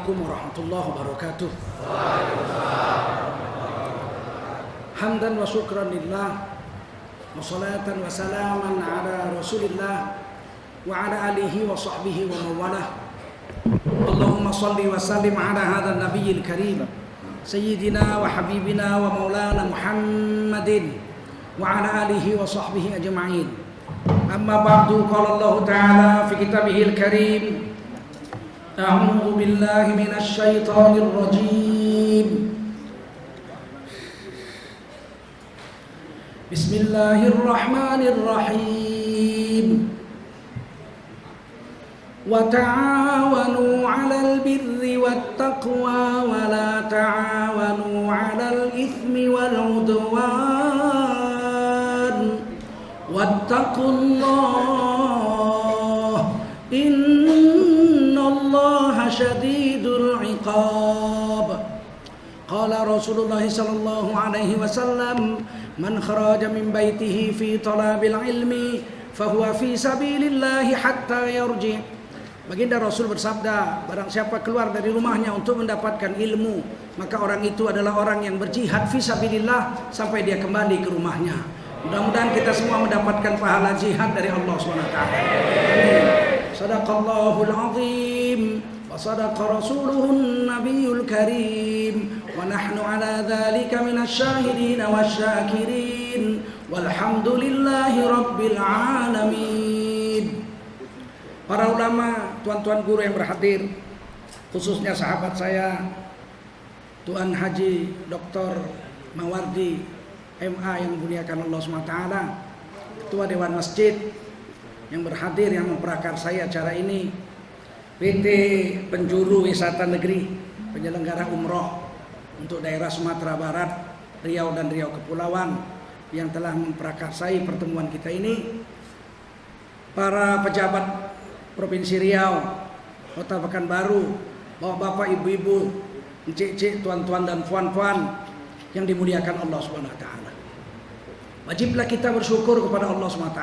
Assalamualaikum warahmatullahi wabarakatuh. Hamdan wa syukran lillah, wa salatan wa salaman ala rasulillah wa ala alihi wa sahbihi wa mawalah. Allahumma salli wa sallim ala hadha nabiyil karim sayyidina wa habibina wa maulana Muhammadin wa ala alihi wa sahbihi ajma'in. Amma ba'du, qala Allah ta'ala fi kitabihil karim, a'udzu billahi minasy syaithanir rajim. Bismillahirrahmanirrahim. Wa ta'awanu 'alal birri wat taqwa wa la ta'awanu 'alal itsmi wal 'udwan. Wattaqullah innallaha syadidul 'iqab. Qala Rasulullah sallallahu alaihi wasallam, man kharaja min baitihi fi talabil ilmi fahuwa fi sabilillahi hatta yarji'. Baginda Rasul bersabda, barang siapa keluar dari rumahnya untuk mendapatkan ilmu, maka orang itu adalah orang yang berjihad fi sabilillah sampai dia kembali ke rumahnya. Mudah-mudahan kita semua mendapatkan pahala jihad dari Allah SWT. Amin. Sadaqallahul azim wa sadaqa rasuluhun nabiyul karim wa nahnu ala dzalika minasy syahidin wasyakirin walhamdulillahi rabbil alamin. Para ulama, tuan-tuan guru yang berhadir, khususnya sahabat saya Tuan Haji Dr. Mawardi MA yang dimuliakan Allah SWT, Ketua Dewan Masjid yang berhadir, yang memprakarsai acara ini, PT Penjuru Wisata Negeri, penyelenggara umroh untuk daerah Sumatera Barat, Riau dan Riau Kepulauan yang telah memprakarsai pertemuan kita ini, para pejabat Provinsi Riau, Kota Pekanbaru, bapak-bapak, ibu-ibu, encik-encik, tuan-tuan dan puan-puan yang dimuliakan Allah SWT. Wajiblah kita bersyukur kepada Allah SWT.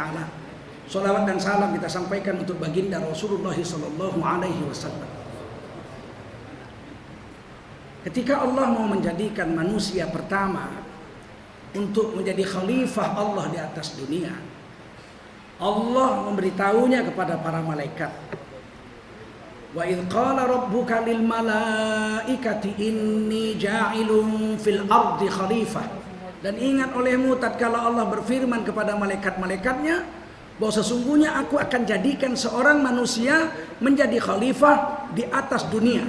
Salawat dan salam kita sampaikan untuk baginda Rasulullah sallallahu alaihi wasallam. Ketika Allah mau menjadikan manusia pertama untuk menjadi khalifah Allah di atas dunia, Allah memberitahunya kepada para malaikat. Wa idz qala rabbuka lil malaikati inni ja'ilun fil ardi khalifah. Dan ingat olehmu tatkala Allah berfirman kepada malaikat-malaikatnya bahwa sesungguhnya aku akan jadikan seorang manusia menjadi khalifah di atas dunia.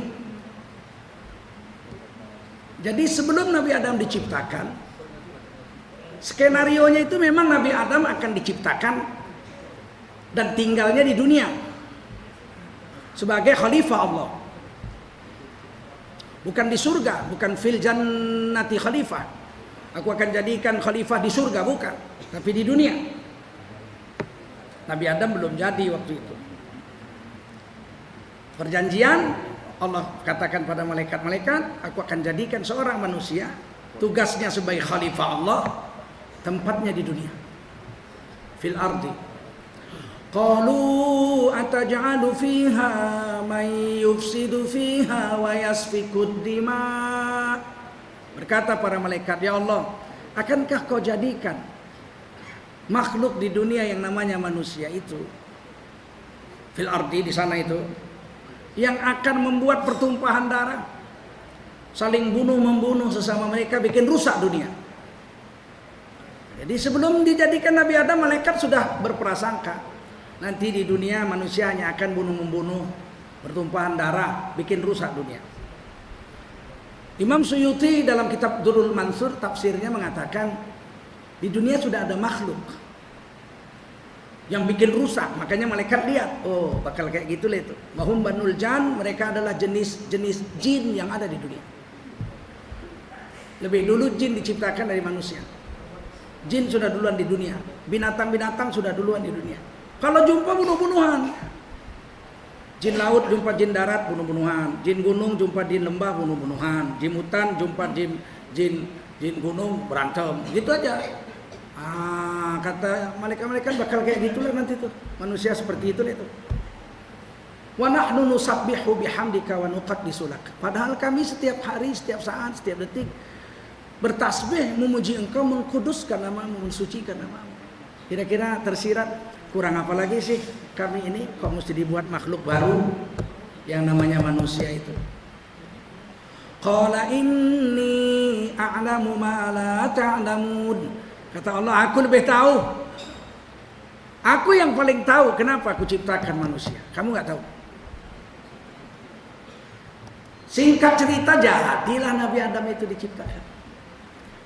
Jadi sebelum Nabi Adam diciptakan, skenarionya itu memang Nabi Adam akan diciptakan dan tinggalnya di dunia sebagai khalifah Allah. Bukan di surga, bukan fil jannati khalifah. Aku akan jadikan khalifah di surga, bukan, tapi di dunia. Nabi Adam belum jadi waktu itu. Perjanjian, Allah katakan pada malaikat-malaikat, aku akan jadikan seorang manusia, tugasnya sebagai khalifah Allah, tempatnya di dunia. Fil ardi. Qalu ataj'alu fiha man yufsidu fiha wa yasfikud dima'. Berkata para malaikat, ya Allah, akankah kau jadikan makhluk di dunia yang namanya manusia itu, fil ardi, di sana itu, yang akan membuat pertumpahan darah, saling bunuh-membunuh sesama mereka, bikin rusak dunia. Jadi sebelum dijadikan Nabi Adam, malaikat sudah berprasangka nanti di dunia manusia hanya akan bunuh-membunuh, pertumpahan darah, bikin rusak dunia. Imam Suyuti dalam kitab Durrul Mansur tafsirnya mengatakan di dunia sudah ada makhluk yang bikin rusak, makanya malaikat lihat, oh bakal kayak gitu lah itu. Wahum banul jan, mereka adalah jenis-jenis jin yang ada di dunia. Lebih dulu jin diciptakan dari manusia. Jin sudah duluan di dunia, binatang-binatang sudah duluan di dunia. Kalau jumpa bunuh-bunuhan. Jin laut jumpa jin darat, bunuh-bunuhan. Jin gunung jumpa jin lembah, bunuh-bunuhan. Jin hutan jumpa jin gunung, berantem. Gitu aja. Kata malaikat-malaikat bakal kayak gitulah nanti tuh. Manusia seperti itu itu. Wa nahnu nusabbihu bihamdika wa nuqaddisu lak. Padahal kami setiap hari, setiap saat, setiap detik bertasbih memuji engkau, mengkuduskan namamu, mensucikan namamu. Kira-kira tersirat, kurang apa lagi sih kami ini kok mesti dibuat makhluk baru yang namanya manusia itu. Qala inni a'lamu ma la ta'lamun. Kata Allah, aku lebih tahu. Aku yang paling tahu kenapa aku ciptakan manusia. Kamu nggak tahu. Singkat cerita, jadilah Nabi Adam itu diciptakan.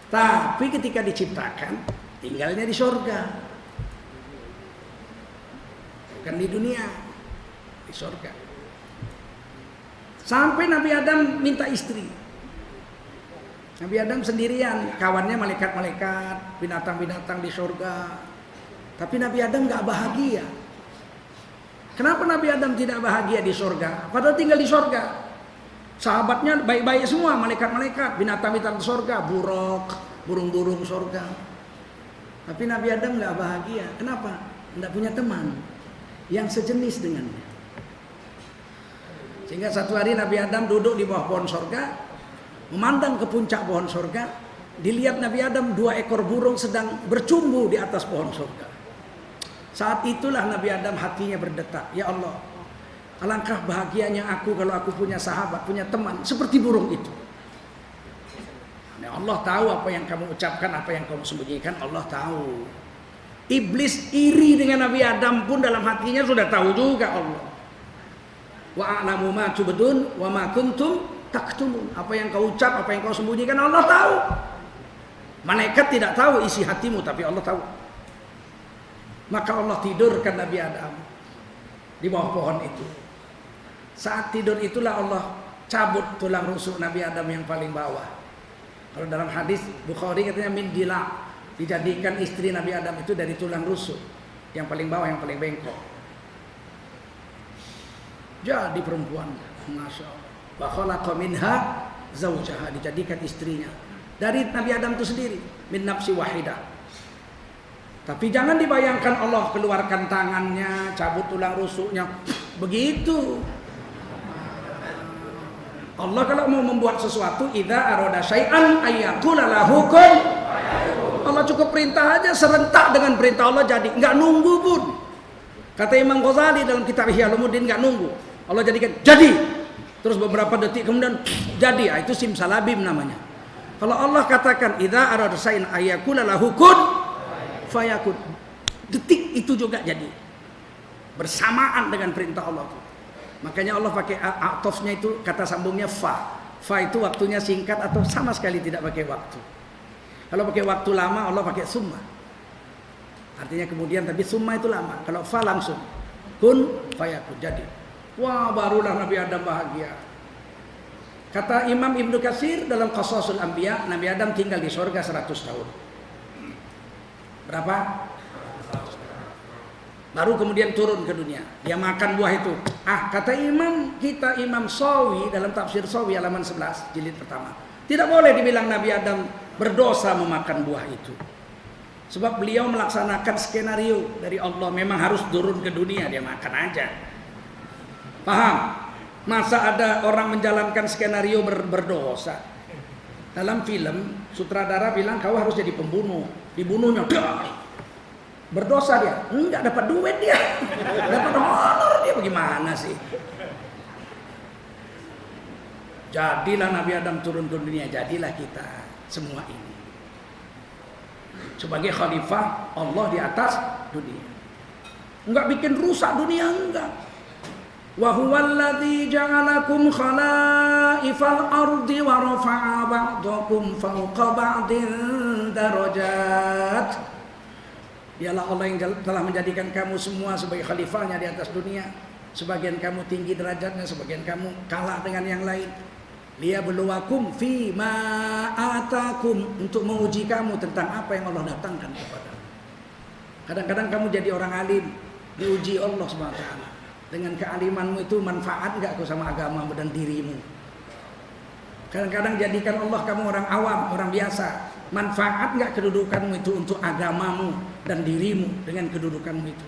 Tapi ketika diciptakan, tinggalnya di surga. Bukan di dunia, di surga. Sampai Nabi Adam minta istri. Nabi Adam sendirian, kawannya malaikat-malaikat, binatang-binatang di surga. Tapi Nabi Adam nggak bahagia. Kenapa Nabi Adam tidak bahagia di surga? Padahal tinggal di surga. Sahabatnya baik-baik semua, malaikat-malaikat, binatang-binatang surga, buruk, burung-burung surga. Tapi Nabi Adam nggak bahagia. Kenapa? Nggak punya teman yang sejenis dengannya. Sehingga satu hari Nabi Adam duduk di bawah pohon surga, memandang ke puncak pohon surga, dilihat Nabi Adam 2 ekor burung sedang bercumbu di atas pohon surga. Saat itulah Nabi Adam hatinya berdetak, ya Allah, alangkah bahagianya aku kalau aku punya sahabat, punya teman seperti burung itu. Ya Allah tahu apa yang kamu ucapkan, apa yang kamu sembunyikan, Allah tahu. Iblis iri dengan Nabi Adam pun dalam hatinya sudah tahu juga Allah. Wa a'lamu ma tubdun wa ma kuntum taktumun. Apa yang kau ucap, apa yang kau sembunyikan, Allah tahu. Malaikat tidak tahu isi hatimu, tapi Allah tahu. Maka Allah tidurkan Nabi Adam di bawah pohon itu. Saat tidur itulah Allah cabut tulang rusuk Nabi Adam yang paling bawah. Kalau dalam hadis Bukhari katanya min dila, dijadikan istri Nabi Adam itu dari tulang rusuk yang paling bawah, yang paling bengkok. Jadi perempuan, masya Allah. Wa khalaqa minha zaujaha, dijadikan istrinya dari Nabi Adam itu sendiri, min nafsi wahidah. Tapi jangan dibayangkan Allah keluarkan tangannya, cabut tulang rusuknya, begitu. Allah kalau mau membuat sesuatu, idza arada syai'an ayyaqula lahu kun. Allah cukup perintah aja, serentak dengan perintah Allah jadi, nggak nunggu pun. Kata Imam Ghazali dalam kitab Ihya Ulumuddin, nggak nunggu. Allah jadikan jadi. Terus beberapa detik kemudian jadi, itu simsalabim namanya. Kalau Allah katakan idza arada syai'an ayyaqula lahu kun fayakun, detik itu juga jadi, bersamaan dengan perintah Allah itu. Makanya Allah pakai atofnya itu, kata sambungnya fa. Fa itu waktunya singkat atau sama sekali tidak pakai waktu. Kalau pakai waktu lama Allah pakai summa, artinya kemudian, tapi summa itu lama. Kalau fa langsung kun fayakun, jadi. Wah, barulah Nabi Adam bahagia. Kata Imam Ibnu Katsir dalam Qasasul Anbiya, Nabi Adam tinggal di surga 100 tahun. Berapa? Baru kemudian turun ke dunia. Dia makan buah itu. Kata Imam kita, Imam Shawi dalam tafsir Shawi halaman 11 jilid pertama, tidak boleh dibilang Nabi Adam berdosa memakan buah itu. Sebab beliau melaksanakan skenario dari Allah, memang harus turun ke dunia, dia makan aja. Paham? Masa ada orang menjalankan skenario berdosa? Dalam film, sutradara bilang kau harus jadi pembunuh. Dibunuhnya, berdosa dia, enggak dapat duit dia, dapat honor dia, bagaimana sih? Jadilah Nabi Adam turun ke dunia, jadilah kita semua ini sebagai khalifah Allah di atas dunia. Enggak bikin rusak dunia, enggak. Wa huwallazi ja'alakum khalaifal ardi wa rafa'a ba'dakum fawqa ba'din darajat. Dialah Allah yang telah menjadikan kamu semua sebagai khalifahnya di atas dunia. Sebagian kamu tinggi derajatnya, sebagian kamu kalah dengan yang lain. Liyabluwakum fi ma atakum, untuk menguji kamu tentang apa yang Allah datangkan kepadamu. Kadang-kadang kamu jadi orang alim, diuji Allah Subhanahu wa taala. Dengan kealimanmu itu manfaat enggak kau sama agamamu dan dirimu? Kadang-kadang jadikan Allah kamu orang awam, orang biasa. Manfaat enggak kedudukanmu itu untuk agamamu dan dirimu dengan kedudukanmu itu?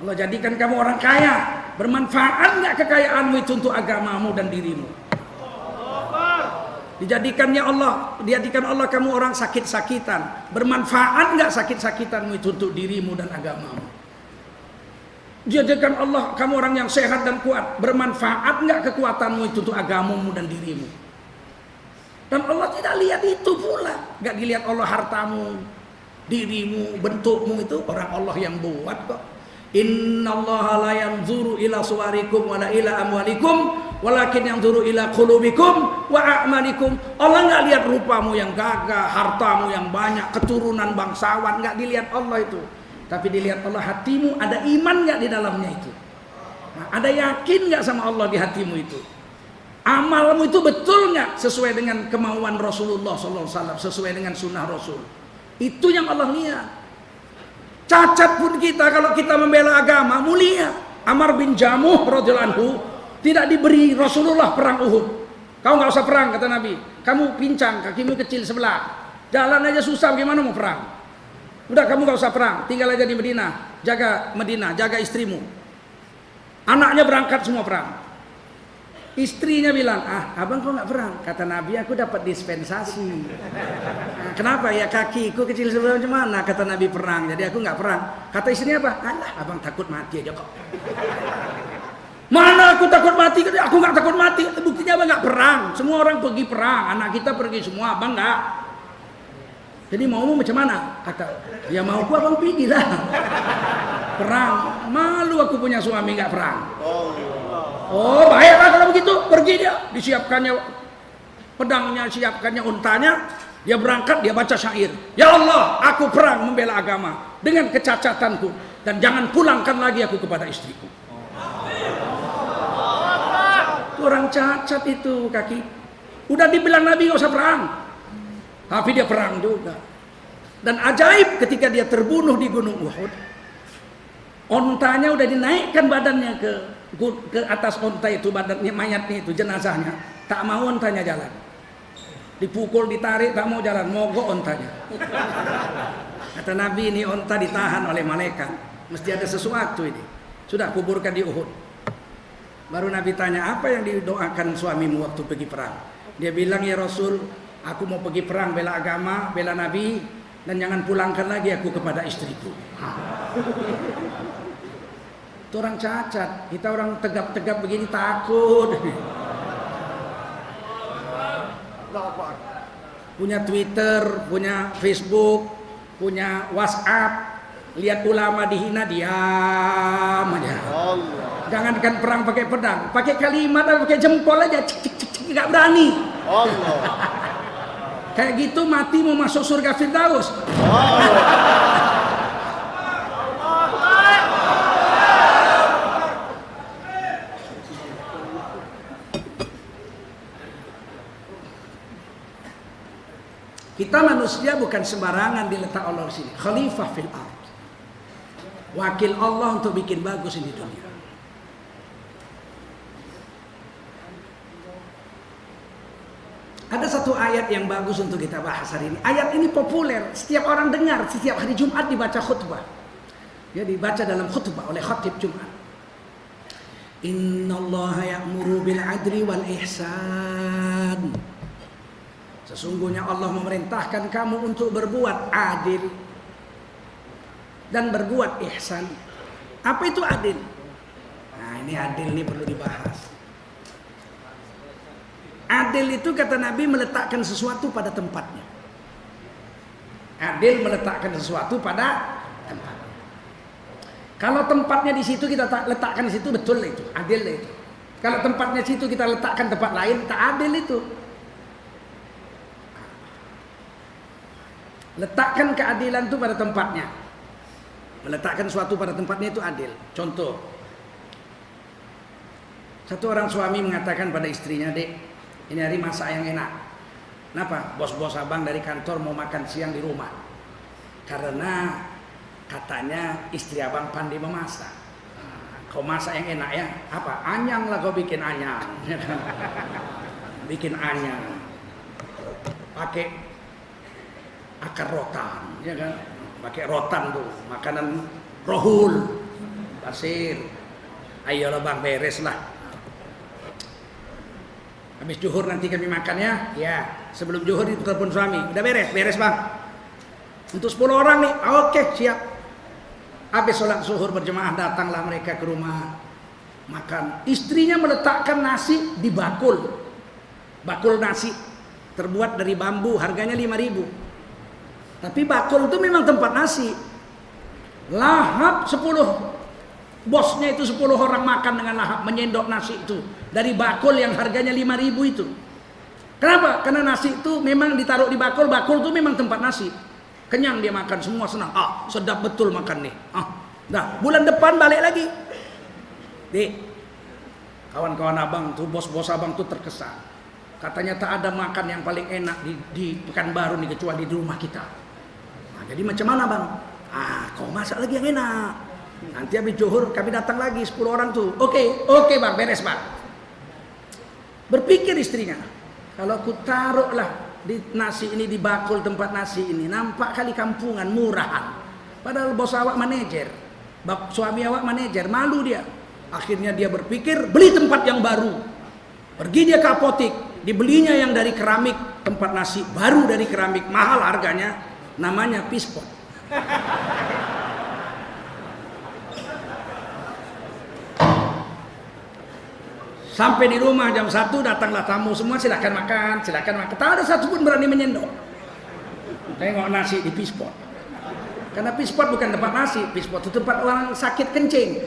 Allah jadikan kamu orang kaya. Bermanfaat nggak kekayaanmu itu untuk agamamu dan dirimu? Dijadikan Allah kamu orang sakit-sakitan. Bermanfaat nggak sakit-sakitanmu itu untuk dirimu dan agamamu? Dijadikan Allah kamu orang yang sehat dan kuat. Bermanfaat nggak kekuatanmu itu untuk agamamu dan dirimu? Dan Allah tidak lihat itu pula. Nggak dilihat Allah hartamu, dirimu, bentukmu, itu orang Allah yang buat kok. Innallaha la yanzuru ila suwarikum wala ila amwalikum walakin yanzuru ila qulubikum wa a'malikum. Allah nggak lihat rupamu yang gagah, hartamu yang banyak, keturunan bangsawan, nggak dilihat Allah itu. Tapi dilihat Allah hatimu, ada iman nggak di dalamnya itu? Nah, ada yakin nggak sama Allah di hatimu itu? Amalmu itu betul nggak sesuai dengan kemauan Rasulullah SAW, sesuai dengan sunnah Rasul? Itu yang Allah lihat. Cacat pun kita kalau kita membela agama mulia. Amr bin Jamuh radhiyallahu anhu tidak diberi Rasulullah perang Uhud. Kau nggak usah perang kata Nabi. Kamu pincang, kakimu kecil sebelah. Jalan aja susah, gimana mau perang? Udah kamu nggak usah perang, tinggal aja di Madinah, jaga istrimu. Anaknya berangkat semua perang. Istrinya bilang, abang kok nggak perang? Kata Nabi, aku dapat dispensasi. Nah, kenapa ya, kakiku kecil sebelah macam mana? Kata Nabi perang, jadi aku nggak perang. Kata istrinya apa? Alah, abang takut mati aja kok. Mana aku takut mati? Aku nggak takut mati. Buktinya abang nggak perang. Semua orang pergi perang, anak kita pergi semua, abang nggak. Jadi maumu macam mana? Kata, ya mauku abang pergi lah. Perang, malu aku punya suami nggak perang. Oh baiklah kalau begitu, pergi dia. Disiapkannya pedangnya, siapkannya untanya. Dia berangkat, dia baca syair. Ya Allah, aku perang membela agama dengan kecacatanku, dan jangan pulangkan lagi aku kepada istriku. Orang cacat itu kaki. Udah dibilang Nabi nggak usah perang, tapi dia perang juga. Dan ajaib ketika dia terbunuh di Gunung Uhud, ontanya udah dinaikkan badannya ke atas onta itu, badannya mayatnya itu, jenazahnya. Tak mau ontanya jalan. Dipukul, ditarik, tak mau jalan, mogok ontanya. Kata Nabi, ini onta ditahan oleh malaikat. Mesti ada sesuatu ini. Sudah kuburkan di Uhud. Baru Nabi tanya, apa yang didoakan suamimu waktu pergi perang? Dia bilang, ya Rasul, aku mau pergi perang, bela agama, bela Nabi, dan jangan pulangkan lagi aku kepada istriku. Itu orang cacat. Kita orang tegap-tegap begini takut. Punya Twitter, punya Facebook, punya WhatsApp. Lihat ulama dihina, diam aja. Jangankan perang pakai pedang, pakai kalimat atau pakai jempol aja, cik, nggak berani. Kayak gitu mati mau masuk surga Firdaus. Kita manusia bukan sembarangan diletak Allah di sini. Khalifah fil ard. Wakil Allah untuk bikin bagus ini dunia. Ada satu ayat yang bagus untuk kita bahas hari ini. Ayat ini populer, setiap orang dengar, setiap hari Jumat dibaca khutbah. Ya, dibaca dalam khutbah oleh khatib Jumat. Innallaha ya'muru bil adli wal ihsan. Sesungguhnya Allah memerintahkan kamu untuk berbuat adil dan berbuat ihsan. Apa itu adil? Nah, ini adil ini perlu dibahas. Adil itu kata Nabi meletakkan sesuatu pada tempatnya. Adil meletakkan sesuatu pada tempatnya. Kalau tempatnya di situ kita letakkan di situ, betul itu, adil itu. Kalau tempatnya di situ kita letakkan tempat lain, tak adil itu. Letakkan keadilan itu pada tempatnya. Meletakkan sesuatu pada tempatnya itu adil. Contoh, satu orang suami mengatakan pada istrinya, Dek, ini hari masak yang enak. Kenapa? Bos-bos abang dari kantor mau makan siang di rumah. Karena katanya istri abang pandai memasak. Kau masak yang enak ya? Apa? Anyang lah kau bikin anyang. Bikin anyang. Pakai akar rotan, ya kan? Pakai rotan tuh, makanan rohul. pasir. Ayolah bang, beres lah. Habis zuhur nanti kami makan ya. Ya, sebelum zuhur itu telepon suami. Udah beres bang. Untuk 10 orang nih, oke siap. Habis sholat zuhur berjemaah datanglah mereka ke rumah makan. Istrinya meletakkan nasi di bakul. Bakul nasi terbuat dari bambu, harganya 5.000. Tapi bakul itu memang tempat nasi. Lahap 10. Bosnya itu 10 orang makan dengan lahap menyendok nasi itu dari bakul yang harganya 5.000 itu. Kenapa? Karena nasi itu memang ditaruh di bakul. Bakul itu memang tempat nasi. Kenyang dia makan, semua senang. Sedap betul makan nih. Nah, bulan depan balik lagi. Dek, kawan-kawan abang tuh, bos-bos abang tuh terkesan. Katanya tak ada makan yang paling enak di Pekanbaru nih kecuali di rumah kita. Nah, jadi macam mana bang? Kau masak lagi yang enak. Nanti habis zuhur kami datang lagi 10 orang tuh. Oke bang, beres bang. Berpikir istrinya, kalau aku taruhlah di nasi ini di bakul tempat nasi ini, nampak kali kampungan, murahan. Padahal bos awak manajer, suami awak manajer, malu dia. Akhirnya dia berpikir beli tempat yang baru. Pergi dia ke apotik, dibelinya yang dari keramik, tempat nasi baru dari keramik, mahal harganya, namanya pispot. Sampai di rumah jam 1 datanglah tamu semua, silakan makan. Tak ada satu pun berani menyendok. Tengok nasi di pispot. Karena pispot bukan tempat nasi, pispot itu tempat orang sakit kencing.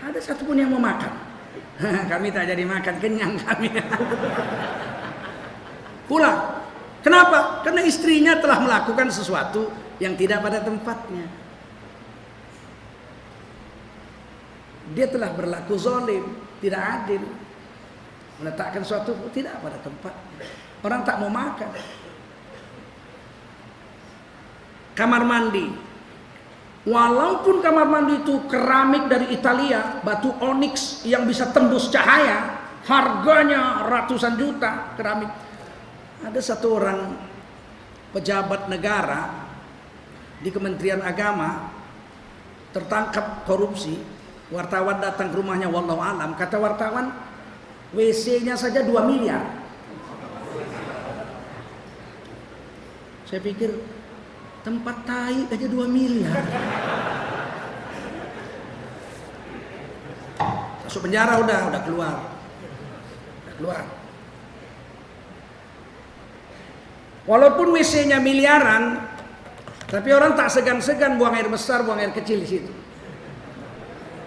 Ada satu pun yang mau makan. Kami tak jadi makan, kenyang kami. Pulang. Kenapa? Karena istrinya telah melakukan sesuatu yang tidak pada tempatnya. Dia telah berlaku zalim, tidak adil, meletakkan suatu tidak pada tempatnya. Orang tak mau makan. Kamar mandi, walaupun kamar mandi itu keramik dari Italia, batu onyx yang bisa tembus cahaya, harganya ratusan juta keramik. Ada satu orang pejabat negara di Kementerian Agama tertangkap korupsi. Wartawan datang ke rumahnya, wallahu alam, kata wartawan, WC-nya saja 2 miliar. Saya pikir tempat tai aja 2 miliar. Masuk penjara udah keluar. Walaupun WC-nya miliaran, tapi orang tak segan-segan buang air besar, buang air kecil di situ.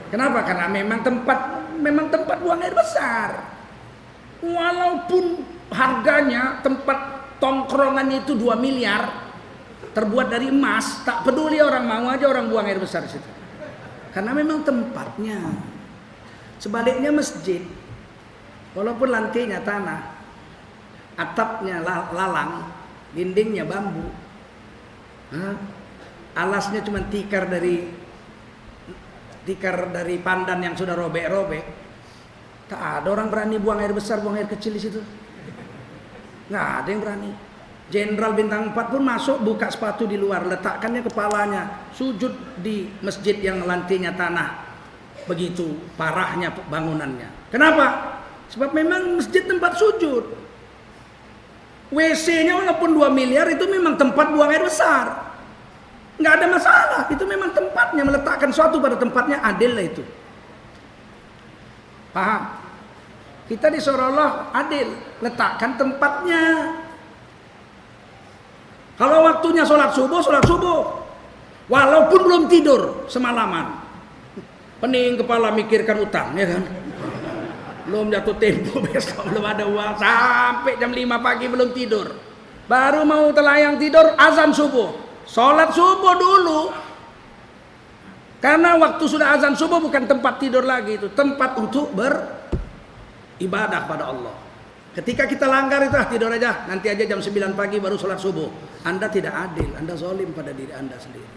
Kenapa? Karena memang tempat buang air besar. Walaupun harganya tempat tongkrongannya itu 2 miliar, terbuat dari emas, tak peduli orang mau aja orang buang air besar di situ. Karena memang tempatnya. Sebaliknya masjid, walaupun lantainya tanah, atapnya lalang, dindingnya bambu, alasnya cuma tikar dari pandan yang sudah robek-robek, tak ada orang berani buang air besar, buang air kecil di situ. Nggak ada yang berani. Jenderal bintang 4 pun masuk, buka sepatu di luar, letakkannya kepalanya, sujud di masjid yang lantainya tanah. Begitu parahnya bangunannya. Kenapa? Sebab memang masjid tempat sujud. WC-nya walaupun 2 miliar itu memang tempat buang air besar. Nggak ada masalah, itu memang tempatnya, meletakkan suatu pada tempatnya, adil lah itu. Paham? Kita disuruh Allah adil, letakkan tempatnya. Kalau waktunya sholat subuh, walaupun belum tidur semalaman, pening kepala mikirkan utang, ya kan? Belum jatuh tempo, besok belum ada uang, sampai jam 5 pagi belum tidur, baru mau telayang tidur, azan subuh. Sholat subuh dulu. Karena waktu sudah azan subuh bukan tempat tidur lagi, itu tempat untuk beribadah pada Allah. Ketika kita langgar itu tidur aja, nanti aja jam 9 pagi baru sholat subuh. Anda tidak adil, Anda zalim pada diri Anda sendiri.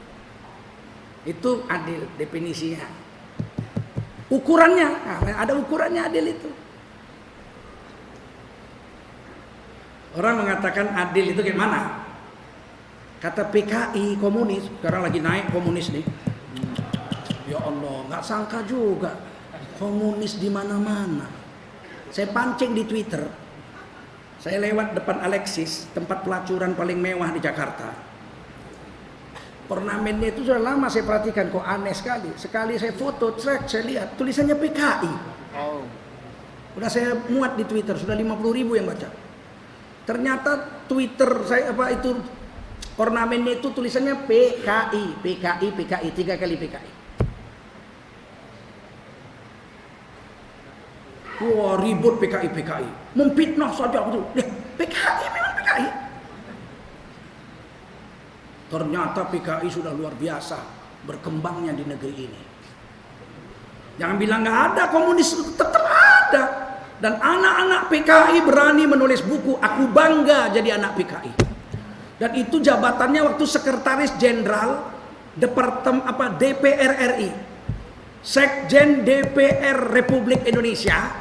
Itu adil definisinya. Ukurannya, ada ukurannya adil itu. Orang mengatakan adil itu gimana? Kata PKI komunis, sekarang lagi naik komunis nih. Ya Allah, nggak sangka juga komunis di mana-mana. Saya pancing di Twitter. Saya lewat depan Alexis, tempat pelacuran paling mewah di Jakarta. Ornamennya itu sudah lama saya perhatikan, kok aneh sekali. Sekali saya foto, saya lihat tulisannya PKI. Oh. Udah saya muat di Twitter, sudah 50.000 yang baca. Ternyata Twitter saya itu ornamennya itu tulisannya PKI, PKI, PKI, 3 kali PKI. Wah, ribut PKI, PKI. Memfitnah saja betul. PKI memang PKI. Ternyata PKI sudah luar biasa berkembangnya di negeri ini. Jangan bilang nggak ada, komunis tetap ada. Dan anak-anak PKI berani menulis buku, aku bangga jadi anak PKI. Dan itu jabatannya waktu sekretaris jenderal DPR RI, Sekjen DPR Republik Indonesia,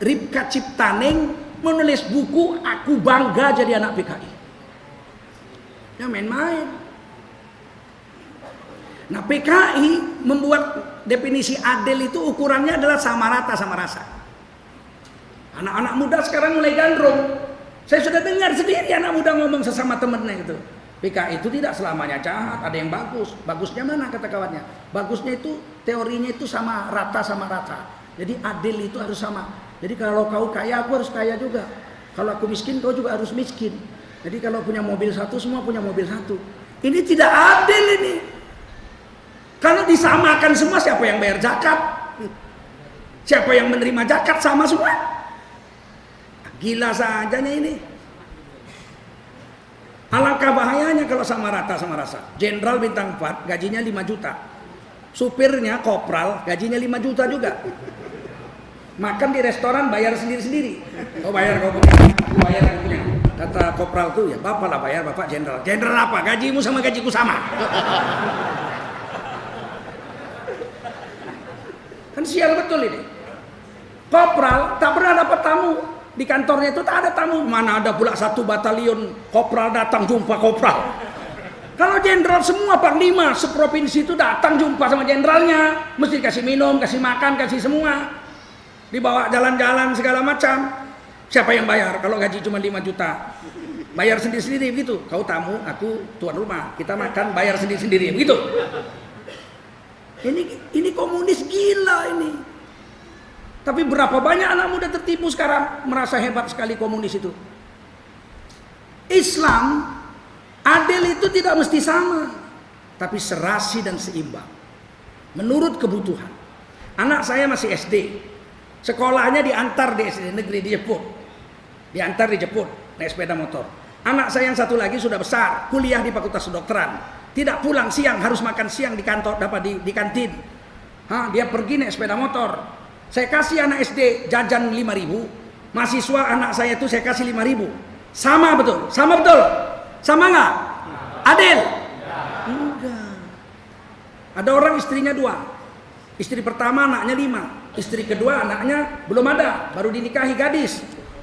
Ripka Ciptaning menulis buku, aku bangga jadi anak PKI. Ya main-main. Nah, PKI membuat definisi adil itu ukurannya adalah sama rata sama rasa. Anak-anak muda sekarang mulai gandrung. Saya sudah dengar sendiri anak muda ngomong sesama temennya itu. PKI itu tidak selamanya jahat, ada yang bagus. Bagusnya mana kata kawannya? Bagusnya itu teorinya itu sama rata sama rata. Jadi adil itu harus sama. Jadi kalau kau kaya, aku harus kaya juga. Kalau aku miskin, kau juga harus miskin. Jadi kalau punya mobil satu, semua punya mobil satu. Ini tidak adil ini. Kalau disamakan semua, siapa yang bayar zakat? Siapa yang menerima zakat sama semua? Gila sajanya ini. Alangkah bahayanya kalau sama rata sama rasa. Jenderal bintang 4 gajinya 5 juta. Supirnya kopral gajinya 5 juta juga. Makan di restoran bayar sendiri-sendiri. Kau bayar, kau punya, aku bayar, aku punya. Kata kopral tuh, ya bapak lah bayar, bapak jenderal. Jenderal apa? Gajimu sama gajiku sama. Kan sial betul ini. Kopral tak pernah dapat tamu. Di kantornya itu tak ada tamu. Mana ada pula 1 batalion kopral datang jumpa kopral. Kalau jenderal semua panglima seprovinsi itu datang jumpa sama jenderalnya. Mesti kasih minum, kasih makan, kasih semua. Dibawa jalan-jalan segala macam. Siapa yang bayar kalau gaji cuma 5 juta? Bayar sendiri-sendiri begitu. Kau tamu, aku tuan rumah. Kita makan bayar sendiri-sendiri begitu. Ini komunis gila ini. Tapi berapa banyak anak muda tertipu sekarang merasa hebat sekali komunis itu. Islam adil itu tidak mesti sama, tapi serasi dan seimbang. Menurut kebutuhan. Anak saya masih SD. Sekolahnya diantar di SD negeri dijemput. Diantar dijemput naik sepeda motor. Anak saya yang satu lagi sudah besar, kuliah di Fakultas Kedokteran. Tidak pulang siang, harus makan siang di kantor, dapat di kantin. Dia pergi naik sepeda motor. Saya kasih anak SD jajan 5.000. Mahasiswa anak saya itu saya kasih 5.000. Sama betul? Sama betul? Sama nggak? Adil? Enggak. Ada orang istrinya 2. Istri pertama anaknya 5. Istri kedua anaknya belum ada, baru dinikahi gadis.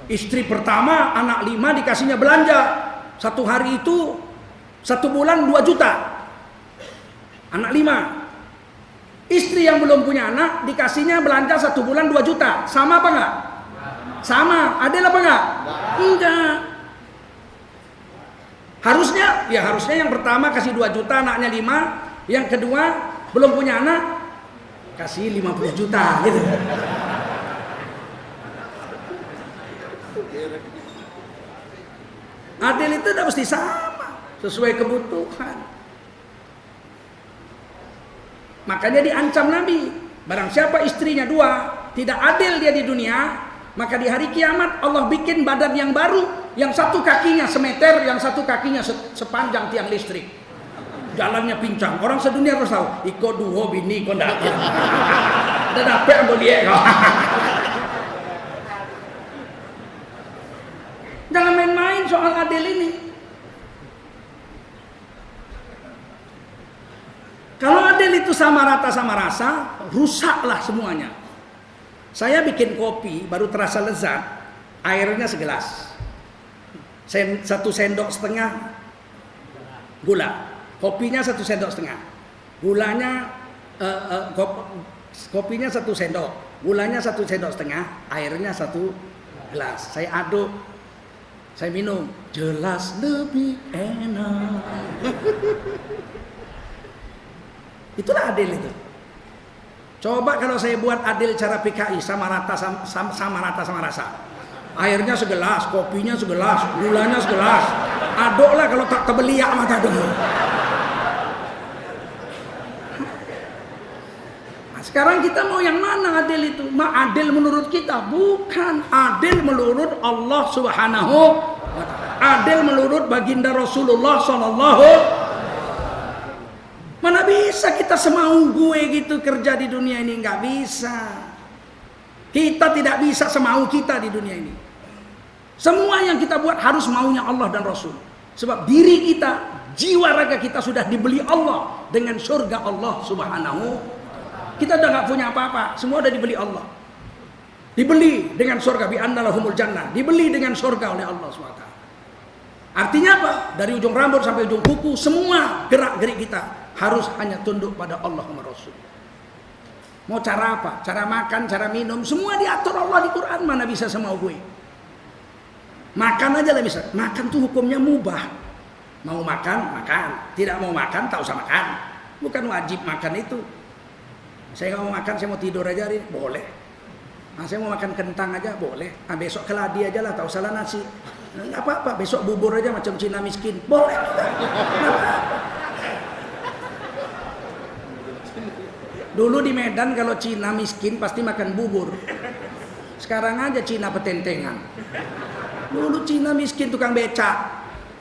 Istri pertama anak 5 dikasihnya belanja. Satu hari itu 1 bulan 2 juta. Anak 5. Istri yang belum punya anak dikasihnya belanja 1 bulan 2 juta. Sama apa enggak? Sama. Adil apa enggak? Enggak. Harusnya yang pertama kasih 2 juta, anaknya 5. Yang kedua belum punya anak kasih 50 juta gitu. Adil itu tidak mesti sama, sesuai kebutuhan. Makanya diancam Nabi, barang siapa istrinya 2, tidak adil dia di dunia, maka di hari kiamat Allah bikin badan yang baru, yang satu kakinya semeter, yang satu kakinya sepanjang tiang listrik. Jalannya pincang. Orang sedunia harus tahu, iko duho bini kok ndak. Dan apa yang boleh kau? Jangan main-main soal adil ini. Kalau adil itu sama rata sama rasa, rusaklah semuanya. Saya bikin kopi baru terasa lezat, airnya segelas. 1 sendok setengah gula. Kopinya 1 sendok setengah. Gulanya Kopinya 1 sendok, gulanya 1 sendok setengah, airnya 1 gelas. Saya aduk, saya minum, jelas lebih enak. Itulah adil itu. Coba kalau saya buat adil cara PKI sama rata sama rasa. Airnya segelas, kopinya segelas, gulanya segelas. Aduklah kalau tak kebeliak mata dulu. Nah, sekarang kita mau yang mana adil itu? Adil menurut kita? Bukan. Adil menurut Allah Subhanahu wa ta'ala. Adil menurut baginda Rasulullah sallallahu. Mana bisa kita semau gue gitu kerja di dunia ini? Nggak bisa. Kita tidak bisa semau kita di dunia ini. Semua yang kita buat harus maunya Allah dan Rasul. Sebab diri kita, jiwa raga kita sudah dibeli Allah dengan surga Allah Subhanahu. Kita udah nggak punya apa-apa, semua udah dibeli Allah. Dibeli dengan surga, bi anna lahumul jannah. Dibeli dengan surga oleh Allah SWT. Artinya apa? Dari ujung rambut sampai ujung kuku, semua gerak-gerik kita harus hanya tunduk pada Allah dan Rasul. Mau cara apa? Cara makan, cara minum, semua diatur Allah di Quran. Mana bisa semau gue? Makan aja lah bisa. Makan tuh hukumnya mubah. Mau makan, makan. Tidak mau makan, tak usah makan. Bukan wajib makan itu. Saya nggak mau makan, saya mau tidur aja, boleh. Nah, saya mau makan kentang aja, boleh. Nah, besok keladi aja lah, tak usah lah nasi. Nggak apa-apa, besok bubur aja macam Cina miskin, boleh. Dulu di Medan kalau Cina miskin pasti makan bubur. Sekarang aja Cina petentengan. Dulu Cina miskin tukang becak.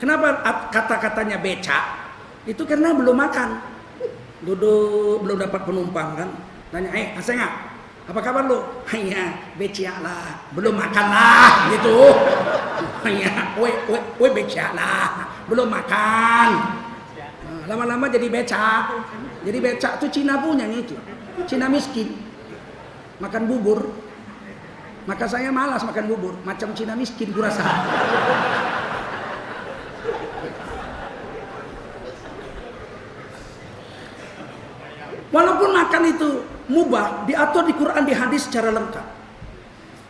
Kenapa kata-katanya becak? Itu karena belum makan. Duduk belum dapat penumpang kan. Tanya, Asengah, apa kabar lu? Hanya becak lah, belum makan lah gitu. Hanya, we becak lah, belum makan. Nah, lama-lama jadi becak. Jadi becak tuh Cina punya nih itu. Cina miskin. Makan bubur. Maka saya malas makan bubur, macam Cina miskin kurasa. Walaupun makan itu mubah, diatur di Quran, di hadis secara lengkap.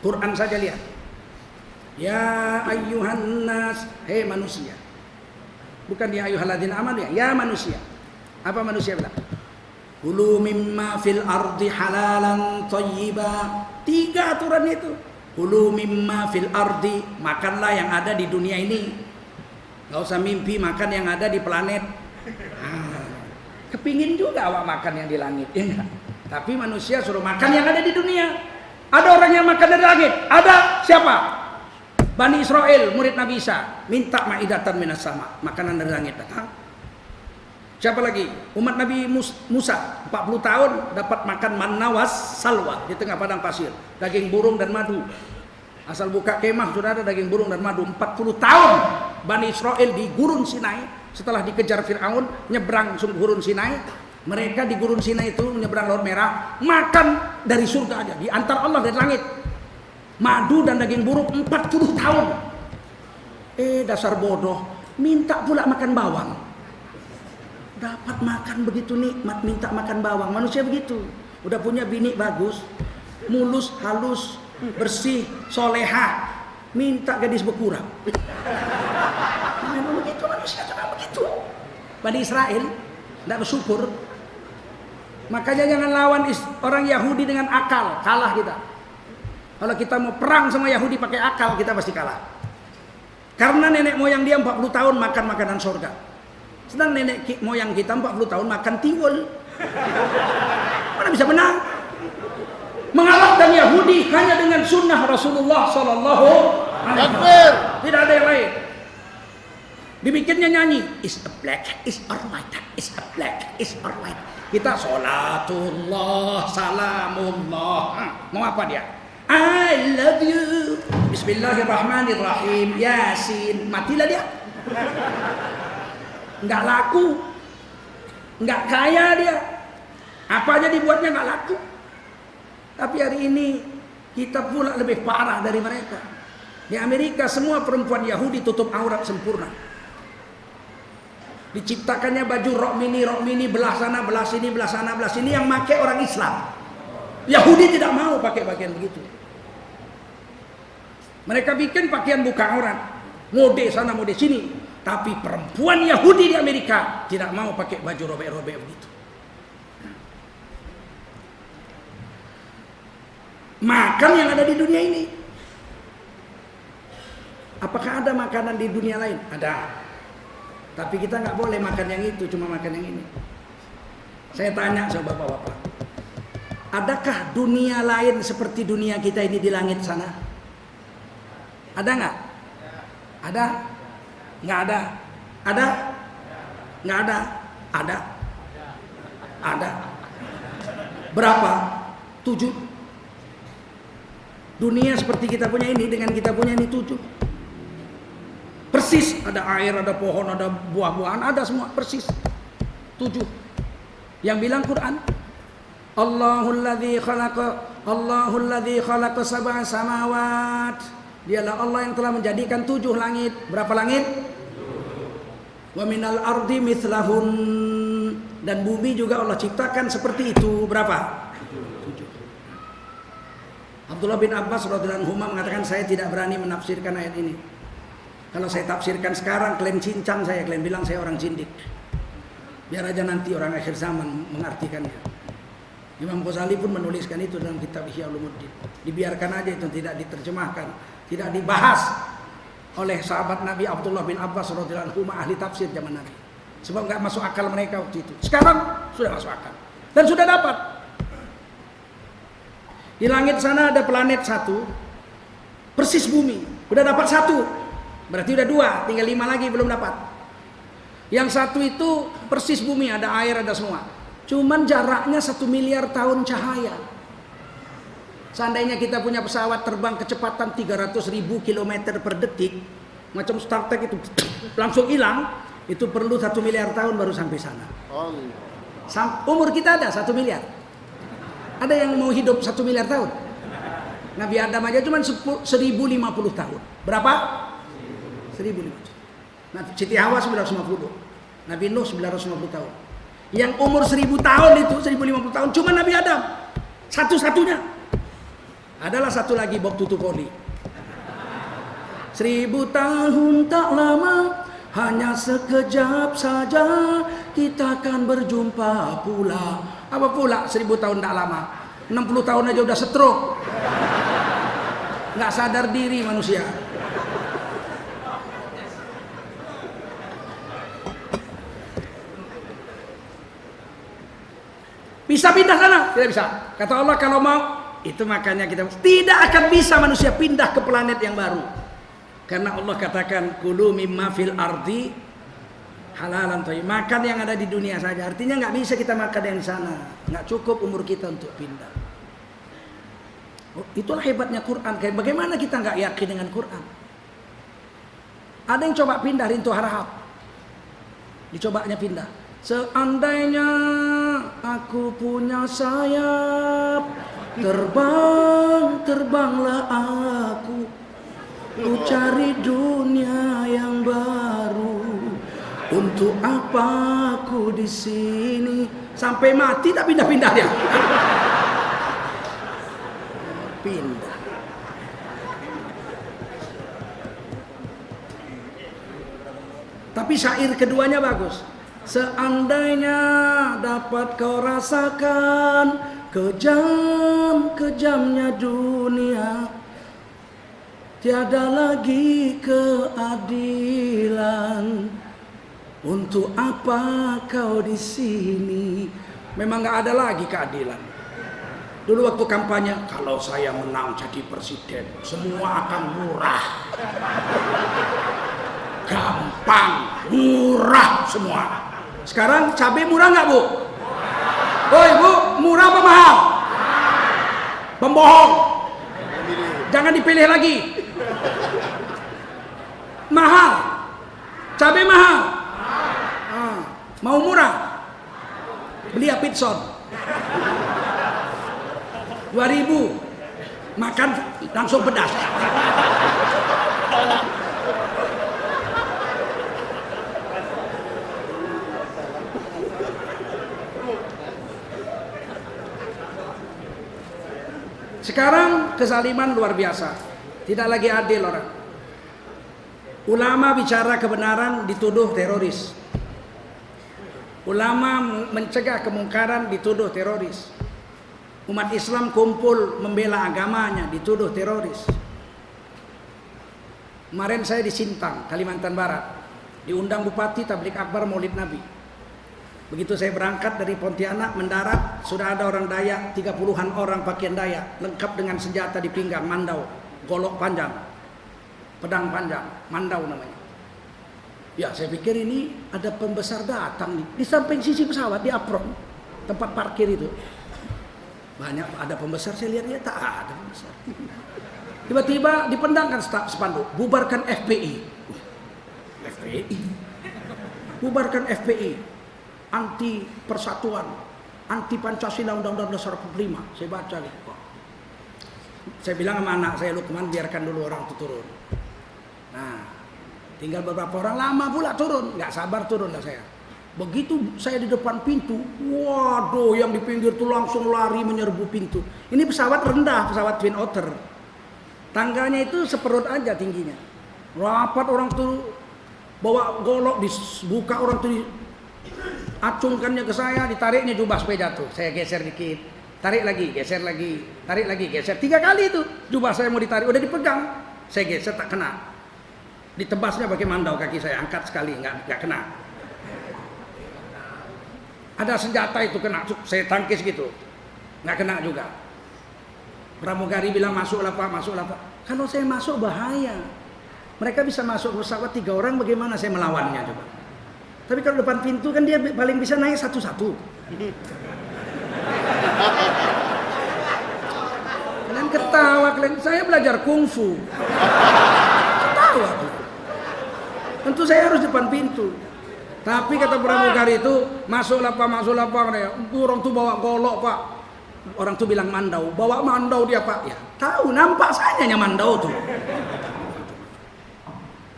Quran saja lihat. Ya ayyuhan nas, hei manusia. Bukan ya ayyuhalladzina amanu ya manusia. Apa manusia bilang? Kulu mimma fil ardi halalan thayyiba. 3 aturan itu. Kulu mimma fil ardi, makanlah yang ada di dunia ini. Gak usah mimpi makan yang ada di planet. Kepingin juga awak makan yang di langit, ya enggak? Tapi manusia suruh makan yang ada di dunia. Ada orang yang makan dari langit. Ada siapa? Bani Israel, murid Nabi Isa, minta maidatan minas sama, makanan dari langit datang. Siapa lagi? Umat Nabi Musa 40 tahun dapat makan manna was salwa di tengah padang pasir, daging burung dan madu. Asal buka kemah sudah ada daging burung dan madu. 40 tahun Bani Israel di Gurun Sinai setelah dikejar Fir'aun nyebrang Gurun Sinai. Mereka di Gurun Sinai itu nyebrang Laut Merah, makan dari surga aja, diantar Allah dari langit. Madu dan daging burung 40 tahun. Dasar bodoh, minta pula makan bawang. Dapat makan begitu nikmat, minta makan bawang. Manusia begitu. Udah punya bini bagus, mulus, halus, bersih, soleha, minta gadis berkurang. Memang begitu manusia, memang begitu. Bani Israel tidak bersyukur. Makanya jangan lawan orang Yahudi dengan akal, kalah kita. Kalau kita mau perang sama Yahudi pakai akal, kita pasti kalah. Karena nenek moyang dia 40 tahun makan makanan surga. Sedang nenek moyang kita 40 tahun makan tiwul. Mana bisa menang? Mengalahkan Yahudi hanya dengan sunnah Rasulullah Sallallahu Alaihi Wasallam. Tidak ada yang lain. Dibikinnya nyanyi, is a black, is alright, is a black, is alright. Kita sholatullah, salamullah. Mau apa dia? I love you. Bismillahirrahmanirrahim. Yasin. Matilah dia. Nggak laku, nggak kaya dia. Apa aja dibuatnya nggak laku. Tapi hari ini kita pula lebih parah dari mereka. Di Amerika semua perempuan Yahudi tutup aurat sempurna. Diciptakannya baju rok mini belah sana, belah sini, belah sana, belah sini yang make orang Islam. Yahudi tidak mau pakai pakaian begitu. Mereka bikin pakaian buka aurat, mode sana, mode sini. Tapi perempuan Yahudi di Amerika tidak mau pakai baju robek-robek begitu. Makan yang ada di dunia ini. Apakah ada makanan di dunia lain? Ada. Tapi kita nggak boleh makan yang itu, cuma makan yang ini. Saya tanya sama bapak-bapak, adakah dunia lain seperti dunia kita ini di langit sana? Ada nggak? Ada? Nggak ada? Ada? Nggak ada? Ada? Ada. Berapa? 7. Dunia seperti kita punya ini dengan kita punya ini 7. Persis, ada air, ada pohon, ada buah-buahan, ada semua persis. 7. Yang bilang Quran, Allahul ladzi khalaqa sab'a samawat. Dialah Allah yang telah menjadikan 7 langit. Berapa langit? Wa minal ardi mithlahun. Dan bumi juga Allah ciptakan seperti itu. Berapa? 7. Abdullah bin Abbas radhiyallahu anhu mengatakan, saya tidak berani menafsirkan ayat ini. Kalau saya tafsirkan sekarang, kalian cincang saya, kalian bilang saya orang jindik. Biar aja nanti orang akhir zaman mengartikannya. Imam Ghazali pun menuliskan itu dalam kitab Ihya Ulumuddin. Dibiarkan aja itu, tidak diterjemahkan, tidak dibahas oleh sahabat Nabi Abdullah bin Abbas radhiyallahu anhu, ahli tafsir zaman Nabi. Sebab nggak masuk akal mereka waktu itu. Sekarang sudah masuk akal dan sudah dapat. Di langit sana ada planet 1, persis bumi. Udah dapat 1. Berarti udah 2, tinggal 5 lagi belum dapat. Yang 1 itu persis bumi, ada air, ada semua. Cuman jaraknya 1 miliar tahun cahaya. Seandainya kita punya pesawat terbang kecepatan 300.000 km per detik, macam Star Trek itu langsung hilang, itu perlu 1 miliar tahun baru sampai sana. Umur kita ada 1 miliar. Ada yang mau hidup 1 miliar tahun? Nabi Adam aja cuma 1050 tahun. Berapa? 1050. Nah, Siti Hawa 950. Nabi Nuh 950 tahun. Yang umur 1000 tahun itu 1050 tahun cuma Nabi Adam. Satu-satunya. Adalah satu lagi Bob Tutupoli. 1000 tahun tak lama, hanya sekejap saja kita akan berjumpa pula. Apa pula 1000 tahun tak lama? 60 tahun aja udah stroke. Nggak sadar diri manusia. Bisa pindah sana? Tidak bisa. Kata Allah kalau mau, itu makanya kita tidak akan bisa manusia pindah ke planet yang baru. Karena Allah katakan kulu mimma fil ardi halalan thayyib. Makan yang ada di dunia saja. Artinya nggak bisa kita makan yang di sana. Nggak cukup umur kita untuk pindah. Oh, itulah hebatnya Quran. Bagaimana kita nggak yakin dengan Quran? Ada yang coba pindah Rintu Harahap. Dicobanya pindah. Seandainya aku punya sayap, terbanglah aku, ku cari dunia yang baru. Untuk apa aku di sini? Sampai mati tak pindah-pindah dia. Pindah. Tapi syair keduanya bagus. Seandainya dapat kau rasakan kejam-kejamnya dunia, tiada lagi keadilan. Untuk apa kau di sini? Memang nggak ada lagi keadilan. Dulu waktu kampanye, kalau saya menang jadi presiden, semua akan murah. Gampang, murah semua. Sekarang cabai murah nggak Bu? Woi Bu, murah apa mahal? Pembohong. Jangan dipilih lagi. Mahal. Cabai mahal. Mau murah? Beli Apitson. 2000. Makan langsung pedas. Sekarang kezaliman luar biasa. Tidak lagi adil orang. Ulama bicara kebenaran dituduh teroris. Ulama mencegah kemungkaran dituduh teroris. Umat Islam kumpul membela agamanya dituduh teroris. Kemarin saya di Sintang, Kalimantan Barat. Diundang Bupati tablik akbar Maulid Nabi. Begitu saya berangkat dari Pontianak mendarat, sudah ada orang Dayak, 30-an orang pakaian Dayak, lengkap dengan senjata di pinggang, mandau, golok panjang, pedang panjang, mandau namanya. Ya, saya pikir ini ada pembesar datang nih. Di samping sisi pesawat di apron, tempat parkir itu. Banyak ada pembesar, saya lihat tak ada pembesar. Tiba-tiba dipendangkan spanduk, bubarkan FPI. FPI. Bubarkan FPI. Anti persatuan, anti Pancasila, Undang-Undang Dasar 45. Saya baca gitu. Saya bilang sama anak saya, Lukman, biarkan dulu orang itu turun. Nah, tinggal beberapa orang, lama pula turun, nggak sabar turun lah saya. Begitu saya di depan pintu, waduh, yang di pinggir tuh langsung lari menyerbu pintu. Ini pesawat rendah, pesawat Twin Otter. Tangganya itu seperut aja tingginya. Rapat orang tuh bawa golok, dibuka orang tuh, acungkannya ke saya, ditariknya jubah supaya jatuh. Saya geser dikit, tarik lagi, geser lagi, tarik lagi, geser. 3 kali itu jubah saya mau ditarik, udah dipegang, saya geser tak kena. Ditebasnya pakai mandau kaki saya, angkat sekali, nggak kena. Ada senjata itu kena, saya tangkis gitu, nggak kena juga. Pramugari bilang masuklah Pak, masuklah Pak. Kalau saya masuk bahaya. Mereka bisa masuk pesawat 3 orang, bagaimana saya melawannya coba? Tapi kalau depan pintu kan dia paling bisa naik satu-satu. Kalian ketawa, saya belajar kungfu. Ketawa. Tentu saya harus depan pintu. Tapi kata pramugari itu, masuklah Pak, masuklah Pak. Orang tuh bawa golok Pak. Orang tuh bilang mandau, bawa mandau dia Pak. Ya, tahu, nampak saja mandau tuh.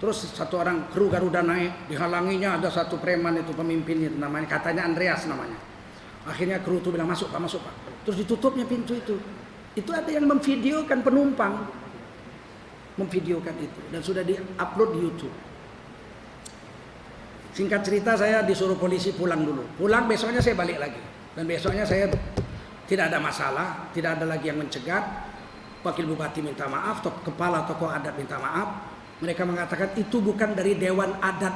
Terus satu orang kru Garuda naik, dihalanginya ada satu preman itu pemimpinnya itu namanya, katanya Andreas namanya. Akhirnya kru itu bilang masuk Pak, masuk Pak. Terus ditutupnya pintu itu. Itu ada yang memvideokan penumpang, memvideokan itu dan sudah diupload di YouTube. Singkat cerita saya disuruh polisi pulang dulu. Pulang besoknya saya balik lagi dan besoknya saya tidak ada masalah, tidak ada lagi yang mencegat. Wakil Bupati minta maaf, kepala tokoh adat minta maaf. Mereka mengatakan itu bukan dari Dewan Adat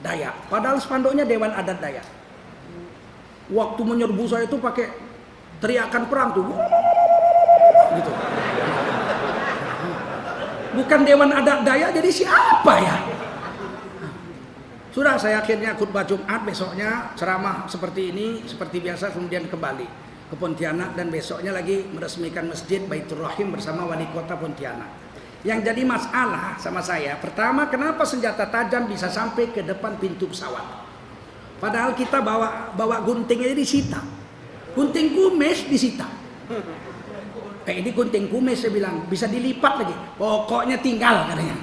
Dayak. Padahal spanduknya Dewan Adat Dayak. Waktu menyerbu saya itu pakai teriakan perang tuh. Gitu. Bukan Dewan Adat Dayak, jadi siapa ya? Sudah, saya akhirnya khutbah Jumat, besoknya ceramah seperti ini, seperti biasa, kemudian kembali ke Pontianak dan besoknya lagi meresmikan Masjid Baitur Rahim bersama Wali Kota Pontianak. Yang jadi masalah sama saya, pertama, kenapa senjata tajam bisa sampai ke depan pintu pesawat? Padahal kita bawa gunting aja disita. Gunting kumis disita. Ini gunting kumis, saya bilang, bisa dilipat lagi. Pokoknya tinggal katanya.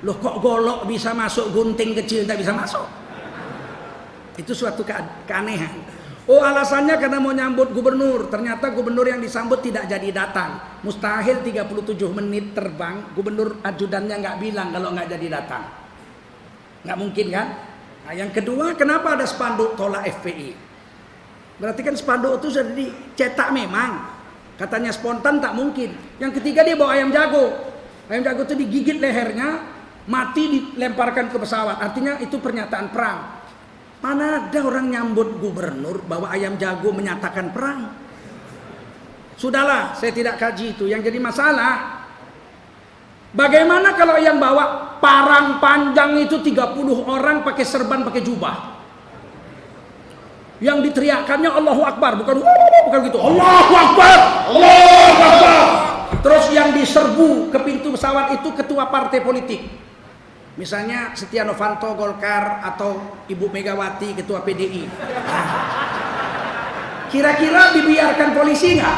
Loh, kok golok bisa masuk, gunting kecil tidak bisa masuk? Itu suatu keanehan. Oh, alasannya karena mau nyambut gubernur. Ternyata gubernur yang disambut tidak jadi datang. Mustahil 37 menit terbang, gubernur ajudannya nggak bilang kalau nggak jadi datang. Nggak mungkin kan? Nah, yang kedua, kenapa ada spanduk tolak FPI? Berarti kan spanduk itu sudah dicetak memang. Katanya spontan tak mungkin. Yang ketiga, dia bawa ayam jago. Ayam jago itu digigit lehernya, mati dilemparkan ke pesawat. Artinya itu pernyataan perang. Mana ada orang nyambut gubernur bawa ayam jago menyatakan perang? Sudahlah, saya tidak kaji itu. Yang jadi masalah, bagaimana kalau yang bawa parang panjang itu 30 orang pakai serban, pakai jubah? Yang diteriakannya Allahu Akbar, bukan gitu. Allahu Akbar, Allahu Akbar. Terus yang diserbu ke pintu pesawat itu ketua partai politik. Misalnya Setia Novanto Golkar atau Ibu Megawati ketua PDI. Kira-kira dibiarkan polisi nggak?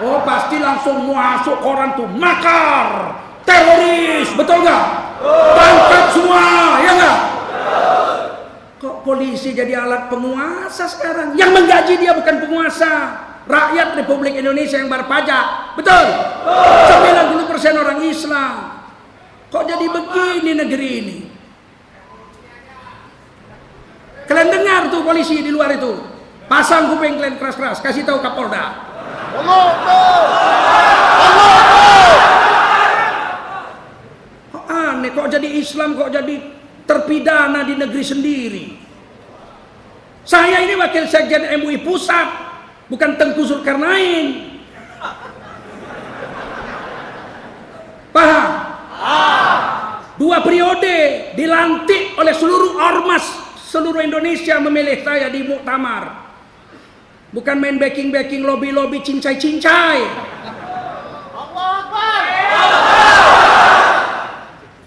Oh, pasti langsung masuk koran tuh, makar, teroris, betul nggak? Tangkap semua, ya nggak? Kok polisi jadi alat penguasa sekarang? Yang menggaji dia bukan penguasa. rakyat Republik Indonesia yang bayar pajak. Betul? 90% orang Islam. Kok jadi begini negeri ini? Kalian dengar tuh polisi di luar itu, pasang kuping kalian keras-keras, kasih tahu Kapolda. Kok aneh, kok jadi Islam, kok jadi terpidana di negeri sendiri. Saya ini wakil sekjen MUI pusat, bukan Tengku Zulkarnain. Paham? 2 periode dilantik oleh seluruh ormas seluruh Indonesia memilih saya di muktamar. Bukan main backing-backing, lobby-lobby, cincai-cincai.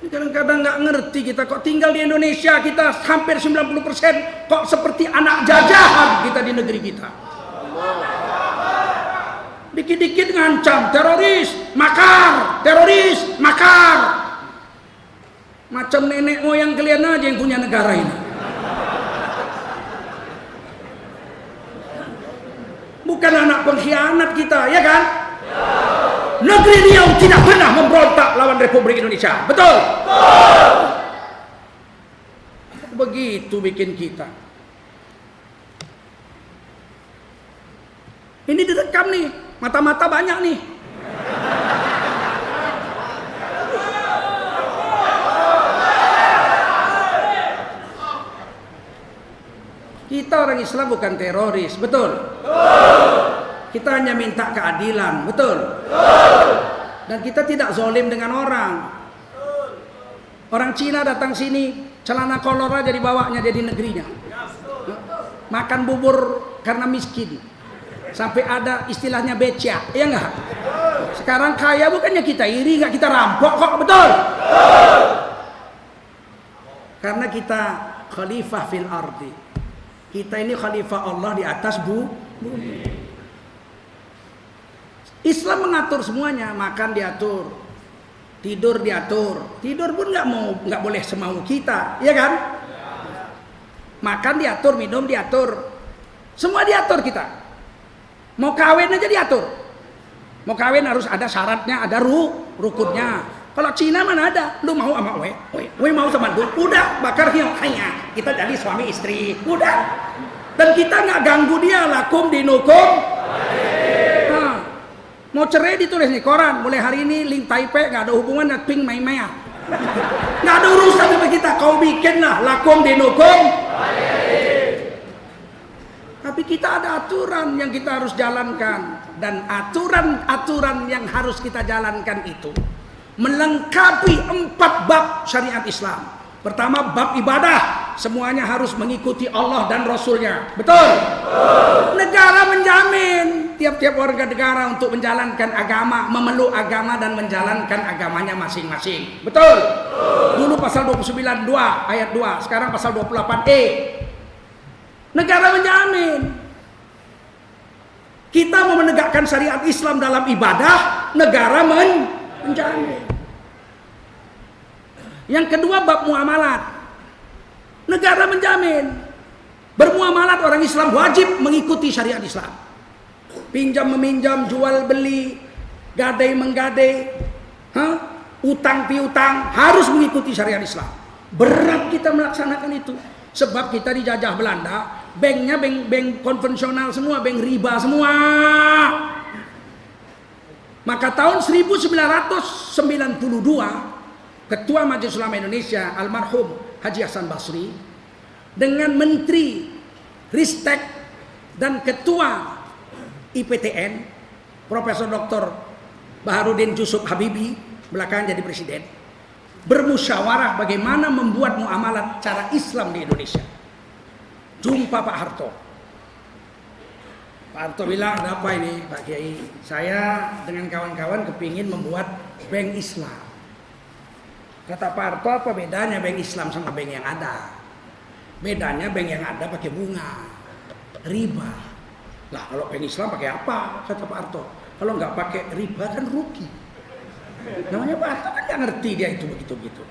Kadang-kadang nggak ngerti kita, kok tinggal di Indonesia kita hampir 90% kok seperti anak jajahan kita di negeri kita. Dikit-dikit ngancam teroris, makar, teroris, makar. Macam nenek moyang kalian aja yang punya negara ini. Bukan anak pengkhianat kita, ya kan? Negeri Riau tidak pernah memberontak lawan Republik Indonesia, betul? Begitu bikin kita. Ini direkam nih, mata-mata banyak nih. Kita orang Islam bukan teroris, betul? Kita hanya minta keadilan, betul? Dan kita tidak zalim dengan orang. Orang Cina datang sini, celana kolor aja dibawanya jadi negerinya. Makan bubur karena miskin. Sampai ada istilahnya becak, ya enggak? Sekarang kaya bukannya kita iri, enggak kita rampok kok, betul? Karena kita khalifah fil ardi. Kita ini khalifah Allah di atas bumi. Islam mengatur semuanya, makan diatur, tidur diatur. Tidur pun nggak boleh semau kita, ya kan? Makan diatur, minum diatur, semua diatur kita. Mau kawin aja diatur. Mau kawin harus ada syaratnya, ada rukunnya. Kalau Cina mana ada? Lu mau sama we mau sama lu, udah bakar hanya kita jadi suami istri, udah. Dan kita nggak ganggu dia, lakum dinukum. Mau cerai ditulis nih koran, mulai hari ini link Taipei nggak ada hubungan dengan ping maya, nggak ada urusan sama kita. Kau bikin lah lakum dinukum. Tapi kita ada aturan yang kita harus jalankan, dan aturan-aturan yang harus kita jalankan itu melengkapi 4 bab syariat Islam. Pertama, bab ibadah, semuanya harus mengikuti Allah dan Rasulnya, betul? Negara menjamin tiap-tiap warga negara untuk menjalankan agama, memeluk agama dan menjalankan agamanya masing-masing, betul? Dulu pasal 29(2) ayat 2, sekarang pasal 28(e). Negara menjamin. Kita mau menegakkan syariat Islam dalam ibadah, negara menjamin. Yang kedua, bab muamalat. Negara menjamin. Bermuamalat orang Islam wajib mengikuti syariat Islam. Pinjam meminjam, jual beli, gadai menggadai, utang piutang harus mengikuti syariat Islam. Berat kita melaksanakan itu. Sebab kita dijajah Belanda, banknya bank konvensional semua, bank riba semua. Maka tahun 1992 Ketua Majelis Ulama Indonesia almarhum Haji Hasan Basri dengan Menteri Ristek dan Ketua IPTN Profesor Dr. Baharudin Yusuf Habibie, belakangan jadi presiden, bermusyawarah bagaimana membuat muamalat cara Islam di Indonesia. Jumpa Pak Harto. Pak Harto bilang, ada apa ini Pak Kiai? Saya dengan kawan-kawan kepingin membuat bank Islam. Kata Pak Harto, apa bedanya bank Islam sama bank yang ada? Bedanya bank yang ada pakai bunga, riba. Lah kalau bank Islam pakai apa? Kata Pak Harto. Kalau nggak pakai riba kan rugi. Namanya Pak Harto kan nggak ngerti dia itu begitu-begitu.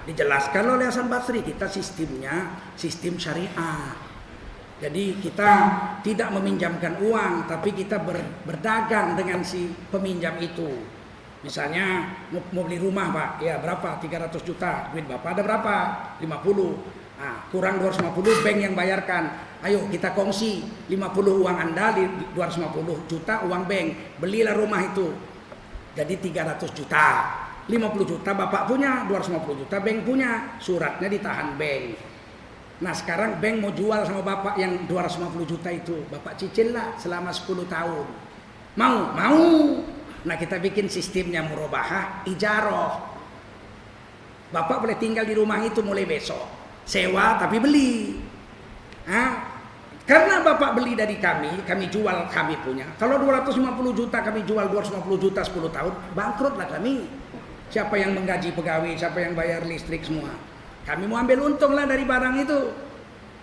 Dijelaskan oleh Hasan Basri, kita sistemnya sistem syariah. Jadi kita tidak meminjamkan uang, tapi kita berdagang dengan si peminjam itu. Misalnya mau beli rumah Pak, ya berapa? 300 juta, duit Bapak ada berapa? 50. Nah, kurang 250 bank yang bayarkan. Ayo kita kongsi 50 uang Anda, 250 juta uang bank. Belilah rumah itu. Jadi 300 juta. 50 juta Bapak punya, 250 juta bank punya. Suratnya ditahan bank. Nah sekarang bank mau jual sama Bapak yang 250 juta itu. Bapak cicil lah selama 10 tahun. Mau? Mau. Nah kita bikin sistemnya murabahah ijaroh. Bapak boleh tinggal di rumah itu mulai besok. Sewa tapi beli. Karena Bapak beli dari kami jual kami punya. Kalau 250 juta kami jual 250 juta 10 tahun, bangkrutlah kami. Siapa yang menggaji pegawai, siapa yang bayar listrik semua. Kami mau ambil untung lah dari barang itu.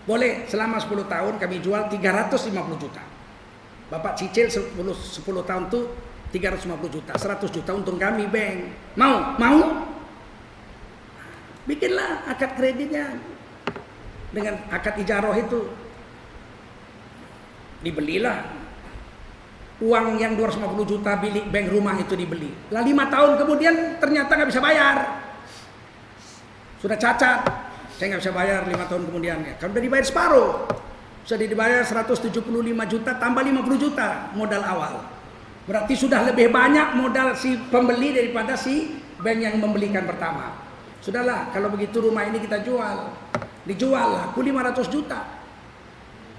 Boleh selama 10 tahun kami jual 350 juta. Bapak cicil 10 tahun tuh 350 juta, 100 juta untung kami bank. Mau? Bikinlah akad kreditnya dengan akad ijaroh itu. Dibelilah uang yang 250 juta bilik bank rumah itu dibeli. Lah 5 tahun kemudian ternyata nggak bisa bayar. Sudah cacat, saya nggak bisa bayar 5 tahun kemudian. Kalau udah dibayar separuh, sudah dibayar 175 juta tambah 50 juta modal awal. Berarti sudah lebih banyak modal si pembeli daripada si bank yang membelikan pertama. Sudahlah, kalau begitu rumah ini kita jual. Dijual laku 500 juta.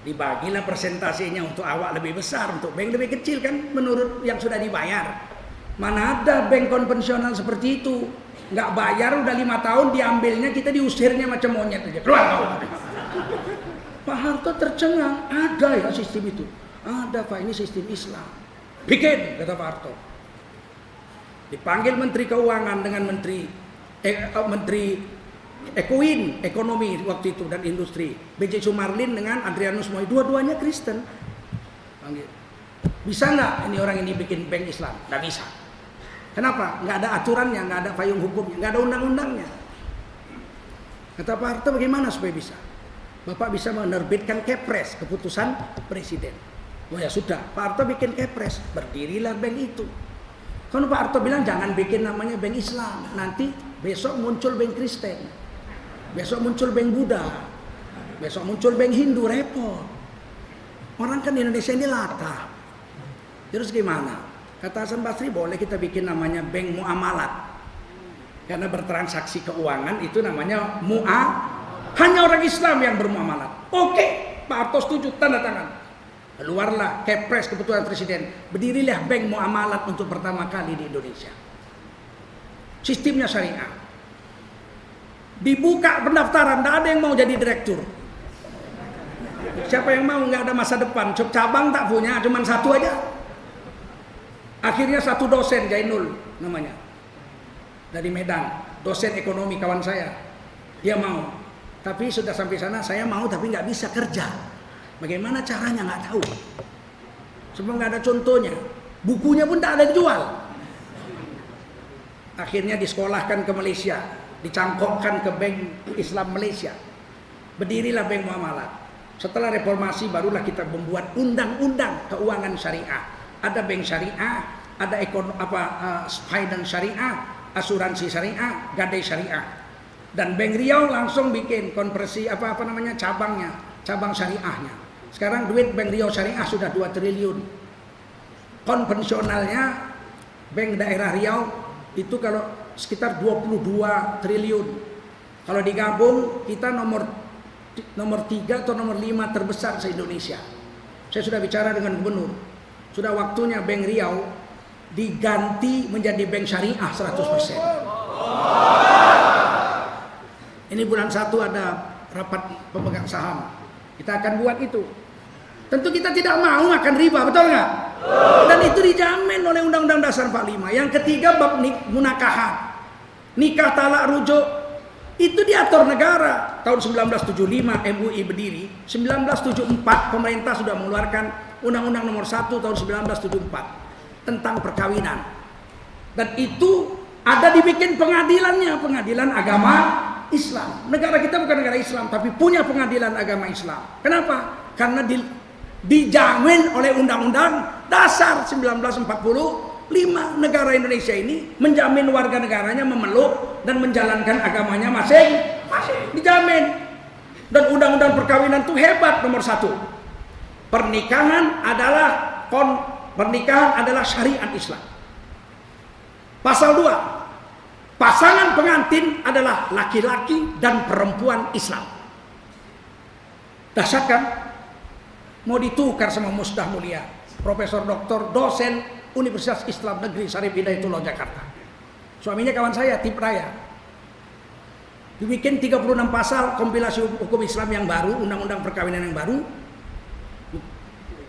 Dibagilah persentasenya untuk awak lebih besar, untuk bank lebih kecil kan menurut yang sudah dibayar. Mana ada bank konvensional seperti itu. Nggak bayar udah 5 tahun diambilnya, kita diusirnya macam monyet aja. Keluar. Pak Harto tercengang, ada ya sistem itu. Ada Pak, ini sistem Islam. Bikin, kata Pak Harto. Dipanggil Menteri Keuangan dengan Menteri Ekuin, ekonomi waktu itu dan industri. B.J. Sumarlin dengan Adrianus Moy, dua-duanya Kristen. Panggil. Bisa nggak ini orang ini bikin bank Islam? Nggak bisa. Kenapa? Nggak ada aturannya, nggak ada payung hukumnya, nggak ada undang-undangnya. Kata Pak Harto, bagaimana supaya bisa? Bapak bisa menerbitkan kepres, keputusan presiden. Oh ya sudah, Pak Harto bikin kepres, berdirilah bank itu. Kan Pak Harto bilang jangan bikin namanya bank Islam, nanti besok muncul bank Kristen, besok muncul bank Buddha, besok muncul bank Hindu, repot. Orang kan di Indonesia ini latah. Terus gimana? Kata Hasan Basri, boleh kita bikin namanya bank muamalat. Karena bertransaksi keuangan itu namanya hanya orang Islam yang bermuamalat. Oke, Pak Harto setuju, tanda tangan. Keluarlah kepres keputusan presiden, berdirilah bank muamalat untuk pertama kali di Indonesia. Sistemnya syariah. Dibuka pendaftaran, tidak ada yang mau jadi direktur. Siapa yang mau? Nggak ada masa depan. Cabang tak punya, cuma satu aja. Akhirnya satu dosen, Jainul namanya, dari Medan, dosen ekonomi kawan saya. Dia mau, tapi sudah sampai sana, saya mau tapi nggak bisa kerja. Bagaimana caranya nggak tahu. Sebab nggak ada contohnya. Bukunya pun tak ada dijual. Akhirnya disekolahkan ke Malaysia, dicangkokkan ke Bank Islam Malaysia. Berdirilah bank muamalat. Setelah reformasi barulah kita membuat undang-undang keuangan syariah. Ada bank syariah, ada finance syariah, asuransi syariah, gadai syariah. Dan Bank Riau langsung bikin konversi cabang syariahnya. Sekarang duit Bank Riau Syariah sudah 2 triliun. Konvensionalnya Bank Daerah Riau itu kalau sekitar 22 triliun. Kalau digabung kita nomor 3 atau nomor 5 terbesar se-Indonesia. Saya sudah bicara dengan gubernur. Sudah waktunya Bank Riau diganti menjadi bank syariah 100%. Ini bulan 1 ada rapat pemegang saham. Kita akan buat itu. Tentu kita tidak mau makan riba, betul nggak? Dan itu dijamin oleh Undang-Undang Dasar 45. Yang ketiga bab munakahat. Nikah talak rujuk itu diatur negara. Tahun 1975 MUI berdiri, 1974 pemerintah sudah mengeluarkan Undang-Undang Nomor 1 tahun 1974 tentang perkawinan. Dan itu ada dibikin pengadilannya, pengadilan agama Islam. Negara kita bukan negara Islam, tapi punya pengadilan agama Islam. Kenapa? karena dijamin oleh Undang-Undang Dasar 1945. Negara Indonesia ini menjamin warga negaranya memeluk dan menjalankan agamanya masing-masing. Dijamin. Dan Undang-Undang Perkawinan itu hebat. Nomor 1, pernikahan adalah syariat Islam. Pasal 2, pasangan pengantin adalah laki-laki dan perempuan Islam. Dahsyat kan? Mau ditukar sama Musdah Mulia, Profesor Doktor, dosen Universitas Islam Negeri Syarif Hidayatullah Jakarta. Suaminya kawan saya, Tip Raya. Dibikin 36 pasal kompilasi hukum Islam yang baru, undang-undang perkawinan yang baru.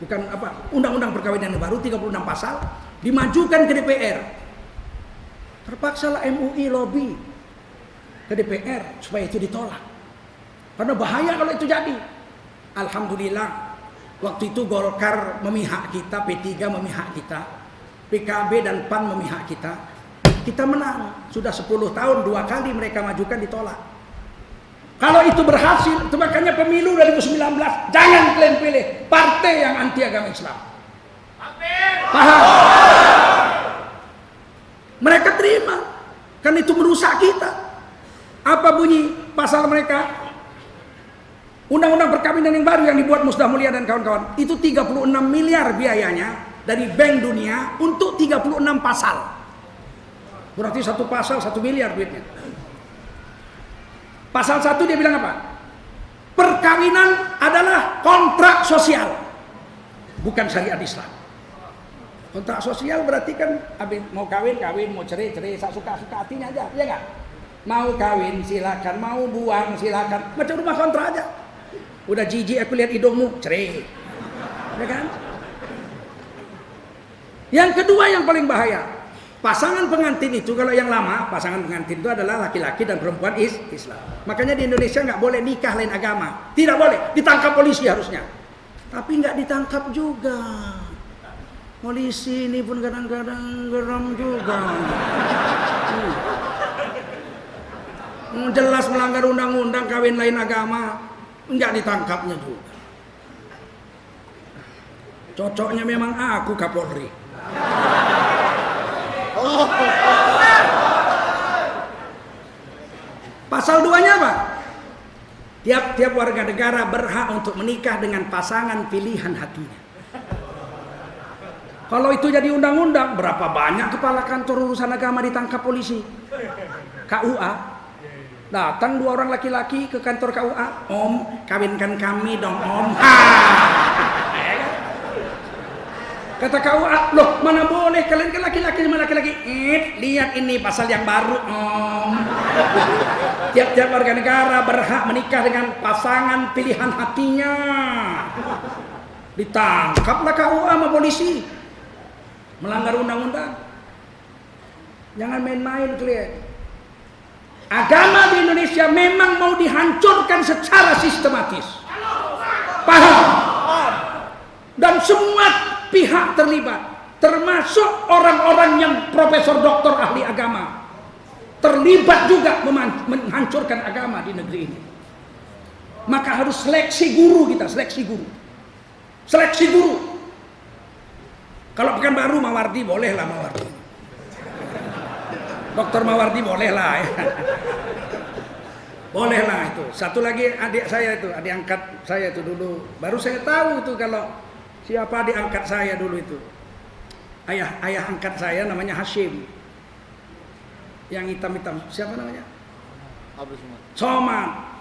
Bukan apa, undang-undang perkawinan yang baru 36 pasal dimajukan ke DPR. Terpaksalah MUI lobby ke DPR supaya itu ditolak. Karena bahaya kalau itu jadi. Alhamdulillah waktu itu Golkar memihak kita, P3 memihak kita, PKB dan PAN memihak kita. Kita menang. Sudah 10 tahun 2 kali mereka majukan ditolak. Kalau itu berhasil, itu makanya pemilu 2019 jangan kalian pilih partai yang anti agama Islam. Paham? Mereka terima. Kan itu merusak kita. Apa bunyi pasal mereka? Undang-undang perkawinan yang baru yang dibuat Musdah Mulia dan kawan-kawan. Itu 36 miliar biayanya dari Bank Dunia untuk 36 pasal. Berarti satu pasal 1 miliar duitnya. Pasal 1 dia bilang apa? Perkawinan adalah kontrak sosial, bukan syariat Islam. Kontrak sosial berarti kan mau kawin, mau cerai, suka hatinya aja, ya nggak? Mau kawin silakan, mau buang silakan, macam rumah kontrak aja. Udah jijik aku lihat hidungmu, cerai, ya kan? Yang kedua yang paling bahaya, pasangan pengantin itu kalau yang lama, pasangan pengantin itu adalah laki-laki dan perempuan Islam. Makanya di Indonesia nggak boleh nikah lain agama, tidak boleh, ditangkap polisi harusnya. Tapi nggak ditangkap juga. Polisi ini pun kadang-kadang geram juga. Jelas melanggar undang-undang kawin lain agama, nggak ditangkapnya juga. Cocoknya memang aku Kapolri. Pasal 2-nya apa? Tiap warga negara berhak untuk menikah dengan pasangan pilihan hatinya. Kalau itu jadi undang-undang, berapa banyak kepala kantor urusan agama ditangkap polisi? KUA. Datang 2 orang laki-laki ke kantor KUA, Om, kawinkan kami dong Om. Kata KUA, loh mana boleh, kalian kan laki-laki sama laki-laki. Lihat ini pasal yang baru Om. Tiap-tiap warga negara berhak menikah dengan pasangan pilihan hatinya. Ditangkaplah KUA sama polisi. Melanggar undang-undang. Jangan main-main kalian. Agama di Indonesia memang mau dihancurkan secara sistematis. Paham? Dan semua pihak terlibat, termasuk orang-orang yang profesor doktor ahli agama, terlibat juga menghancurkan agama di negeri ini. Maka harus seleksi guru kita, seleksi guru. Kalau Pekanbaru Mawardi boleh lah Mawardi. Dokter Mawardi boleh lah ya. Boleh lah itu. Satu lagi adik saya itu, adik angkat saya itu dulu. Baru saya tahu itu kalau siapa adik angkat saya dulu itu. Ayah angkat saya namanya Hashim. Yang hitam-hitam. Siapa namanya? Somad.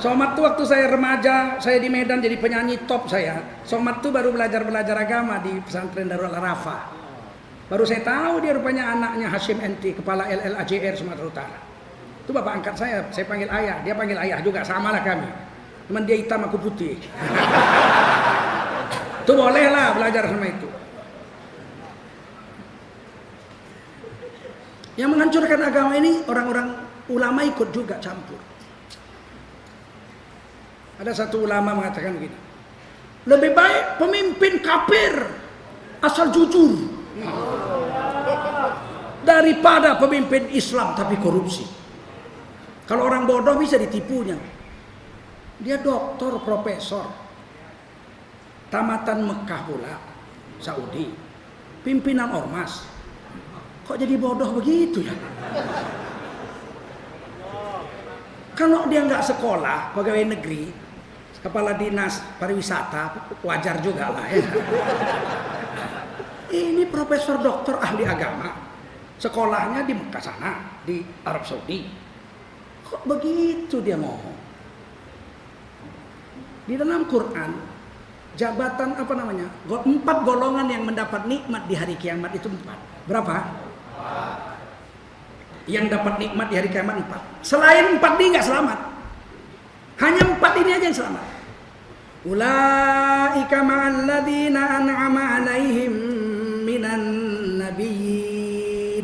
Somad tuh waktu saya remaja, saya di Medan jadi penyanyi top saya. Somad tuh baru belajar agama di pesantren Darul Arafah. Baru saya tahu dia rupanya anaknya Hashim NT, kepala LLAJR Sumatera Utara. Itu bapak angkat saya panggil ayah, dia panggil ayah juga, samalah kami. Cuman dia hitam aku putih. Itu boleh lah belajar sama itu. Yang menghancurkan agama ini orang-orang ulama ikut juga campur. Ada satu ulama mengatakan begini, lebih baik pemimpin kafir asal jujur daripada pemimpin Islam tapi korupsi. Kalau orang bodoh bisa ditipunya. Dia doktor, profesor, tamatan Mekah pula, Saudi, pimpinan ormas. Kok jadi bodoh begitu ya? Kalau dia nggak sekolah, pegawai negeri, kepala dinas pariwisata, wajar juga lah ya. Ini profesor doktor ahli agama, sekolahnya di Mekah sana, di Arab Saudi. Kok begitu dia ngomong? Di dalam Quran, jabatan apa namanya? 4 golongan yang mendapat nikmat di hari kiamat itu 4. Berapa? 4. Yang dapat nikmat di hari kiamat 4. Selain 4 ini nggak selamat. Hanya 4 ini aja yang selamat. Ulaika ma'al ladzina an'ama 'alaihim minan nabiyyin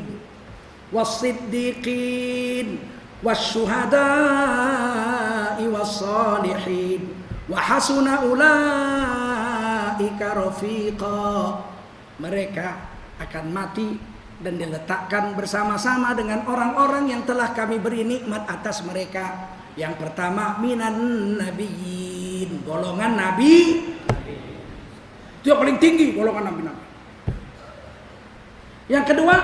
was-siddiqin wasyuhada'i was-salihin wa hasuna ulaika rafiqa. Mereka akan mati dan diletakkan bersama-sama dengan orang-orang yang telah kami beri nikmat atas mereka. Yang pertama minan nabiyyin, golongan nabi. Itu yang paling tinggi, golongan nabi-nabi. Yang kedua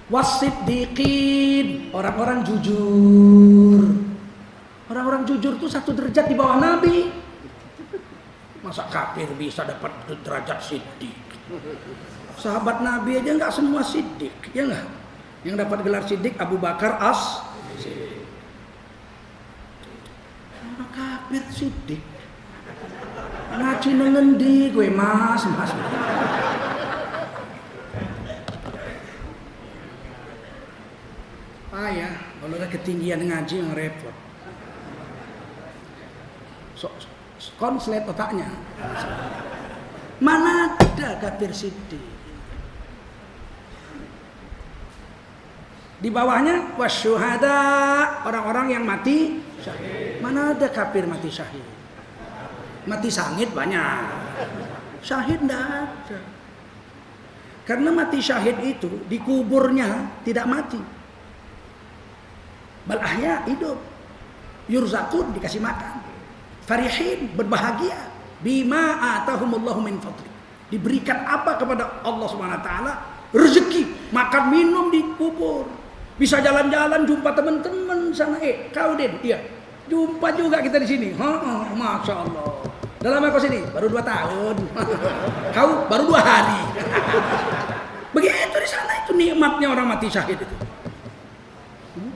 wasiddiqin, orang-orang jujur. Orang-orang jujur itu 1 derajat di bawah nabi. Masa kafir bisa dapat derajat siddiq? Sahabat nabi aja nggak semua siddiq, ya nggak? Yang dapat gelar siddiq Abu Bakar as-Siddiq. Orang kafir siddiq. Ngaji nengendi gue mas. Ya, kalau ada ketinggian ngaji yang repot. Konslet otaknya. Mana ada kafir siddiq? Di bawahnya wasyuhada, orang-orang yang mati syahid. Mana ada kafir mati syahid? Mati sangit banyak, syahid enggak ada. Karena mati syahid itu di kuburnya tidak mati, bal ahya, hidup. Yurzaqun, dikasih makan. Farihin, berbahagia. Bima atahumullahu min fadli, diberikan apa kepada Allah Subhanahu wa taala? Rezeki, makan minum di kubur. Bisa jalan-jalan jumpa teman-teman sana. Kau Den, iya. Jumpa juga kita di sini. Masya Allah. Dalam kau sini baru 2 tahun. Kau baru 2 hari. Begitu di sana, itu nikmatnya orang mati syahid itu.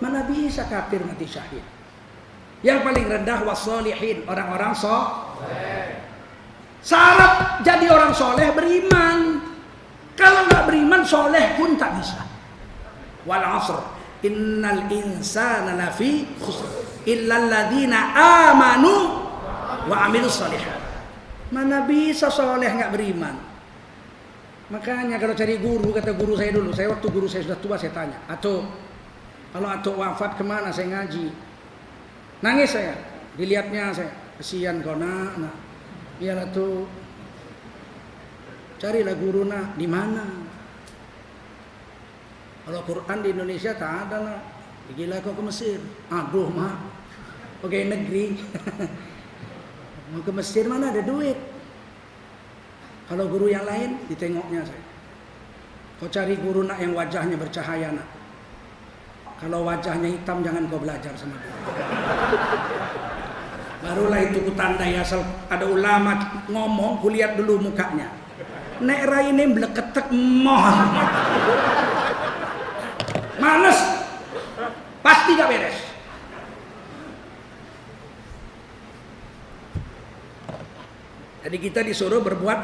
Mana bisa kafir mati syahid? Yang paling rendah wassalihin, orang-orang soleh. Syarat jadi orang soleh beriman. Kalau nggak beriman, soleh pun tak bisa. Wal asr, innal insana lafi khusr illal ladzina amanu wa amilus shalihat. Mana bisa soleh nggak beriman? Makanya kalau cari guru, kata guru saya dulu, saya waktu guru saya sudah tua, saya tanya, "Atuk, kalau Atuk wafat kemana saya ngaji?" Nangis saya, dilihatnya saya, kesian kau nak. Iyalah tuh, carilah guru nak, di mana? Kalau Quran di Indonesia tak ada nak. Gila kau ke Mesir. Aduh mak, pegawai negeri. Mau ke Mesir mana ada duit? Kalau guru yang lain ditengoknya saya. Kau cari guru nak yang wajahnya bercahaya nak. Kalau wajahnya hitam jangan kau belajar sama dia. Barulah itu kutandai asal ada ulama ngomong, kulihat dulu mukanya. Nek raine bleketek moh. Males. Pasti gak beres. Jadi kita disuruh berbuat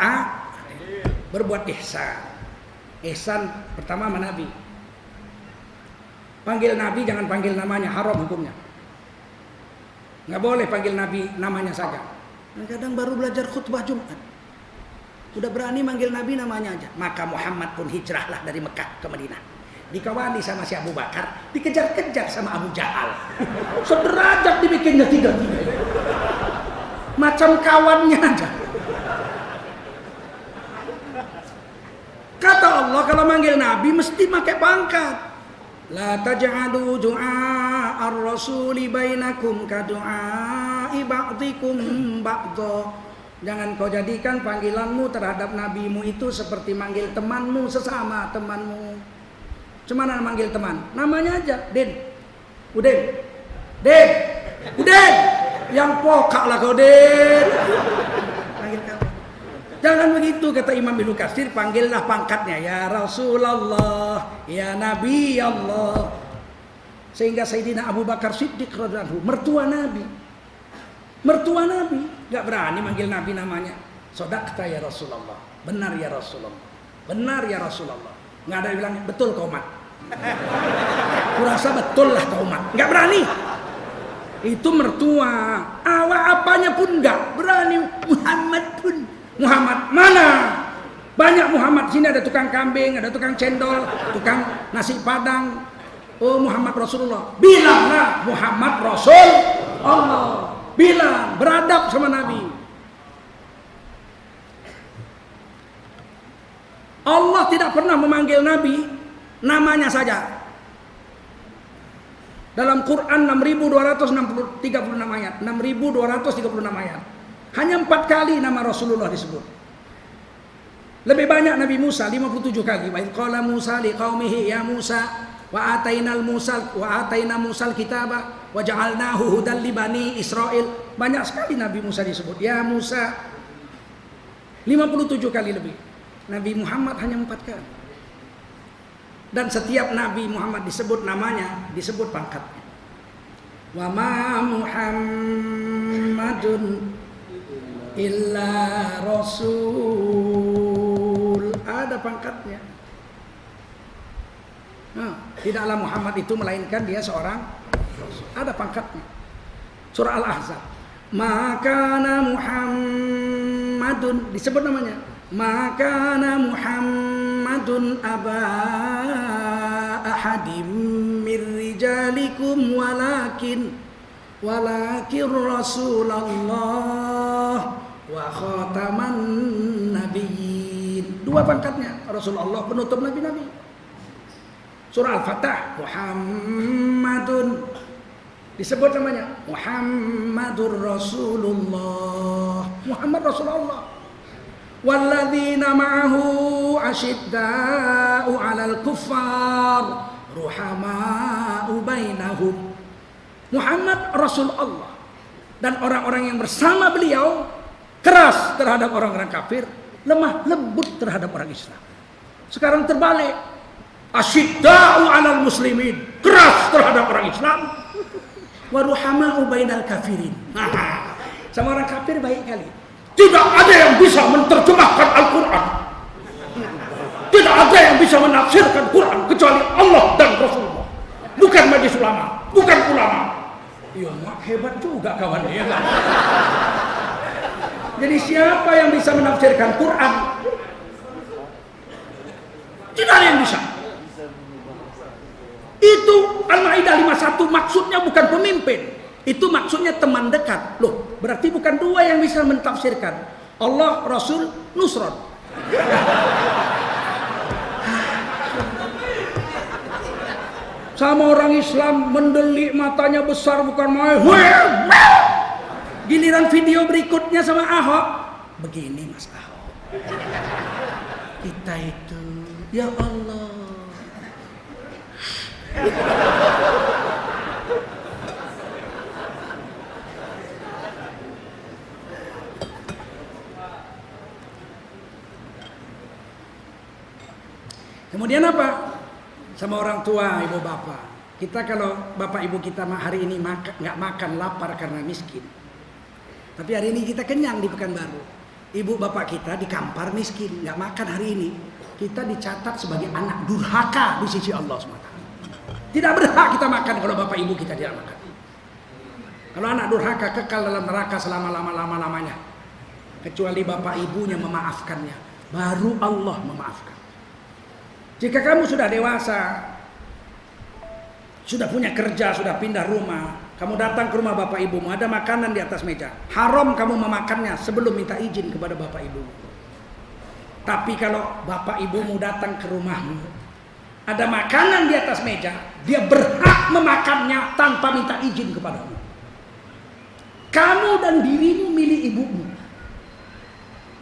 berbuat ihsan. Ihsan pertama sama Nabi. Panggil Nabi jangan panggil namanya, haram hukumnya. Nggak boleh panggil Nabi namanya saja. Kadang baru belajar khutbah Jumat, udah berani manggil Nabi namanya aja. Maka Muhammad pun hijrahlah dari Mekah ke Madinah. Dikawani sama si Abu Bakar, dikejar-kejar sama Abu Jahal. Sederajat dibikinnya 3-3. Macam kawannya aja. Kata Allah kalau manggil Nabi mesti pakai pangkat. La taj'alu du'a ar-rasuli bainakum ka du'a'i ba'dikum ba'dha Jangan kau jadikan panggilanmu terhadap nabimu itu seperti manggil temanmu sesama temanmu. Cuma manggil teman, namanya aja Den, Udin, Den, Udin, yang pokak lah kau Den. Panggil kau. Jangan begitu kata Imam Ibnu Katsir, panggillah pangkatnya ya Rasulullah, ya Nabi Allah. Sehingga Sayyidina Abu Bakar Siddiq radhiyallahu anhu, mertua Nabi, nggak berani manggil Nabi namanya. Sodakta ya Rasulullah, benar ya Rasulullah, benar ya Rasulullah. Nggak ada yang bilang betul kau mat. Kurasa betul lah kau mat, nggak berani. Itu mertua, awak apanya pun nggak berani. Muhammad pun, Muhammad mana? Banyak Muhammad, sini ada tukang kambing, ada tukang cendol, tukang nasi padang. Oh Muhammad Rasulullah, bilanglah Muhammad Rasul Allah. Bilang, beradab sama Nabi. Allah tidak pernah memanggil Nabi namanya saja. Dalam Quran 6.236 ayat, 6.236 ayat. Hanya 4 kali nama Rasulullah disebut. Lebih banyak Nabi Musa 57 kali. Wa qala Musa liqaumihi ya Musa wa atainal Musal kitaba wa ja'alnahu hudan li bani Israil. Banyak sekali Nabi Musa disebut ya Musa, 57 kali lebih. Nabi Muhammad hanya 4 kali. Dan setiap Nabi Muhammad disebut namanya, disebut pangkatnya. Wa ma Muhammadun illa rasul, ada pangkatnya. Tidaklah Muhammad itu melainkan dia seorang rasul. Ada pangkatnya. Surah Al-Ahzab. Maka Muhammadun disebut namanya. Maka Muhammadun aba ahadim mir rijalikum walakin Rasulullah wa khataman nabiyyin. 2 pangkatnya, Rasulullah penutup nabi-nabi. Surah Al-Fatah, Muhammadun disebut namanya Muhammadur Rasulullah, Muhammad Rasulullah. Walladzina ma'ahu asyidda'u 'alal kuffar ruhama'u bainahum. Muhammad Rasulullah, dan orang-orang yang bersama beliau keras terhadap orang-orang kafir, lemah lembut terhadap orang Islam. Sekarang terbalik. Asyidda'u 'alal muslimin, keras terhadap orang Islam. Wa ruhama'u bainal kafirin. Sama orang kafir baik kali. Tidak ada yang bisa menerjemahkan Al-Quran, tidak ada yang bisa menafsirkan Quran kecuali Allah dan Rasulullah. Bukan majelis ulama, bukan ulama. Iya, hebat juga kawan dia. Jadi siapa yang bisa menafsirkan Quran? Tidak ada yang bisa. Itu Al-Maidah 51 maksudnya bukan pemimpin. Itu maksudnya teman dekat. Loh, berarti bukan 2 yang bisa mentafsirkan. Allah, Rasul, Nusron. Sama orang Islam mendelik, matanya besar bukan main. Giliran video berikutnya sama Ahok, begini Mas Ahok, kita itu ya Allah. Kemudian apa? Sama orang tua, ibu bapak. Kita kalau bapak ibu kita hari ini nggak makan, lapar karena miskin. Tapi hari ini kita kenyang di Pekanbaru. Ibu bapak kita di Kampar miskin, nggak makan hari ini. Kita dicatat sebagai anak durhaka di sisi Allah SWT. Tidak berhak kita makan kalau bapak ibu kita tidak makan. Kalau anak durhaka kekal dalam neraka selama-lamanya. Kecuali bapak ibunya memaafkannya, baru Allah memaafkan. Jika kamu sudah dewasa, sudah punya kerja, sudah pindah rumah, kamu datang ke rumah bapak ibumu, ada makanan di atas meja, haram kamu memakannya sebelum minta izin kepada bapak ibumu. Tapi kalau bapak ibumu datang ke rumahmu, ada makanan di atas meja, dia berhak memakannya tanpa minta izin kepadamu. Kamu dan dirimu milik ibumu.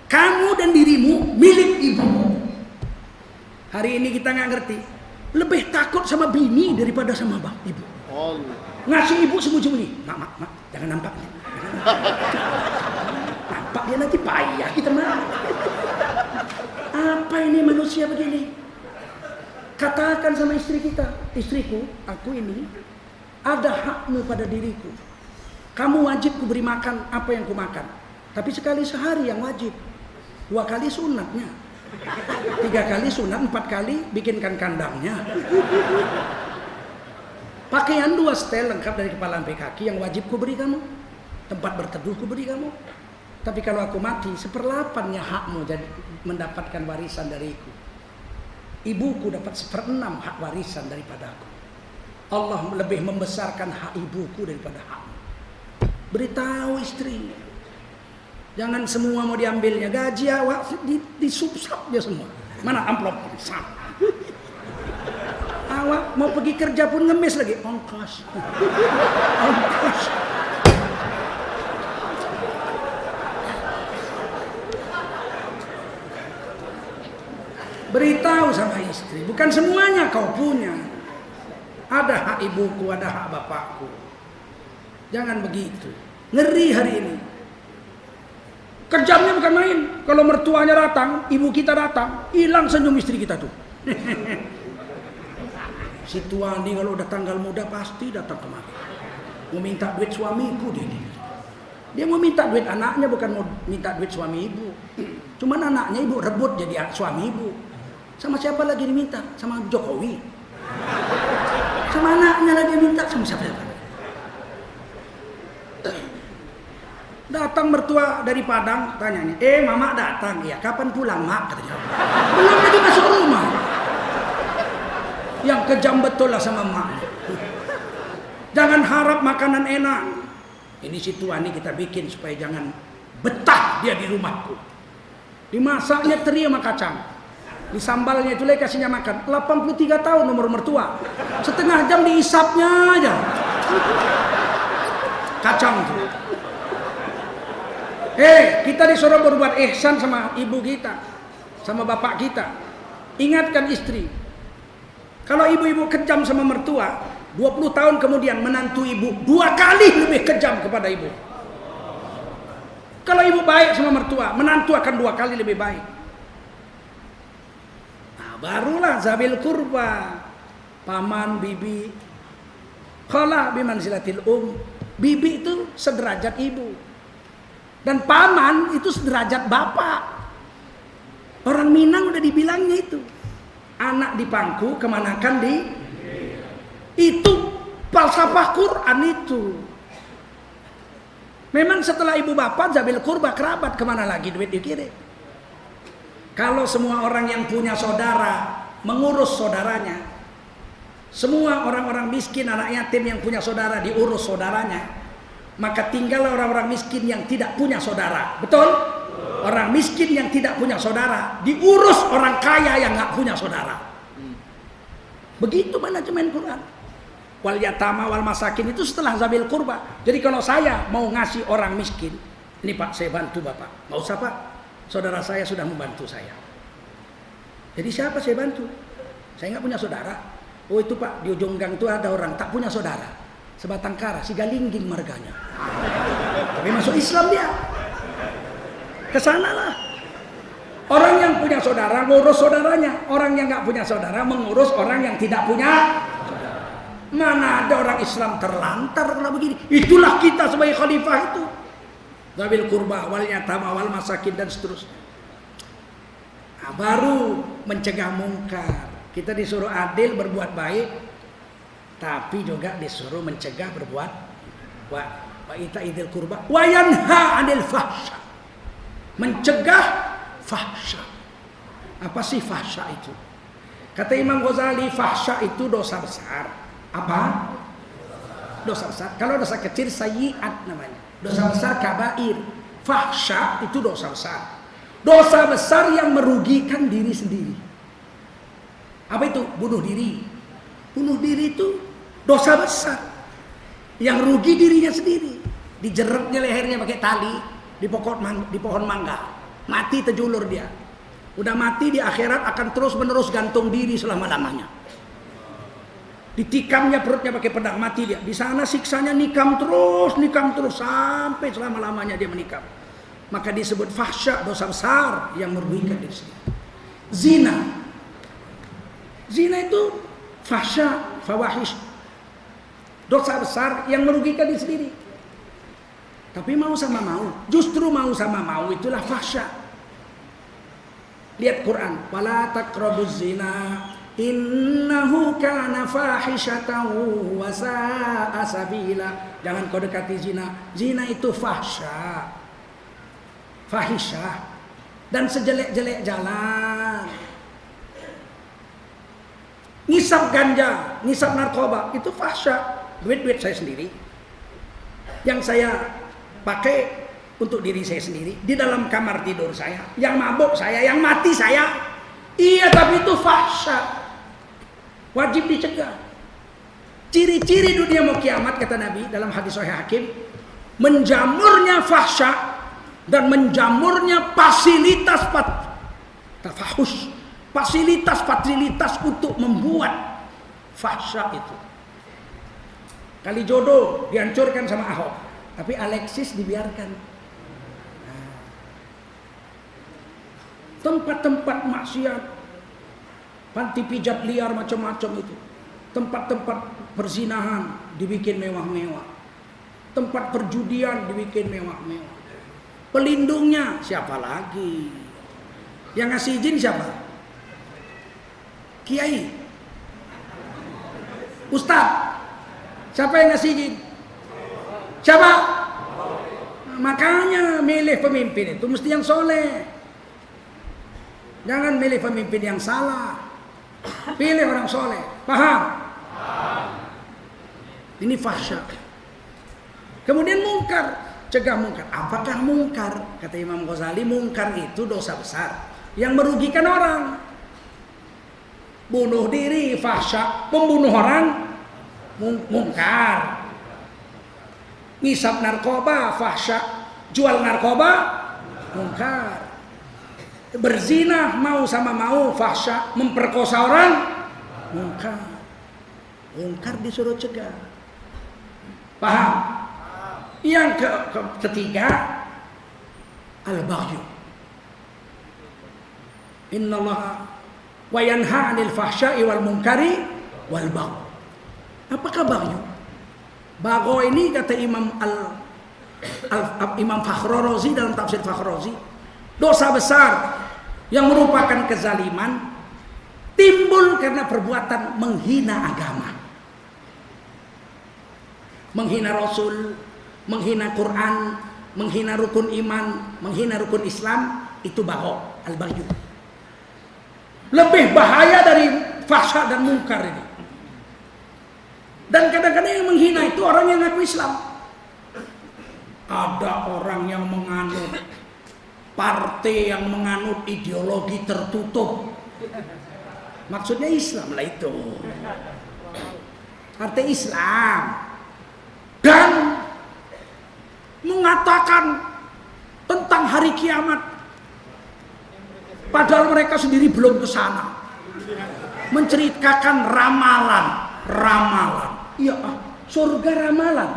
Kamu dan dirimu milik ibumu. Hari ini kita nggak ngerti. Lebih takut sama bini daripada sama ibu. Ngasih ibu sembunyi-sembunyi. Mak, jangan nampak. Nampak dia nanti payah kita mah. Apa ini manusia begini? Katakan sama istri kita, istriku, aku ini ada hakmu pada diriku. Kamu wajib kuberi makan apa yang kumakan. Tapi sekali sehari yang wajib. 2 kali sunatnya. 3 kali sunat, 4 kali bikinkan kandangnya. Pakaian 2 setel lengkap dari kepala sampai kaki yang wajib kuberi kamu. Tempat berteduh kuberi kamu. Tapi kalau aku mati, 1/8-nya hakmu jadi mendapatkan warisan dariku. Ibuku dapat 1/6 hak warisan daripada aku. Allah lebih membesarkan hak ibuku daripada hakmu. Beritahu istri. Jangan semua mau diambilnya. Gaji awak disubsap dia semua. Mana amplop? Awak mau pergi kerja pun ngemis lagi. Ongkos. Ongkos. Beritahu sama istri. Bukan semuanya kau punya. Ada hak ibuku, ada hak bapakku. Jangan begitu. Ngeri hari ini. Kejamnya bukan main. Kalau mertuanya datang, ibu kita datang, hilang senyum istri kita tuh. Si tua ini kalau udah tanggal muda pasti datang kemari. Mau minta duit suamiku dia. Dia mau minta duit anaknya, bukan mau minta duit suami ibu. Cuman anaknya ibu rebut jadi suami ibu. Sama siapa lagi diminta? Sama Jokowi. Sama anaknya lagi minta, sama siapa? Datang mertua dari Padang, tanyanya, mama datang, ya kapan pulang mak? Katanya, belum lagi masuk rumah. Yang kejam betul lah sama mak. Jangan harap makanan enak. Ini si tua nih kita bikin supaya jangan betah dia di rumahku. Dimasaknya teri sama kacang. Di sambalnya itu lagi kasihnya makan. 83 tahun umur mertua. Setengah jam diisapnya aja. Kacang tuh. Kita disuruh berbuat ihsan sama ibu kita, sama bapak kita. Ingatkan istri. Kalau ibu-ibu kejam sama mertua, 20 tahun kemudian menantu ibu 2 kali lebih kejam kepada ibu. Kalau ibu baik sama mertua, menantu akan 2 kali lebih baik. Nah, barulah zabil kurba, paman, bibi. Khala bimanzilatil Bibi itu sederajat ibu. Dan paman itu sederajat bapak. Orang Minang udah dibilangnya itu. Anak di pangku, kemanakan di... Itu falsafah Quran itu. Memang setelah ibu bapak, zabil kurba, kerabat, kemana lagi duit dikirim. Kalau semua orang yang punya saudara, mengurus saudaranya. Semua orang-orang miskin, anak yatim yang punya saudara, diurus saudaranya. Maka tinggallah orang-orang miskin yang tidak punya saudara. Betul? Orang miskin yang tidak punya saudara diurus orang kaya yang nggak punya saudara. Begitu manajemen Quran. Wal yatama wal masakin itu setelah zabil kurba. Jadi kalau saya mau ngasih orang miskin, ini Pak saya bantu Bapak. Nggak usah Pak, saudara saya sudah membantu saya. Jadi siapa saya bantu? Saya nggak punya saudara. Oh itu Pak, di ujung gang itu ada orang tak punya saudara. Sebatang kara, si galingging marganya. Tapi masuk Islam dia. Kesanalah. Orang yang punya saudara ngurus saudaranya. Orang yang nggak punya saudara mengurus orang yang tidak punya saudara. Mana ada orang Islam terlantar kalau begini. Itulah kita sebagai khalifah itu. Zabil kurba, wal yatama, wal masakin dan seterusnya. Nah, baru mencegah mungkar. Kita disuruh adil berbuat baik. Tapi juga disuruh mencegah berbuat wa itaidil kurba wa yanha 'anil fahsya. Mencegah fahsya. Apa sih fahsya itu? Kata Imam Ghazali, fahsya itu dosa besar. Apa? Dosa besar. Kalau dosa kecil sayyi'at namanya. Dosa besar kabair. Fahsya itu dosa besar. Dosa besar yang merugikan diri sendiri. Apa itu? Bunuh diri. Bunuh diri itu dosa besar. Yang rugi dirinya sendiri. Dijeretnya lehernya pakai tali di pohon mangga. Mati terjulur dia. Udah mati di akhirat akan terus menerus gantung diri selama-lamanya. Ditikamnya perutnya pakai pedang, mati dia. Di sana siksanya nikam terus sampai selama-lamanya dia menikam. Maka disebut fahsya, dosa besar yang merugikan diri sendiri. Zina itu fahsya, fawahish, dosa besar yang merugikan diri sendiri. Tapi mau sama mau, justru mau sama mau itulah fahsya. Lihat Quran, wala taqrabuz zina innahu kana fahishatan wa sa'a sabila. Jangan kau dekati zina. Zina itu fahsya, fahisyah, dan sejelek-jelek jalan. Ngisap ganja, ngisap narkoba, itu fahsya. Duit-duit saya sendiri yang saya pakai untuk diri saya sendiri, di dalam kamar tidur saya, yang mabuk saya, yang mati saya. Iya, tapi itu fahsya, wajib dicegah. Ciri-ciri dunia mau kiamat, kata Nabi dalam hadis Sahih Hakim, menjamurnya fahsya dan menjamurnya fasilitas tafahush, fasilitas untuk membuat fahsya itu. Kali jodoh dihancurkan sama Ahok, tapi Alexis dibiarkan. Tempat-tempat maksiat, panti pijat liar macam-macam itu, tempat-tempat perzinahan dibikin mewah-mewah, tempat perjudian dibikin mewah-mewah. Pelindungnya siapa lagi? Yang ngasih izin siapa? Kiai, Ustadz. Siapa yang ngasih izin? Siapa? Makanya milih pemimpin itu mesti yang soleh. Jangan milih pemimpin yang salah. Pilih orang soleh. Paham? Ini fahsya. Kemudian mungkar. Cegah mungkar. Apakah mungkar? Kata Imam Ghazali, mungkar itu dosa besar yang merugikan orang. Bunuh diri fahsya. Membunuh orang mungkar. Ngisap narkoba fahsya. Jual narkoba mungkar. Berzina mau sama mau fahsya, memperkosa orang mungkar disuruh cegah. Paham? Yang ketiga, al-baghyu. Innallaha wa yanha 'anil fahsya'i wal munkari wal bagh. Apakah baghyu? Bagho ini kata Imam Fakhr Razi dalam tafsir Fakhr Razi, dosa besar yang merupakan kezaliman timbul karena perbuatan menghina agama, menghina Rasul, menghina Quran, menghina rukun iman, menghina rukun Islam. Itu bagho, al-baghyu. Lebih bahaya dari fahsya dan mungkar ini. Dan kadang-kadang yang menghina itu orang yang ngaku Islam. Ada orang yang menganut partai, yang menganut ideologi tertutup, maksudnya Islam lah itu, partai Islam, dan mengatakan tentang hari kiamat, padahal mereka sendiri belum ke sana, menceritakan ramalan, ya surga ramalan,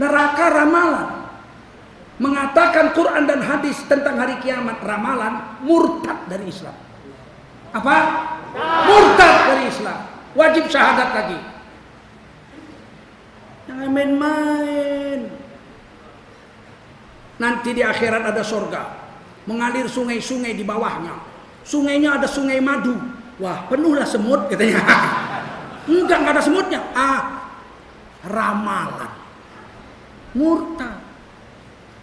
neraka ramalan. Mengatakan Quran dan hadis tentang hari kiamat ramalan, murtad dari Islam. Apa? Murtad dari Islam. Wajib syahadat lagi. Jangan main-main. Nanti di akhirat ada surga, mengalir sungai-sungai di bawahnya. Sungainya ada sungai madu. Wah, penuhlah semut katanya. Enggak ada semutnya. Ramalan. Murtad.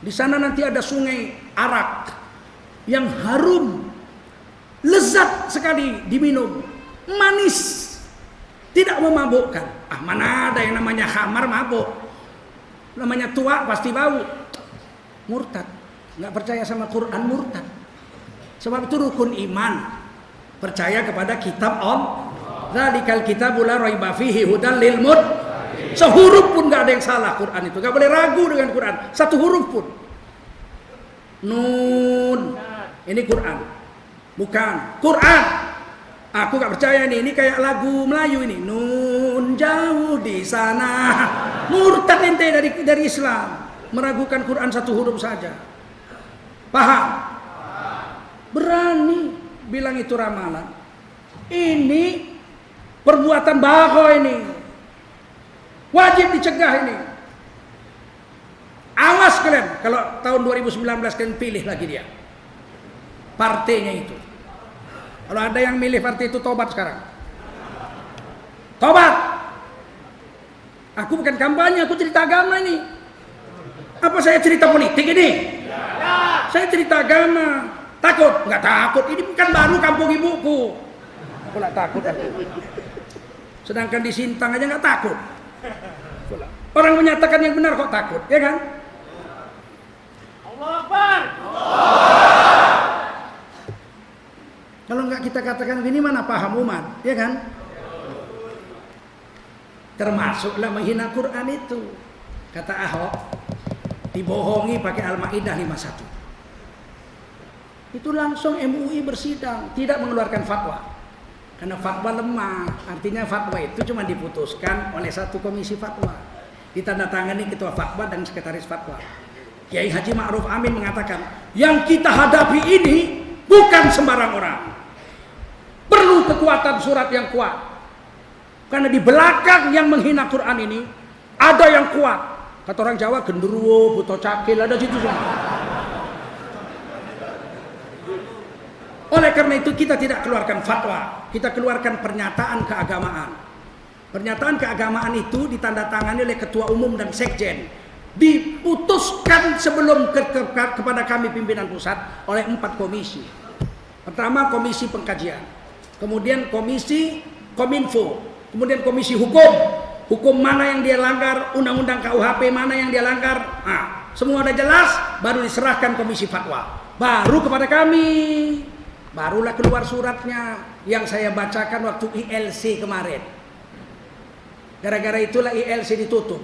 Di sana nanti ada sungai arak yang harum, lezat sekali diminum, manis, tidak memabukkan. Mana ada yang namanya khamar mabuk, namanya tua pasti bau. Murtad, nggak percaya sama Quran, murtad. Sebab itu rukun iman, percaya kepada kitab Allah. Dzalikal kitabu la raiba fihi hudal lil muttaqin. Sehuruf pun gak ada yang salah Quran itu. Gak boleh ragu dengan Quran. Satu huruf pun. Nun. Ini Quran. Bukan. Quran. Aku gak percaya nih. Ini kayak lagu Melayu ini. Nun jauh di sana. Murtad ente dari Islam. Meragukan Quran satu huruf saja. Paham? Berani bilang itu ramalan. Ini perbuatan bago ini. Wajib dicegah ini. Awas kalian kalau tahun 2019 kalian pilih lagi dia. Partainya itu. Kalau ada yang milih partai itu, tobat sekarang. Tobat. Aku bukan kampanye, aku cerita agama ini. Apa saya cerita politik ini? Saya cerita agama. Takut? Enggak takut. Ini bukan baru kampung ibuku. Aku enggak takut aku. Sedangkan di Sintang aja enggak takut. Orang menyatakan yang benar kok takut, ya kan? Allah Akbar. Kalau enggak kita katakan gini mana paham umat, ya kan? Termasuklah menghina Quran itu. Kata Ahok, dibohongi pakai Al-Maidah 51. Itu langsung MUI bersidang, tidak mengeluarkan fatwa. Karena fatwa lemah, artinya fatwa itu cuma diputuskan oleh satu komisi fatwa. Ditandatangani ketua fatwa dan sekretaris fatwa. Kiai Haji Ma'ruf Amin mengatakan, yang kita hadapi ini bukan sembarang orang. Perlu kekuatan surat yang kuat. Karena di belakang yang menghina Quran ini ada yang kuat. Kata orang Jawa, genderuwo, buto cakil, ada situ semua. Oleh karena itu kita tidak keluarkan fatwa, kita keluarkan pernyataan keagamaan. Pernyataan keagamaan itu ditandatangani oleh ketua umum dan sekjen. Diputuskan sebelum kepada kami pimpinan pusat oleh 4 komisi. Pertama komisi pengkajian, kemudian komisi kominfo, kemudian komisi hukum. Hukum mana yang dia langgar, undang-undang KUHP mana yang dia langgar. Nah, semua udah jelas, baru diserahkan komisi fatwa. Baru kepada kami. Barulah keluar suratnya yang saya bacakan waktu ILC kemarin. Gara-gara itulah ILC ditutup.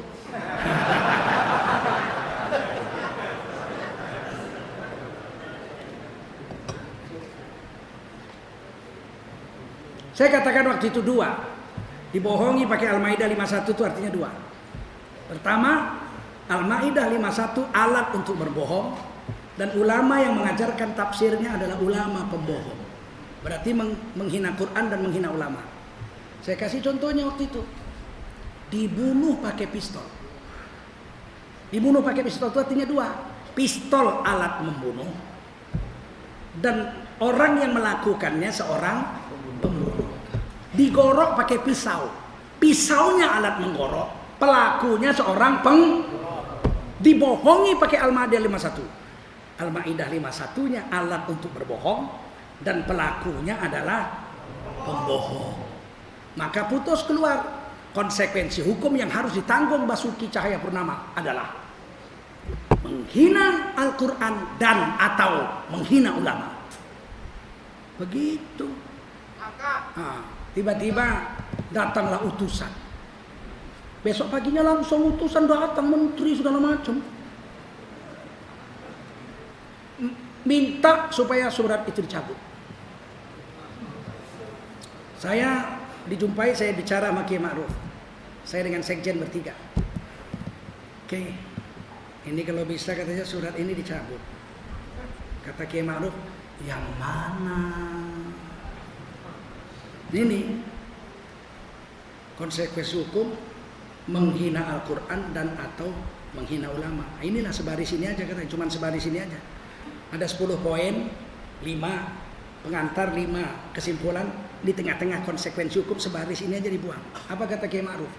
Saya katakan waktu itu 2. Dibohongi pakai Al-Maidah 51 itu artinya 2. Pertama, Al-Maidah 51 alat untuk berbohong. Dan ulama yang mengajarkan tafsirnya adalah ulama pembohong. Berarti menghina Quran dan menghina ulama. Saya kasih contohnya waktu itu. Dibunuh pakai pistol. Dibunuh pakai pistol itu artinya 2. Pistol alat membunuh. Dan orang yang melakukannya seorang pembunuh. Digorok pakai pisau. Pisaunya alat menggorok. Pelakunya seorang dibohongi pakai Al-Maidah 51. Al-Maidah 51-nya alat untuk berbohong dan pelakunya adalah pembohong. Maka putus keluar konsekuensi hukum yang harus ditanggung Basuki Cahayapurnama adalah menghina Al-Quran dan atau menghina ulama. Begitu. Nah, tiba-tiba datanglah utusan. Besok paginya langsung utusan datang, menteri segala macam. Minta supaya surat itu dicabut. Saya dijumpai, saya bicara sama Kiai Ma'ruf. Saya dengan sekjen bertiga. Oke, ini kalau bisa katanya surat ini dicabut. Kata Kiai Ma'ruf, yang mana? Ini konsekuensi hukum menghina Al-Quran dan atau menghina ulama. Inilah sebaris ini aja katanya, cuman sebaris ini aja. Ada 10 poin, 5 pengantar, 5 kesimpulan. Di tengah-tengah konsekuensi hukum sebaris ini aja dibuang. Apa kata Kiai Ma'ruf?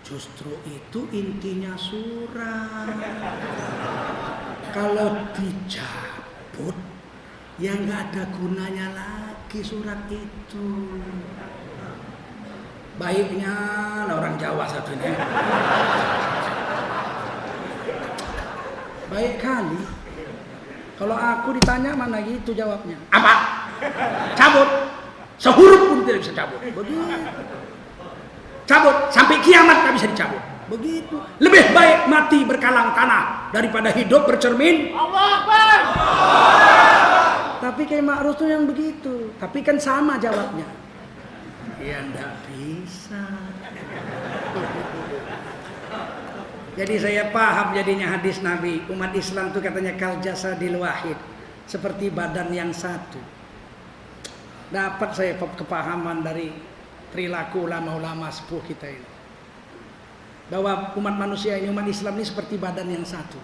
Justru itu intinya surat. Kalau dicabut, ya nggak ada gunanya lagi surat itu. Baiknya orang Jawa satu ini. Baik kali. Kalau aku ditanya mana gitu jawabnya. Apa? Cabut. Sehuruf pun tidak bisa cabut. Begitu. Cabut sampai kiamat nggak bisa dicabut. Begitu. Lebih baik mati berkalang tanah daripada hidup bercermin. Allah Akbar. Tapi kayak Ma'ruf tuh yang begitu. Tapi kan sama jawabnya. Ya enggak bisa. Jadi saya paham jadinya hadis Nabi. Umat Islam tuh katanya kal jasadil wahid. Seperti badan yang satu. Dapat saya kepahaman dari perilaku ulama-ulama sepuh kita ini. Bahwa umat manusia ini, umat Islam ini seperti badan yang satu.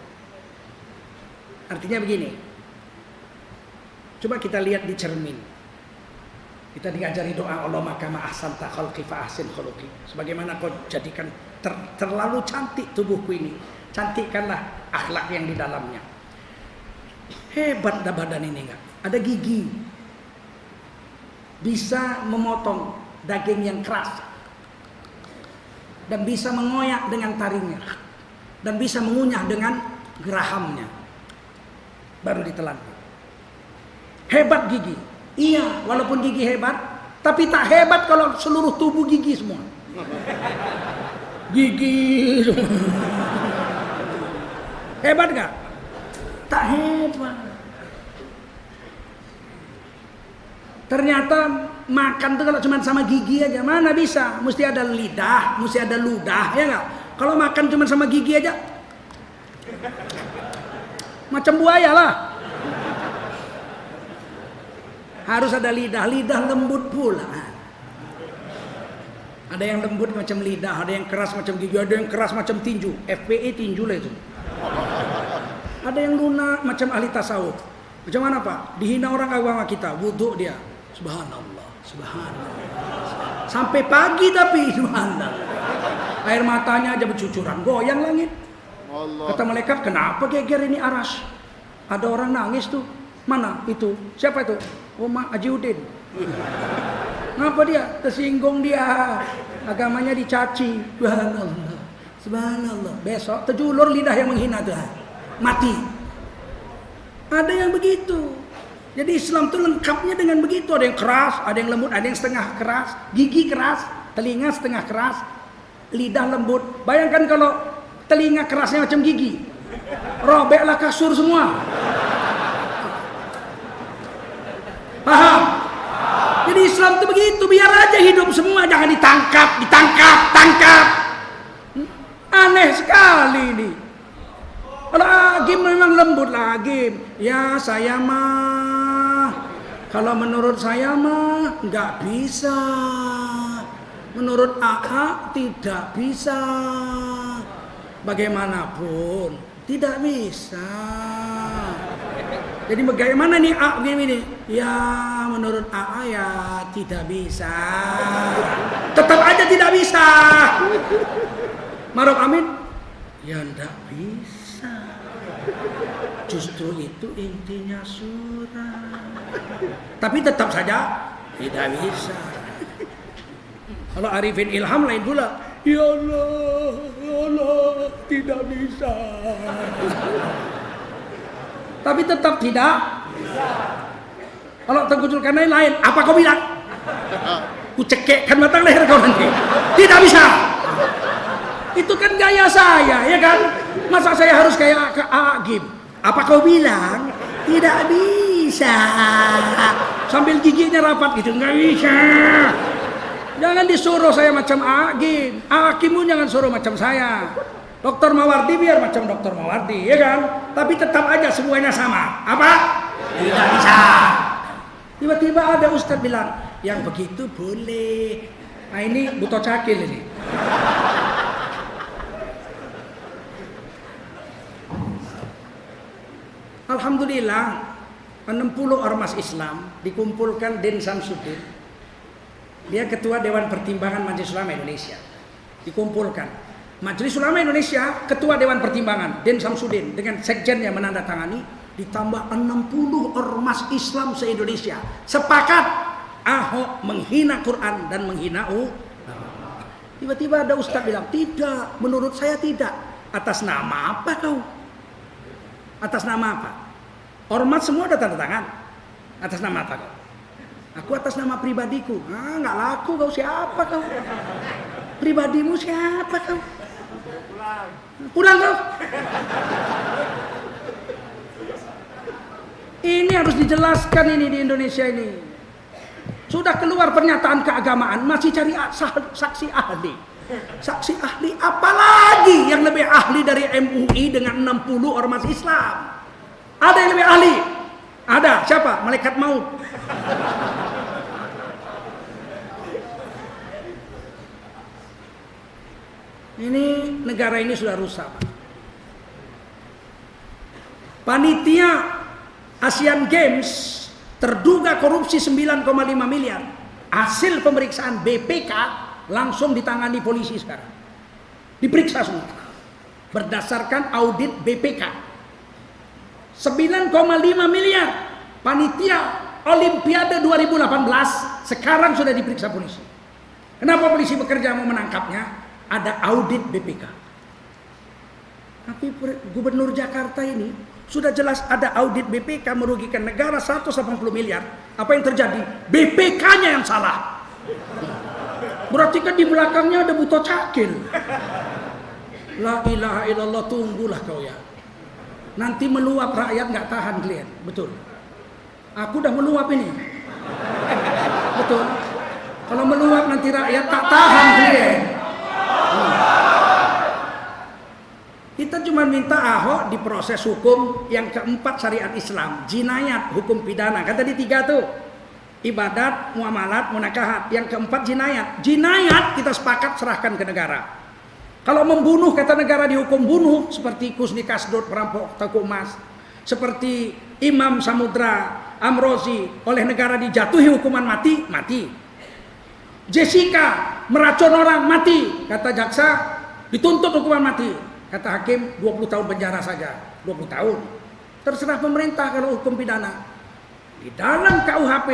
Artinya begini. Coba kita lihat di cermin. Kita diajari doa Allah makama ahsanta khalqi fa ahsin khuluqi. Sebagaimana kau jadikan terlalu cantik tubuhku ini, cantikkanlah akhlak yang di dalamnya. Hebat dah badan ini enggak? Ada gigi. Bisa memotong daging yang keras. Dan bisa mengoyak dengan taringnya. Dan bisa mengunyah dengan gerahamnya. Baru ditelan. Hebat gigi. Iya, walaupun gigi hebat, tapi tak hebat kalau seluruh tubuh gigi semua. Gigi semua. Hebat gak? Tak hebat. Ternyata makan tuh kalau cuma sama gigi aja mana bisa? Mesti ada lidah, mesti ada ludah, ya nggak? Kalau makan cuma sama gigi aja, macam buaya lah. Harus ada lidah, lidah lembut pula. Ada yang lembut macam lidah, ada yang keras macam gigi, ada yang keras macam tinju. FPI tinju lah itu. Ada yang lunak macam ahli tasawuf. Macam mana Pak? Dihina orang agama kita, wudhu dia. Subhanallah, subhanallah. Sampai pagi tapi subhanallah. Air matanya aja bercucuran, goyang langit. Allah. Kata malaikat, kenapa geger ini aras? Ada orang nangis tuh. Mana itu? Siapa itu? Oma Haji Udin. Ngapa dia? Tersinggung dia. Agamanya dicaci. Subhanallah. Subhanallah. Besok terjulur lidah yang menghina Tuhan. Mati. Ada yang begitu. Jadi Islam itu lengkapnya dengan begitu. Ada yang keras, ada yang lembut, ada yang setengah keras. Gigi keras, telinga setengah keras, lidah lembut. Bayangkan kalau telinga kerasnya macam gigi. Robeklah kasur semua. Paham? Jadi Islam itu begitu, biar aja hidup semua, jangan ditangkap. Aneh sekali ini. Kalau Agim memang lembut lah Agim. Ya saya mah, kalau menurut saya mah nggak bisa. Menurut AA tidak bisa. Bagaimanapun tidak bisa. Jadi bagaimana nih Agim ini? Ya menurut AA ya tidak bisa. Tetap aja tidak bisa. Maruf Amin? Ya ndak bisa. Justru itu intinya surah. Tapi tetap saja tidak bisa. Kalau Arifin Ilham lain pula. Ya Allah, tidak bisa. Tapi tetap tidak bisa. Kalau Tengku Zulkarnain lain. Apa kau bilang? Ku cekekkan batang leher kau nanti. Tidak bisa. Itu kan gaya saya, ya kan? Masa saya harus kayak Agim? Apa kau bilang? Tidak bisa. Sambil giginya rapat gitu, nggak bisa. Jangan disuruh saya macam Agim. Agimmu jangan suruh macam saya. Dokter Mawardi biar macam Dokter Mawardi, ya kan? Tapi tetap aja semuanya sama. Apa? Tidak bisa. Tiba-tiba ada Ustadz bilang, yang begitu boleh. Nah ini butuh cakil ini. Alhamdulillah 60 ormas Islam dikumpulkan Den Samsudin. Dia ketua Dewan Pertimbangan Majelis Ulama Indonesia. Dikumpulkan. Majelis Ulama Indonesia, ketua Dewan Pertimbangan Den Samsudin dengan sekjennya menandatangani, ditambah 60 ormas Islam se-Indonesia. Sepakat Ahok menghina Quran dan menghina ulama. Tiba-tiba ada ustaz bilang, "Tidak, menurut saya tidak." Atas nama apa kau? Atas nama apa? Ormas semua ada tanda tangan. Atas nama apa kau? Aku atas nama pribadiku. Nggak laku kau, siapa kau? Pribadimu siapa kau? Pulang kau. Ini harus dijelaskan ini di Indonesia ini. Sudah keluar pernyataan keagamaan, masih cari saksi ahli. Saksi ahli apalagi yang lebih ahli dari MUI dengan 60 ormas Islam? Ada yang lebih ahli? Ada. Siapa? Malaikat maut. Ini negara ini sudah rusak. Panitia Asian Games terduga korupsi 9,5 miliar. Hasil pemeriksaan BPK langsung ditangani polisi sekarang. Diperiksa semua. Berdasarkan audit BPK. 9,5 miliar panitia Olimpiade 2018 sekarang sudah diperiksa polisi. Kenapa polisi bekerja mau menangkapnya? Ada audit BPK. Tapi Gubernur Jakarta ini sudah jelas ada audit BPK merugikan negara 180 miliar. Apa yang terjadi? BPK-nya yang salah. Berarti kan di belakangnya ada buto cakil. La ilaha illallah, tunggulah kau ya. Nanti meluap rakyat nggak tahan kalian. Betul. Aku udah meluap ini. Betul. Kalau meluap nanti rakyat tak tahan kalian. Kita cuma minta Ahok diproses hukum. Yang keempat syariat Islam, jinayat, hukum pidana. Kan tadi 3 tuh, ibadat, muamalat, munakahat. Yang keempat jinayat. Jinayat kita sepakat serahkan ke negara. Kalau membunuh kata negara dihukum bunuh, seperti Kusni Kasdot perampok toko emas, seperti Imam Samudra Amrozi oleh negara dijatuhi hukuman mati, mati. Jessica meracun orang, mati. Kata jaksa dituntut hukuman mati. Kata hakim 20 tahun penjara saja. 20 tahun. Terserah pemerintah kalau hukum pidana. Di dalam KUHP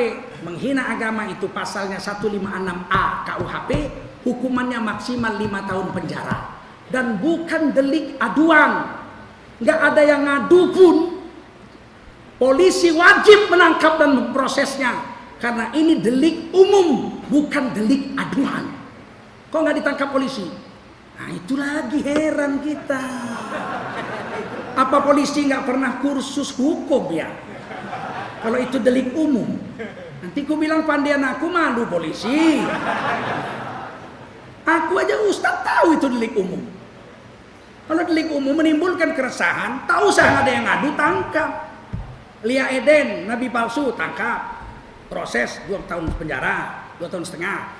menghina agama itu pasalnya 156A KUHP, hukumannya maksimal 5 tahun penjara. Dan bukan delik aduan. Nggak ada yang ngadu pun. Polisi wajib menangkap dan memprosesnya. Karena ini delik umum, bukan delik aduan. Kok nggak ditangkap polisi? Nah itu lagi heran kita. Apa polisi nggak pernah kursus hukum ya? Kalau itu delik umum. Nanti ku bilang pandian aku malu polisi. Aku aja ustaz tahu itu delik umum. Kalau delik umum menimbulkan keresahan, tahu usah ada yang ngadu, tangkap. Lia Eden, nabi palsu, tangkap. Proses 2 tahun penjara, 2 tahun setengah.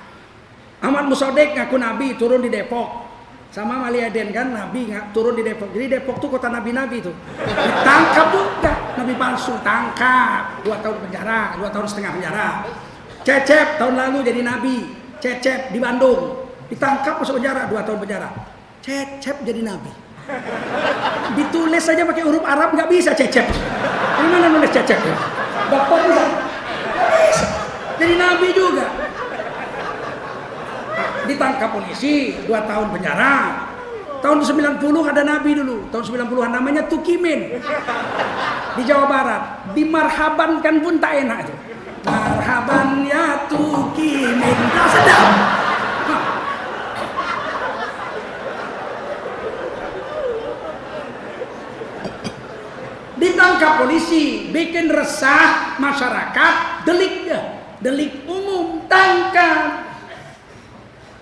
Ahmad Musodek ngaku nabi, turun di Depok. Sama Malia Den kan nabi turun di Depok. Jadi Depok tuh kota nabi-nabi tuh. Ditangkap juga nabi palsu, tangkap 2 tahun penjara, 2 tahun setengah penjara. Cecep tahun lalu jadi nabi. Cecep di Bandung ditangkap masuk penjara 2 tahun penjara. Cecep jadi nabi. Ditulis saja pakai huruf Arab nggak bisa Cecep. Gimana nulis Cecep ya? Dokter bisa. Bisa. Jadi nabi juga. Ditangkap polisi 2 tahun penjara. Tahun 90 ada nabi dulu. Tahun 90-an namanya Tukimin. Di Jawa Barat. Dimarhabankan pun tak enak itu. Marhaban ya Tukimin. Tak sedap. Ditangkap polisi, bikin resah masyarakat, deliknya, delik umum, tangkap.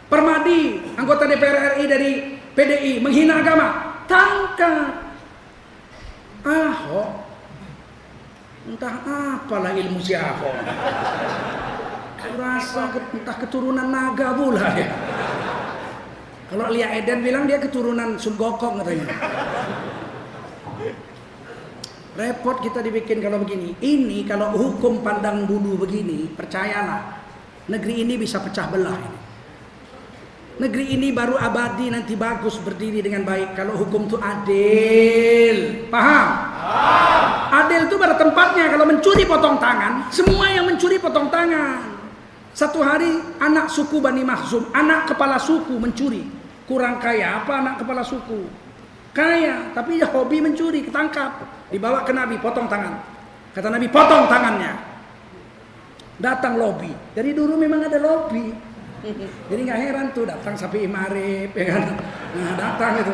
Permadi, anggota DPR RI dari PDI, menghina agama, tangkap. Ahok, entah apalah ilmu si Ahok. Rasa entah keturunan naga pula ya. Kalau Lia Eden bilang dia keturunan Sun Gokong katanya. Repot kita dibikin kalau begini. Ini kalau hukum pandang bulu begini, percayalah, negeri ini bisa pecah belah ini. Negeri ini baru abadi nanti bagus berdiri dengan baik kalau hukum itu adil. Paham? Adil itu pada tempatnya. Kalau mencuri potong tangan, semua yang mencuri potong tangan. Satu hari anak suku Bani Makhzum, anak kepala suku mencuri. Kurang kaya apa anak kepala suku? Kaya, tapi ya hobi mencuri, ketangkap. Dibawa ke Nabi, potong tangan. Kata Nabi, potong tangannya. Datang lobby. Dari dulu memang ada lobby. Jadi nggak heran tuh datang Sapi Imarif, ya kan? Nah, datang itu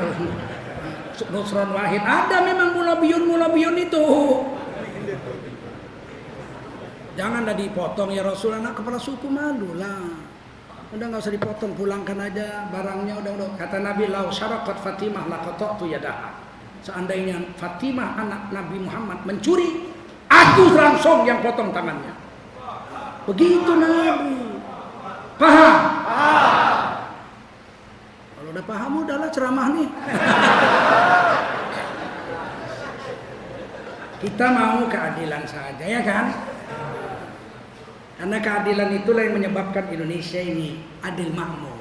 Nusron Wahid. Ada memang mulabiyun itu. Janganlah dipotong ya Rasul, anak kepala suku malu lah. Udah nggak usah dipotong, pulangkan aja barangnya. Udah. Kata Nabi, lau syaraqat Fatimah laqata'tu yadaha. Seandainya Fatimah anak Nabi Muhammad mencuri, aku langsung yang potong tangannya. Begitu Nabi. Paham? Kalau udah paham udahlah ceramah nih. Kita mau keadilan saja ya kan? Karena keadilan itulah yang menyebabkan Indonesia ini adil makmur.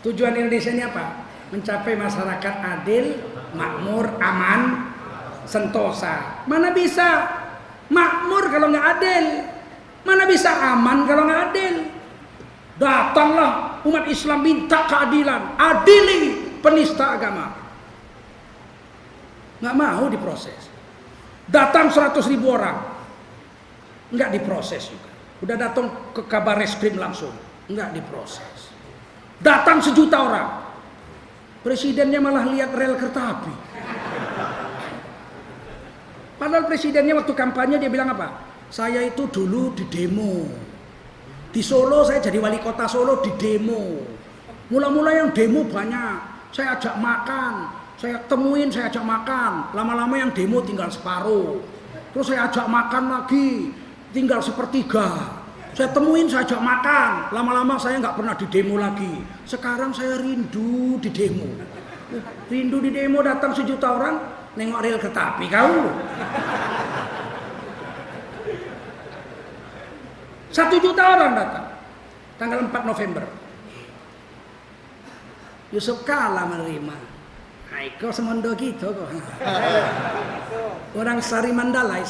Tujuan Indonesia ini apa? Mencapai masyarakat adil, makmur, aman, sentosa. Mana bisa makmur kalau nggak adil? Mana bisa aman kalau nggak adil? Datanglah umat Islam minta keadilan, adili penista agama. Nggak mau diproses. Datang 100.000 orang, nggak diproses juga. Udah datang ke kabar reskrim langsung, nggak diproses. Datang 1 juta orang, presidennya malah lihat rel kereta api. Padahal presidennya waktu kampanye dia bilang apa? Saya itu dulu di demo. Di Solo saya jadi wali kota Solo di demo. Mula-mula yang demo banyak, saya ajak makan, saya temuin, saya ajak makan. Lama-lama yang demo tinggal separuh. Terus saya ajak makan lagi, tinggal 1/3. Saya temuin, saya ajak makan. Lama-lama saya nggak pernah di demo lagi. Sekarang saya rindu di demo. Rindu di demo, datang 1 juta orang, nengok rel kereta api kau. 1 juta orang datang. Tanggal 4 November. Yusuf Kala menerima. Aiko semondo gitu kok. Orang Sari Mandalay,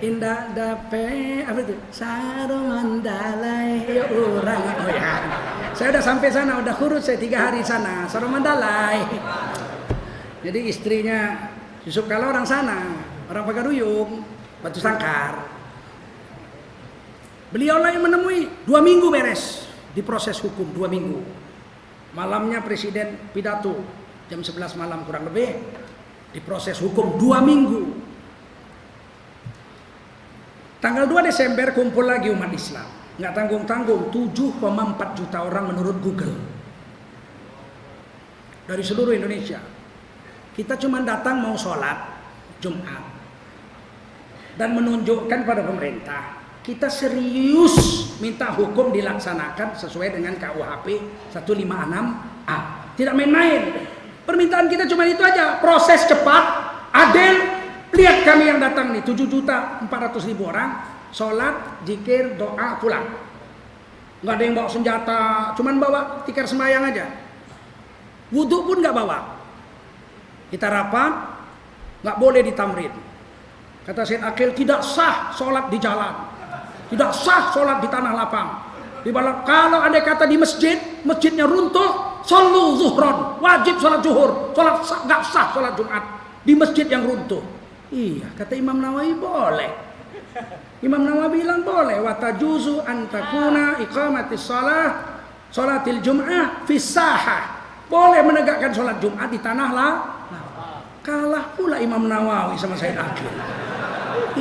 indah dape apa itu? Sari Mandalay ya orang. Oh ya. Saya udah sampai sana, udah kurus saya 3 hari sana. Sari Mandalay. Jadi istrinya Yusuf Kala orang sana, orang Pagaruyung, Batu Sangkar. Beliaulah yang menemui, 2 minggu beres diproses hukum, 2 minggu. Malamnya presiden pidato jam 11 malam kurang lebih, diproses hukum 2 minggu. Tanggal 2 Desember kumpul lagi umat Islam, nggak tanggung-tanggung 7,4 juta orang menurut Google dari seluruh Indonesia. Kita cuma datang mau sholat Jumat dan menunjukkan pada pemerintah kita serius minta hukum dilaksanakan sesuai dengan KUHP 156A. Tidak main-main. Permintaan kita cuma itu aja, proses cepat, adil. Lihat kami yang datang nih, 7.400.000 orang, sholat, zikir, doa, pulang. Nggak ada yang bawa senjata, cuman bawa tikar sembahyang aja. Wudhu pun nggak bawa. Kita rapat, nggak boleh ditamrin. Kata Syed Akil, tidak sah sholat di jalan. Tidak sah sholat di tanah lapang. Kalau ada kata di masjid, masjidnya runtuh, shollu zuhron, wajib sholat zuhur, nggak sah sholat Jumat di masjid yang runtuh. Iya, kata Imam Nawawi boleh. Imam Nawawi bilang boleh. Wa tajuzu an takuna iqamatis shalah sholatil jum'ah fi sahah. Boleh menegakkan sholat Jumat di tanah lah. Kalah pula Imam Nawawi sama Syed Akil.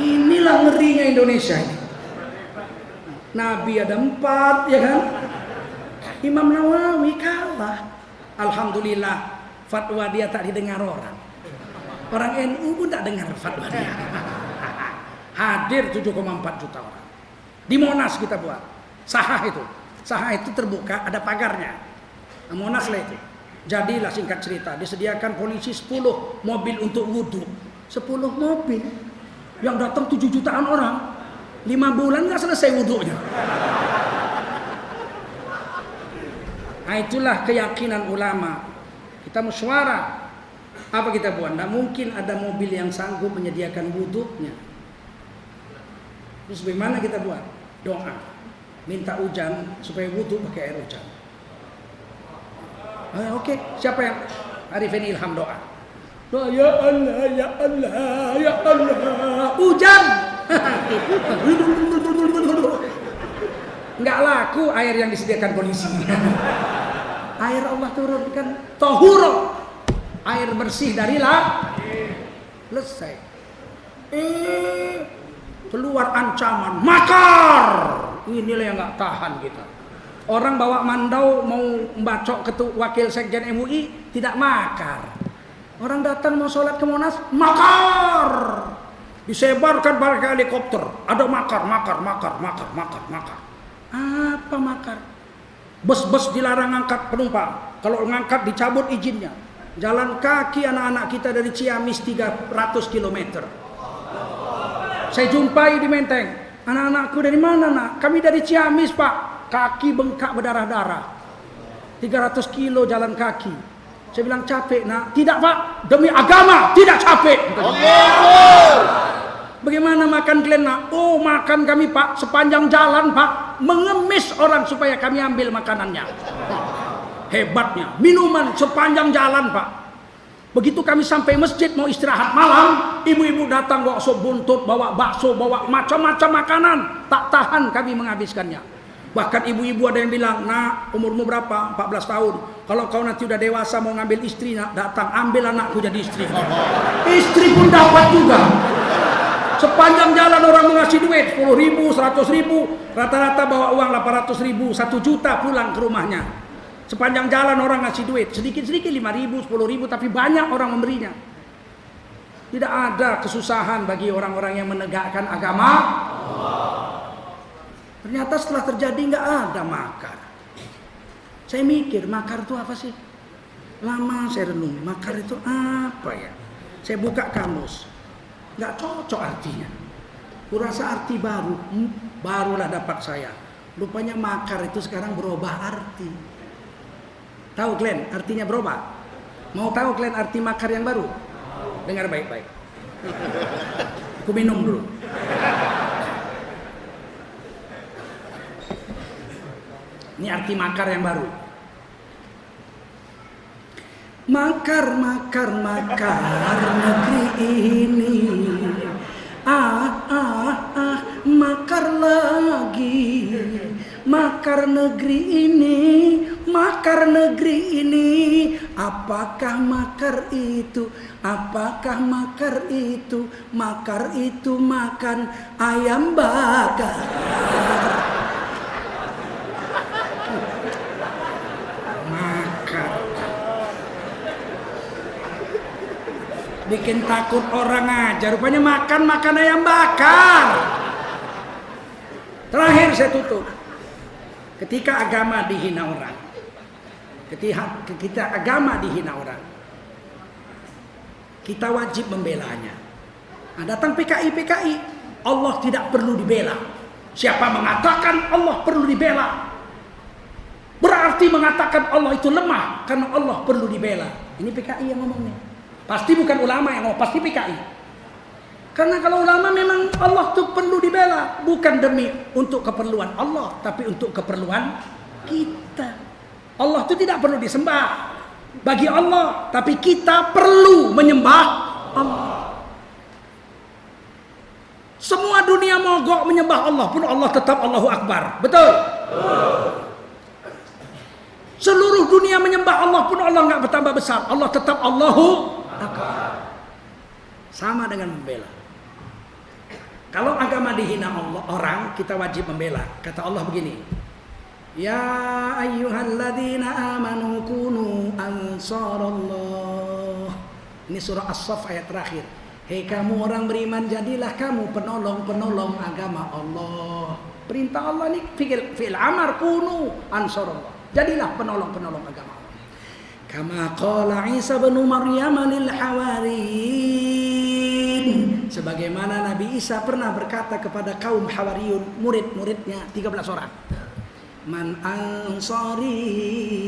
Inilah ngerinya Indonesia ini. Nabi ada 4 ya kan. Imam Nawawi kalah. Alhamdulillah fatwa dia tak didengar orang. Orang NU pun tak dengar fatwa dia. Hadir 7,4 juta orang. Di Monas kita buat. Sahah itu terbuka, ada pagarnya. Nah, Monas lah itu. Jadilah singkat cerita, disediakan polisi 10 mobil untuk wudhu. 10 mobil. Yang datang 7 jutaan orang. 5 bulan nggak selesai wudhunya. Nah, itulah keyakinan ulama. Kita musyawarah. Apa kita buat? Nggak mungkin ada mobil yang sanggup menyediakan wudhunya. Terus bagaimana kita buat? Doa. Minta hujan supaya wudhu pakai air hujan. Oke. Siapa yang Arifin Ilham doa? Doa ya Allah, ya Allah, ya Allah. Hujan. Nggak laku air yang disediakan polisi. Air Allah turunkan tahur, air bersih dari selesai. Keluar ancaman makar. Inilah yang nggak tahan kita. Orang bawa mandau mau membacok wakil sekjen MUI tidak makar. Orang datang mau sholat ke Monas makar. Disebarkan pakai helikopter. Ada makar. Apa makar? Bus-bus dilarang ngangkat penumpang. Kalau ngangkat dicabut izinnya. Jalan kaki anak-anak kita dari Ciamis 300 km. Saya jumpai di Menteng. Anak-anakku dari mana nak? Kami dari Ciamis pak. Kaki bengkak berdarah-darah. 300 kilo jalan kaki. Saya bilang capek nak. Tidak pak. Demi agama tidak capek. Bagaimana makan kalian nak? Oh makan kami pak. Sepanjang jalan pak. Mengemis orang supaya kami ambil makanannya. Hebatnya. Minuman sepanjang jalan pak. Begitu kami sampai masjid mau istirahat malam, ibu-ibu datang bawa sop buntut, bawa bakso, bawa macam-macam makanan. Tak tahan kami menghabiskannya. Bahkan ibu-ibu ada yang bilang, nak umurmu berapa? 14 tahun. Kalau kau nanti udah dewasa mau ngambil istri, nak datang ambil anakku jadi istri. Istri pun dapat juga. Sepanjang jalan orang mengasih duit 10.000, 100.000, rata-rata bawa uang 800.000, 1 juta pulang ke rumahnya. Sepanjang jalan orang ngasih duit, sedikit-sedikit 5.000, 10.000, tapi banyak orang memberinya. Tidak ada kesusahan bagi orang-orang yang menegakkan agama. Ternyata setelah terjadi nggak ada makar. Saya mikir makar itu apa sih? Lama saya renung, makar itu apa ya? Saya buka kamus, nggak cocok artinya. Kurasa arti baru, barulah dapat saya. Rupanya makar itu sekarang berubah arti. Tahu kalian artinya berubah? Mau tahu kalian arti makar yang baru? Dengar baik-baik. Aku minum dulu. Ini arti makar yang baru. Makar negeri ini. Makar lagi. Makar negeri ini, apakah makar itu? Apakah makar itu? Makar itu makan ayam bakar. Makar. Bikin takut orang aja. Rupanya makan ayam bakar. Terakhir saya tutup. Ketika agama dihina orang, ketika agama dihina orang, kita wajib membelanya. Nah, datang PKI, Allah tidak perlu dibela. Siapa mengatakan Allah perlu dibela, berarti mengatakan Allah itu lemah karena Allah perlu dibela. Ini PKI yang ngomongnya. Pasti bukan ulama yang ngomong, pasti PKI. Karena kalau ulama memang Allah itu perlu dibela, bukan demi untuk keperluan Allah, tapi untuk keperluan kita. Allah itu tidak perlu disembah bagi Allah, tapi kita perlu menyembah Allah. Semua dunia mogok menyembah Allah pun Allah tetap Allahu Akbar. Betul? Seluruh dunia menyembah Allah pun Allah nggak bertambah besar. Allah tetap Allahu Akbar. Sama dengan membela. Kalau agama dihina orang, kita wajib membela. Kata Allah begini, ya ayyuhalladzina amanu kunu ansarallah. Ini surah As-Saff ayat terakhir. Hei kamu orang beriman, jadilah kamu penolong-penolong agama Allah. Perintah Allah ini fi'il amar, kunu ansarallah. Jadilah penolong-penolong agama Allah. Kama qala Isa bin Maryam lil hawariyin. Sebagaimana Nabi Isa pernah berkata kepada kaum Hawariyun, murid-muridnya 13 orang. Man ansari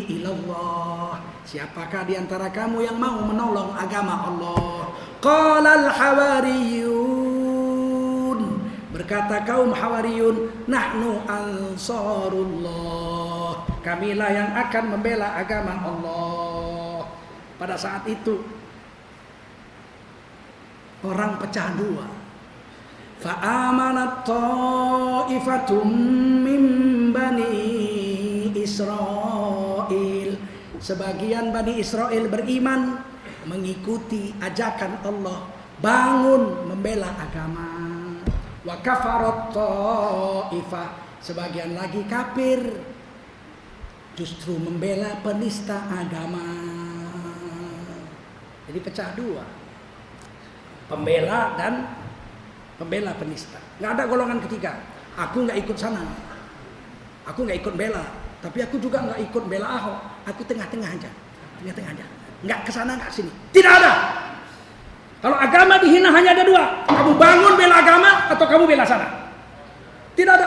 ilallah. Siapakah di antara kamu yang mau menolong agama Allah? Qalal hawariyun. Berkata kaum Hawariyun, nahnu ansarullah. Kamilah yang akan membela agama Allah. Pada saat itu orang pecah dua. Fa'amanat ta'ifatum min bani Israel. Sebagian Bani Israel beriman, mengikuti ajakan Allah, bangun membela agama. Wa kafarat ta'ifah, sebagian lagi kafir, justru membela penista agama. Jadi pecah dua, pembela dan pembela penista. Nggak ada golongan ketiga. Aku nggak ikut sana, aku nggak ikut bela, tapi aku juga nggak ikut bela Ahok. Aku tengah-tengah aja, nggak kesana nggak sini. Tidak ada. Kalau agama dihina hanya ada dua, kamu bangun bela agama atau kamu bela sana. Tidak ada.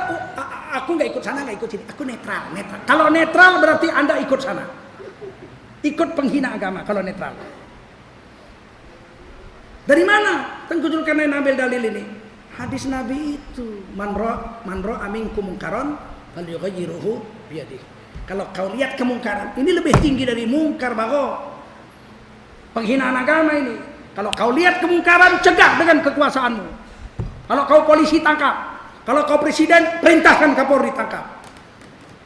Aku nggak ikut sana, nggak ikut sini. Aku netral. Kalau netral berarti Anda ikut sana, ikut penghina agama. Kalau netral. Dari mana Tengku Zulkarnain ambil dalil ini? Hadis Nabi itu, man ra'a minkum munkaran falyughayyirhu biyadihi. Kalau kau lihat kemungkaran, ini lebih tinggi dari mungkar bago. Penghinaan agama ini. Kalau kau lihat kemungkaran, cegah dengan kekuasaanmu. Kalau kau polisi, tangkap. Kalau kau presiden, perintahkan Kapolri tangkap.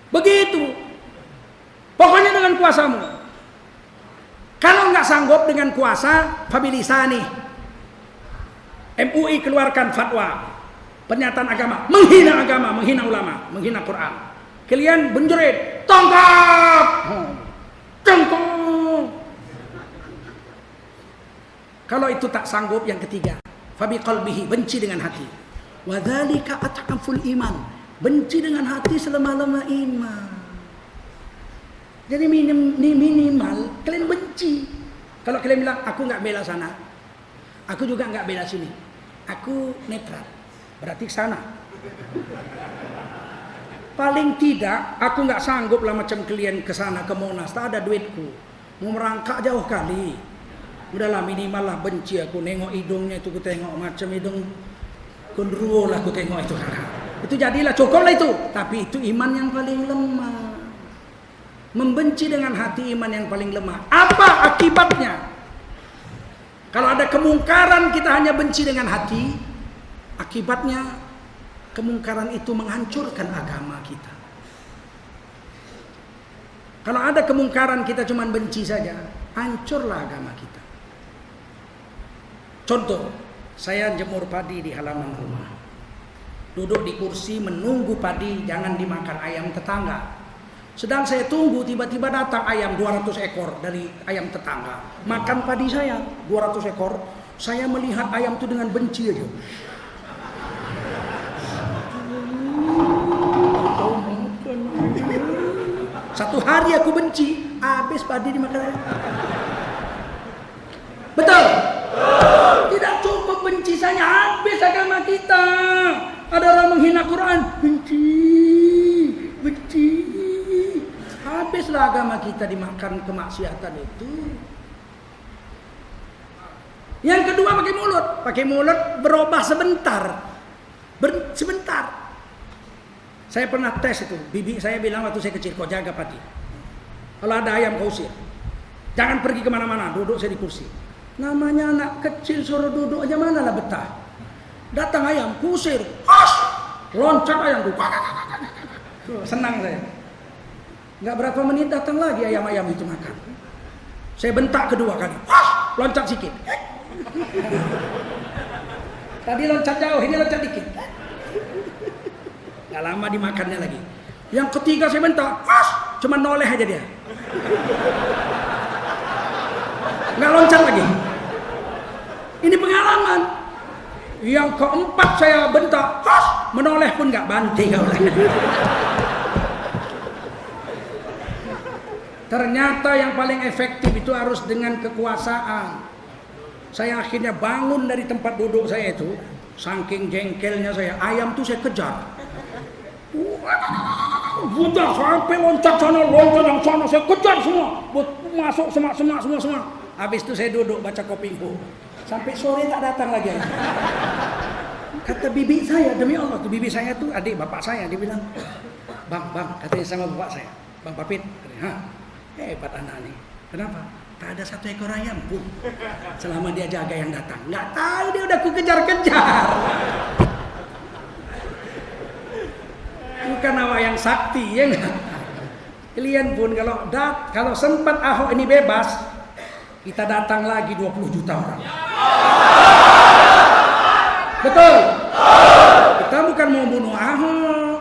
Begitu. Pokoknya dengan kuasamu. Kalau nggak sanggup dengan kuasa, fabilisani. MUI keluarkan fatwa, pernyataan agama, menghina ulama, menghina Quran. Kalian benjerit, tangkap, tangkap. Kalau itu tak sanggup, yang ketiga, fabi qalbihi, benci dengan hati. Wadzalika at'aful iman, benci dengan hati selemah-lemah iman. Jadi minimal kalian benci. Kalau kalian bilang aku nggak bela sana, aku juga nggak bela sini, aku netral, berarti sana. Paling tidak aku nggak sanggup lah macam kalian ke sana ke Monas, tak ada duitku, mau merangkak jauh kali. Udahlah minimal lah benci aku, nengok hidungnya itu, aku tengok macam hidung gondruwo lah, aku tengok itu kakak. Itu jadilah cukup lah itu. Tapi itu iman yang paling lemah. Membenci dengan hati iman yang paling lemah. Apa akibatnya? Kalau ada kemungkaran kita hanya benci dengan hati, akibatnya kemungkaran itu menghancurkan agama kita. Kalau ada kemungkaran kita cuma benci saja, hancurlah agama kita. Contoh, saya jemur padi di halaman rumah. Duduk di kursi menunggu padi jangan dimakan ayam tetangga. Sedang saya tunggu, tiba-tiba datang ayam 200 ekor dari ayam tetangga. Makan padi saya 200 ekor. Saya melihat ayam itu dengan benci aja. Satu hari aku benci, habis padi dimakan ayam. Betul? Tidak cukup benci saja, habis agama kita. Ada orang menghina Quran, benci. Habislah agama kita dimakan kemaksiatan itu. Yang kedua pakai mulut berubah sebentar. Sebentar. Saya pernah tes itu. Bibi saya bilang waktu saya kecil, kau jaga padi. Kalau ada ayam kau usir. Jangan pergi kemana-mana, duduk saya di kursi. Namanya anak kecil suruh duduk aja mana lah betah. Datang ayam, kusir. Loncat ayam tuh. Senang saya. Nggak berapa menit datang lagi ayam-ayam itu makan. Saya bentak kedua kali. Loncat sikit. Tadi loncat jauh, ini loncat dikit. Nggak lama dimakannya lagi. Yang ketiga saya bentak. Cuma noleh aja dia. Nggak loncat lagi. Ini pengalaman. Yang keempat saya bentak. Menoleh pun nggak banting kau lagi. Ternyata yang paling efektif itu harus dengan kekuasaan. Saya akhirnya bangun dari tempat duduk saya itu. Saking jengkelnya saya, ayam tuh saya kejar. Budak sampai loncat sana, loncat yang sana, saya kejar semua. Masuk semua. Habis itu saya duduk baca Kopingho. Sampai sore tak datang lagi. Kata bibi saya, demi Allah, tuh bibi saya tuh adik bapak saya, dia bilang, bang, katanya sama bapak saya, Bang Papit, hebat anak nih. Kenapa? Tak ada satu ekor ayam pun selama dia jaga yang datang. Nggak tahu dia udah ku kejar-kejar. Bukan awak yang sakti ya nggak? Kalian pun kalau sempat Ahok ini bebas, kita datang lagi 20 juta orang. Betul? Kita bukan mau bunuh Ahok.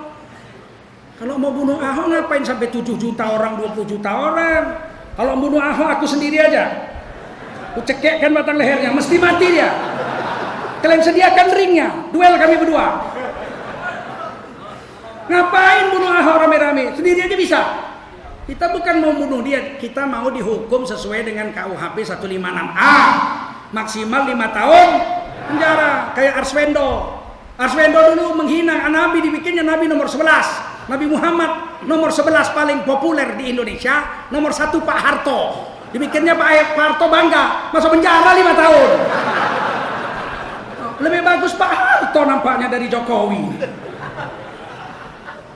Kalau mau bunuh Ahok ngapain sampai 7 juta orang, 20 juta orang? Kalau bunuh Ahok aku sendiri aja. Aku cekekkan batang lehernya, mesti mati dia. Kalian sediakan ringnya, duel kami berdua. Ngapain bunuh Ahok rame-rame? Sendiri aja bisa. Kita bukan mau bunuh dia, kita mau dihukum sesuai dengan KUHP 156A. Maksimal 5 tahun penjara. Kayak Arswendo. Arswendo dulu menghina Nabi, dibikinnya Nabi nomor 11. Nabi Muhammad nomor 11 paling populer di Indonesia. Nomor 1 Pak Harto. Dibikinnya Pak Harto bangga, masuk penjara 5 tahun. Lebih bagus Pak Harto nampaknya dari Jokowi.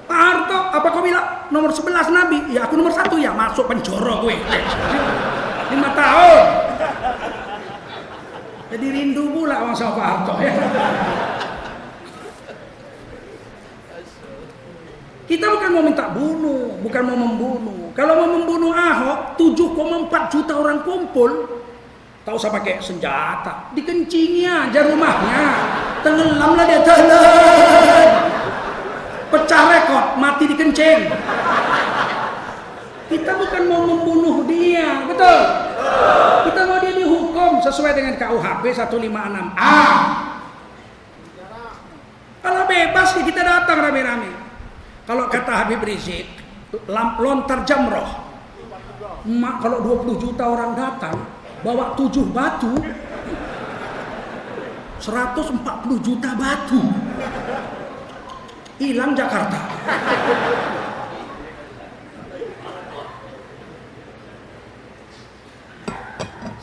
Pak Harto, apa kau bilang? Nomor 11 Nabi. Ya aku nomor 1 ya, masuk penjara gue. 5 tahun. Jadi rindu pula orang sama Pak Harto ya. Kita bukan mau minta bunuh, bukan mau membunuh. Kalau mau membunuh Ahok, 7,4 juta orang kumpul. Tak usah pakai senjata, dikencingi aja rumahnya. Tenggelamlah dia, tenggelam. Pecah rekor, mati dikencing. Kita bukan mau membunuh dia, betul? Kita mau dia dihukum sesuai dengan KUHP 156A. Kalau bebas kita datang rame-rame. Kalau kata Habib Rizik, lontar jamroh. Kalau 20 juta orang datang, bawa 7 batu, 140 juta batu. Hilang Jakarta.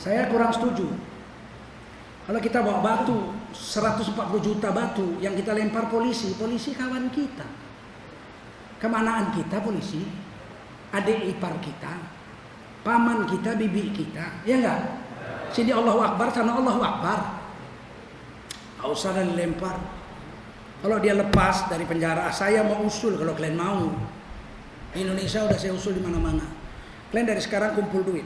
Saya kurang setuju. Kalau kita bawa batu, 140 juta batu yang kita lempar polisi, polisi kawan kita. Kemanaan kita polisi, adik ipar kita, paman kita, bibi kita, ya enggak? Sini Allahu Akbar, sana Allahu Akbar. Gak usah dan lempar. Kalau dia lepas dari penjara, saya mau usul kalau kalian mau. Di Indonesia udah saya usul di mana-mana. Kalian dari sekarang kumpul duit.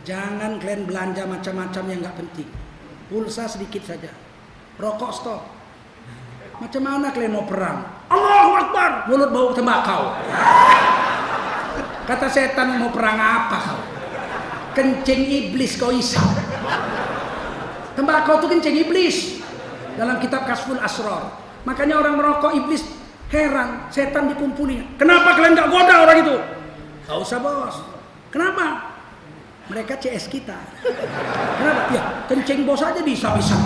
Jangan kalian belanja macam-macam yang nggak penting. Pulsa sedikit saja. Rokok stop. Macam mana kalian mau perang? Allahu Akbar, mulut bau tembakau. Kata setan, mau perang apa kau? Kencing iblis kau isap. Tembakau itu kencing iblis. Dalam kitab Kasful Asrar. Makanya orang merokok iblis heran, setan dikumpulin. Kenapa kalian gak goda orang itu? Gak usah bos. Kenapa? Mereka CS kita. Kenapa? Ya kencing bos aja bisa-bisa.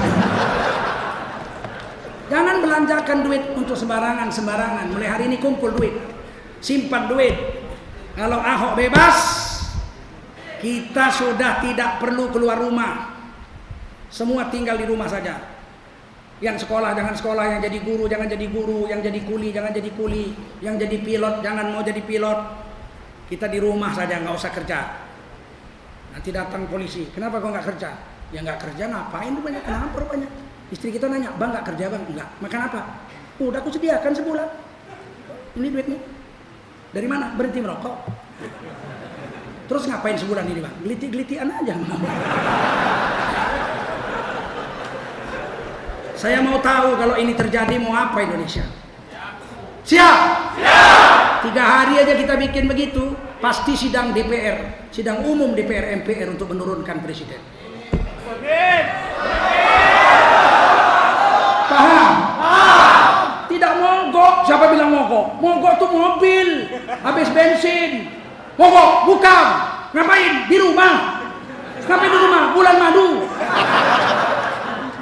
Jangan belanjakan duit untuk sembarangan. Mulai hari ini kumpul duit, simpan duit. Kalau Ahok bebas, kita sudah tidak perlu keluar rumah. Semua tinggal di rumah saja. Yang sekolah jangan sekolah, yang jadi guru jangan jadi guru, yang jadi kuli jangan jadi kuli, yang jadi pilot jangan mau jadi pilot. Kita di rumah saja, nggak usah kerja. Nanti datang polisi, kenapa kau nggak kerja? Ya nggak kerja ngapain tuh banyak? Kenapa banyak? Istri kita nanya, bang nggak kerja bang? Enggak. Makan apa? Udah aku sediakan sebulan. Ini duitnya. Dari mana? Berhenti merokok. Terus ngapain sebulan ini bang? Geliti-gelitian aja. Saya mau tahu kalau ini terjadi mau apa Indonesia? Siap? Siap! 3 hari aja kita bikin begitu, pasti sidang DPR, sidang umum DPR MPR untuk menurunkan presiden. Paham? Tidak mogok. Siapa bilang mogok? Mogok tuh mobil habis bensin. Mogok bukan. Ngapain? Di rumah. Ngapain di rumah? Bulan madu.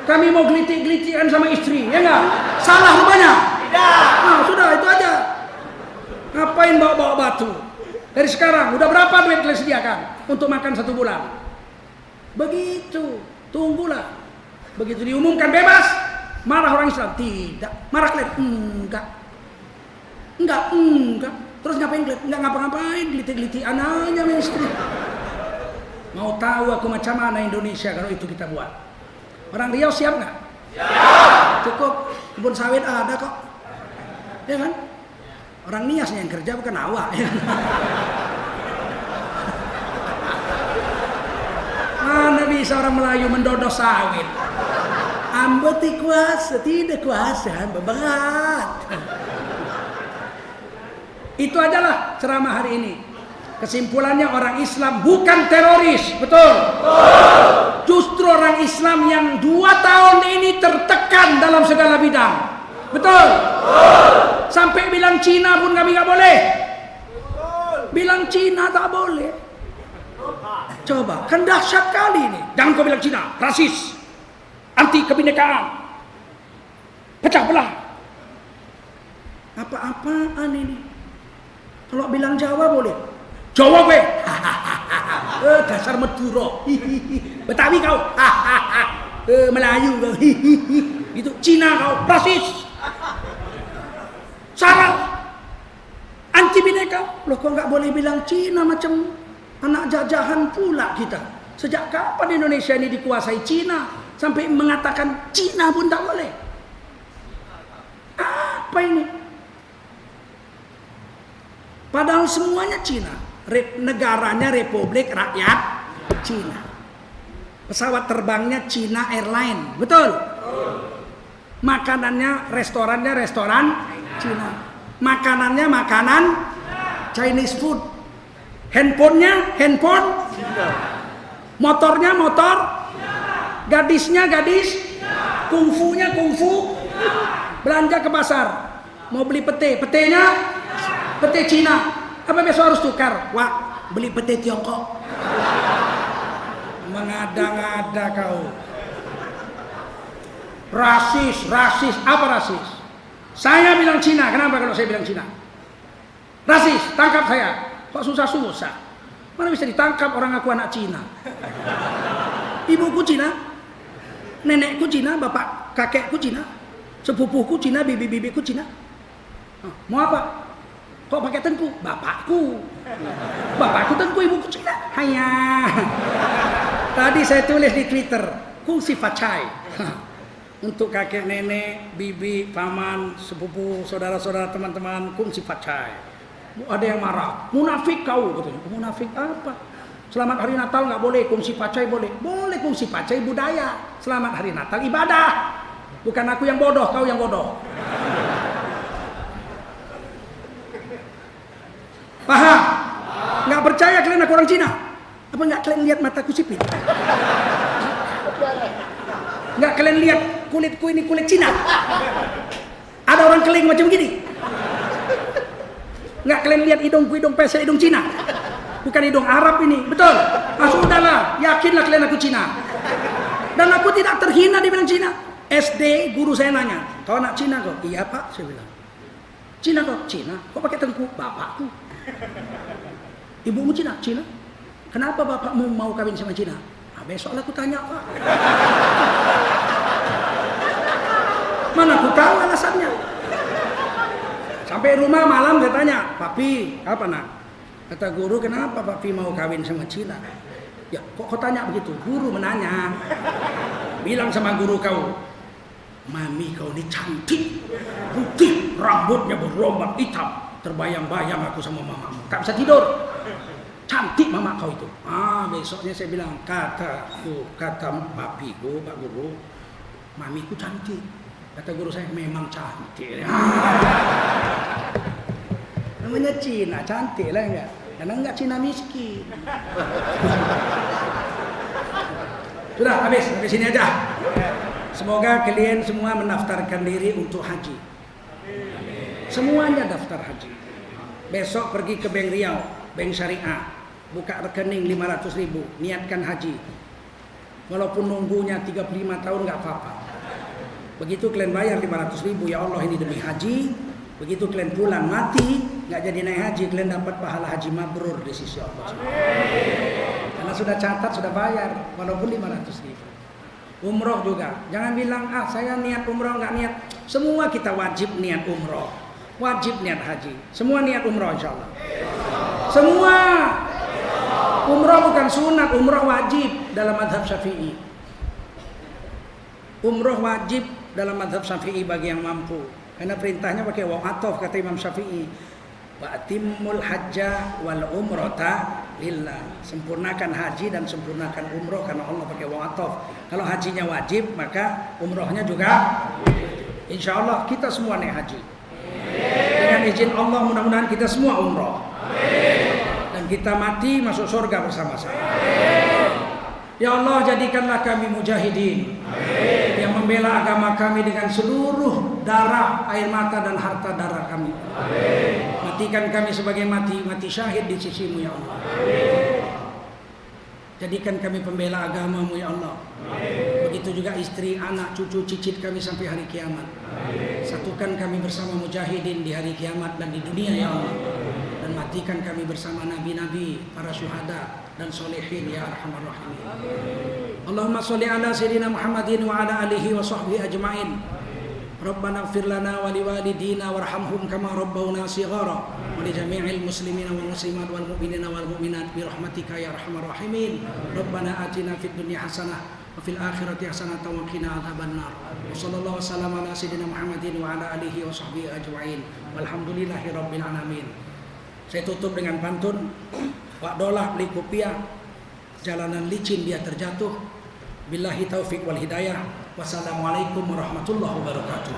Kami mau geliti-gelitian sama istri, ya enggak? Salah rupanya? Tidak. Nah, sudah itu aja. Ngapain bawa-bawa batu? Dari sekarang, udah berapa duit kalian sediakan untuk makan 1 bulan? Begitu, tunggulah. Begitu diumumkan bebas, marah orang Islam? Tidak. Marah kalian? Enggak. Terus ngapain kalian? Enggak ngapa-ngapain, geliti-gelitian aja sama istri. Mau tahu aku macam mana Indonesia kalau itu kita buat? Orang Riau siap nggak? Siap. Cukup, kebun sawit ada kok, ya kan? Orang Niasnya yang kerja bukan awak. Ya. Mana bisa orang Melayu mendodo sawit? Ambo tidak kuasa, berat. Itu adalah ceramah hari ini. Kesimpulannya orang Islam bukan teroris, betul? Justru orang Islam yang 2 tahun ini tertekan dalam segala bidang, betul? Sampai bilang Cina pun kami nggak boleh. Bilang Cina tak boleh. Coba, kan dahsyat kali ini. Jangan kau bilang Cina, rasis, anti kebinekaan, pecah belah. Apa-apaan ini? Kalau bilang Jawa boleh. Jawa gue. Dasar Madura. Betawi kau. Melayu kau. Itu Cina kau, rasis. Sarah. Anti bineka. Loh kok nggak boleh bilang Cina macam anak jajahan pula kita. Sejak kapan Indonesia ini dikuasai Cina? Sampai mengatakan Cina pun tak boleh. Apa ini? Padahal semuanya Cina. Negaranya Republik Rakyat Cina. Pesawat terbangnya Cina Airline. Betul? Makanannya, restoran Cina. Makanannya makanan Chinese food. Handphonenya handphone Cina. Motornya motor Cina. Gadisnya gadis Cina. Kungfunya kungfu Cina. Belanja ke pasar mau beli petenya Cina. Pete Cina. Apa besok harus tukar? Wah, beli pete Tiongkok. Mengada-ngada kau. Rasis. Apa rasis? Saya bilang Cina. Kenapa kalau saya bilang Cina? Rasis, tangkap saya. Kok susah-susah? Mana bisa ditangkap orang aku anak Cina? Ibuku Cina, nenekku Cina, bapak kakekku Cina, sepupuku Cina, bibi-bibiku Cina. Mau apa? Kok pakai tengku? Bapakku tengku, ibuku Cina. Hanya. Tadi saya tulis di Twitter, Kung Si Facai. Untuk kakek nenek, bibi, paman, sepupu, saudara-saudara, teman-teman, Kung Si Facai. Ada yang marah, munafik kau katanya. Munafik apa? Selamat hari Natal nggak boleh, kungsi pacai boleh. Boleh kungsi pacai budaya. Selamat hari Natal ibadah. Bukan aku yang bodoh, kau yang bodoh. Paham? Nggak percaya kalian aku orang Cina? Apa nggak kalian lihat mataku sipit? Nggak kalian lihat kulitku ini kulit Cina? Ada orang keling macam gini? Nggak kalian lihat hidungku hidung pesek hidung Cina? Bukan hidung Arab ini, betul? Sudahlah, yakinlah kalian aku Cina. Dan aku tidak terhina dibilang Cina. SD guru saya nanya, kau anak Cina kok? Iya pak, saya bilang. Cina kok? Cina. Kok pakai tengku? Bapakku. Ibumu Cina? Cina. Kenapa bapakmu mau kawin sama Cina? Nah, besok aku tanya pak. Mana aku tahu alasannya. Sampai rumah malam saya tanya, Papi, apa nak? Kata guru, kenapa Papi mau kawin sama Cina? Ya, kok kau tanya begitu? Guru menanya. Bilang sama guru kau, Mami kau ini cantik, putih, rambutnya berombak hitam. Terbayang-bayang aku sama mamamu. Tak bisa tidur. Cantik mama kau itu. Besoknya saya bilang, kata papiku, Pak Guru, mamiku cantik. Kata guru saya, memang cantik. Namanya Cina, cantik lah enggak? Karena enggak Cina miskin. Sudah, habis sini aja. Semoga kalian semua mendaftarkan diri untuk haji. Semuanya daftar haji. Besok pergi ke Bank Riau, Bank Syariah, buka rekening 500.000, niatkan haji. Walaupun nunggunya 35 tahun enggak apa-apa. Begitu kalian bayar 500.000, ya Allah ini demi haji. Begitu kalian pulang mati, nggak jadi naik haji, kalian dapat pahala haji mabrur di sisi Allah. Karena sudah catat, sudah bayar, walaupun 500.000. Umroh juga, jangan bilang saya niat umroh nggak niat. Semua kita wajib niat umroh, wajib niat haji, semua niat umroh insya Allah. Semua. Umroh bukan sunat, umroh wajib dalam mazhab Syafi'i. Umroh wajib dalam mazhab Syafi'i bagi yang mampu. Karena perintahnya pakai waw atof, kata Imam Syafi'i. Wa atimmul hajja wal umrata lillah. Sempurnakan haji dan sempurnakan umroh karena Allah pakai waw ataf. Kalau hajinya wajib, maka umrohnya juga insya Allah kita semua naik haji. Dengan izin Allah mudah-mudahan kita semua umroh. Dan kita mati masuk surga bersama-sama. Ya Allah, jadikanlah kami mujahidin yang membela agama kami dengan seluruh darah, air mata dan harta darah kami. Matikan kami sebagai mati syahid di sisimu ya Allah. Jadikan kami pembela agamamu ya Allah. Begitu juga istri, anak, cucu, cicit kami sampai hari kiamat. Satukan kami bersama mujahidin di hari kiamat dan di dunia ya Allah. Dan matikan kami bersama nabi-nabi, para syuhada dan solehin ya arhamar rahimin. Allahumma sholli ala sayyidina Muhammadin wa ala alihi wa sahbihi ajma'in. Rabbana ighfir lana wa liwalidina warhamhum kama rabbawna shighara wa li jami'il muslimina wal muslimat wal mu'minina wal mu'minat bi rahmatika ya arhamar rahimin. Rabbana atina fid dunya hasanah wa fil akhirati hasanah wa qina adzabannar. Wa sallallahu wasallam ala sayyidina Muhammadin wa ala alihi wa sahbihi ajma'in. Walhamdulillahi rabbil alamin. Saya tutup dengan pantun. Pak Dolah beli kopiah, jalanan licin dia terjatuh. Billahi taufik wal hidayah. Wassalamualaikum warahmatullahi wabarakatuh.